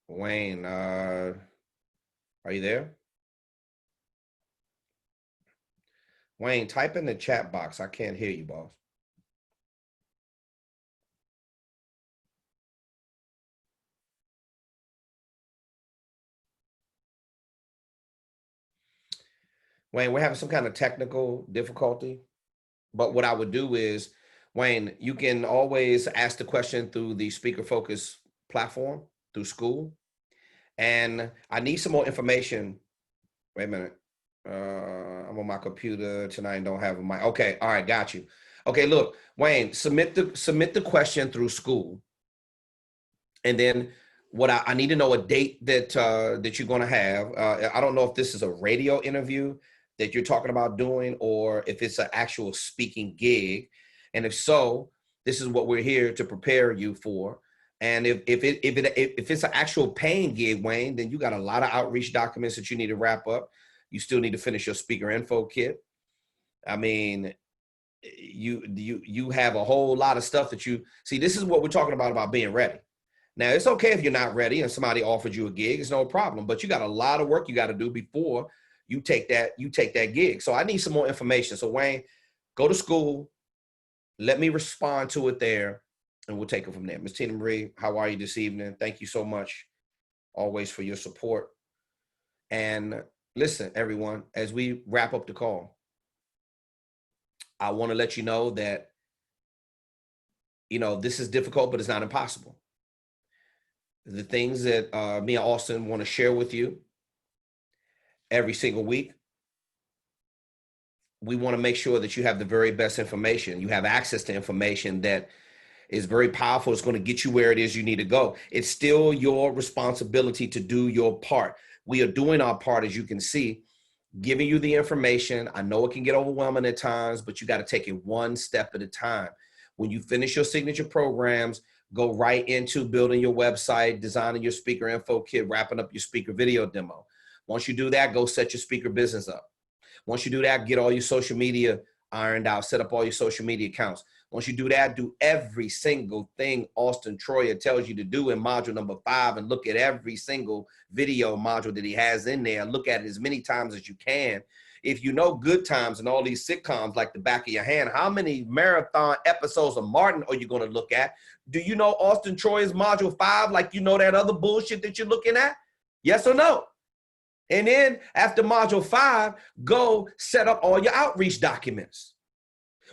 Wayne, are you there? Wayne, type in the chat box. I can't hear you, boss. Wayne, we're having some kind of technical difficulty, but what I would do is, Wayne, you can always ask the question through the Speaker Focus platform, through school. And I need some more information. Wait a minute. I'm on my computer tonight and don't have a mic. Okay, all right, got you. Okay, look, Wayne, submit the question through school. And then what I need to know a date that that you're going to have. I don't know if this is a radio interview that you're talking about doing, or if it's an actual speaking gig. And if so, this is what we're here to prepare you for. And if it's an actual paying gig, Wayne, then you got a lot of outreach documents that you need to wrap up. You still need to finish your speaker info kit. I mean, you have a whole lot of stuff that you see. This is what we're talking about being ready. Now, it's okay if you're not ready and somebody offered you a gig, it's no problem. But you got a lot of work you got to do before you take that gig. So I need some more information. So Wayne, go to school. Let me respond to it there, and we'll take it from there. Ms. Tina Marie, how are you this evening? Thank you so much, always, for your support. And listen, everyone, as we wrap up the call, I want to let you know that, you know, this is difficult, but it's not impossible. The things that me and Austin want to share with you every single week, we want to make sure that you have the very best information. You have access to information that is very powerful. It's going to get you where it is you need to go. It's still your responsibility to do your part. We are doing our part, as you can see, giving you the information. I know it can get overwhelming at times, but you got to take it one step at a time. When you finish your signature programs, go right into building your website, designing your speaker info kit, wrapping up your speaker video demo. Once you do that, go set your speaker business up. Once you do that, get all your social media ironed out, set up all your social media accounts. Once you do that, do every single thing Auston Troyer tells you to do in module number 5, and look at every single video module that he has in there. Look at it as many times as you can. If you know Good Times and all these sitcoms like the back of your hand, how many marathon episodes of Martin are you going to look at? Do you know Auston Troyer's module 5 like you know that other bullshit that you're looking at? Yes or no? And then after module 5, go set up all your outreach documents.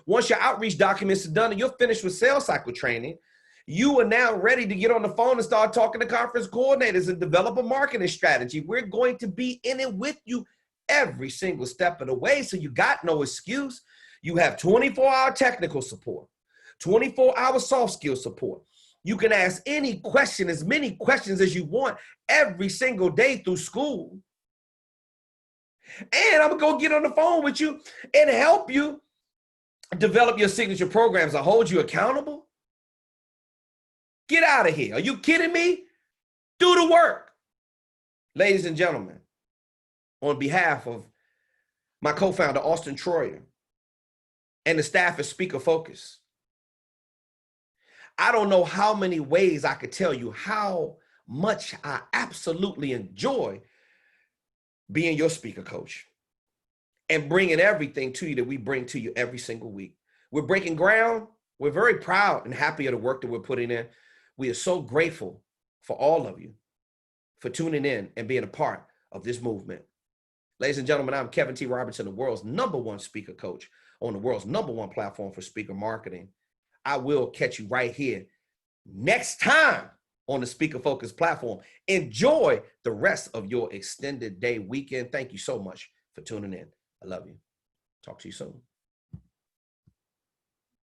Once your outreach documents are done and you're finished with sales cycle training, you are now ready to get on the phone and start talking to conference coordinators and develop a marketing strategy. We're going to be in it with you every single step of the way, so you got no excuse. You have 24-hour technical support, 24-hour soft skill support. You can ask any question, as many questions as you want every single day through school. And I'm going to go get on the phone with you and help you develop your signature programs. I hold you accountable. Get out of here. Are you kidding me? Do the work. Ladies and gentlemen, on behalf of my co-founder, Auston Troyer, and the staff at Speaker Focus, I don't know how many ways I could tell you how much I absolutely enjoy being your speaker coach and bringing everything to you that we bring to you every single week. We're breaking ground. We're very proud and happy of the work that we're putting in. We are so grateful for all of you for tuning in and being a part of this movement. Ladies and gentlemen, I'm Kevin T. Robertson, the world's #1 speaker coach on the world's #1 platform for speaker marketing. I will catch you right here next time on the Speaker Focus platform. Enjoy the rest of your extended day weekend. Thank you so much for tuning in. I love you. Talk to you soon.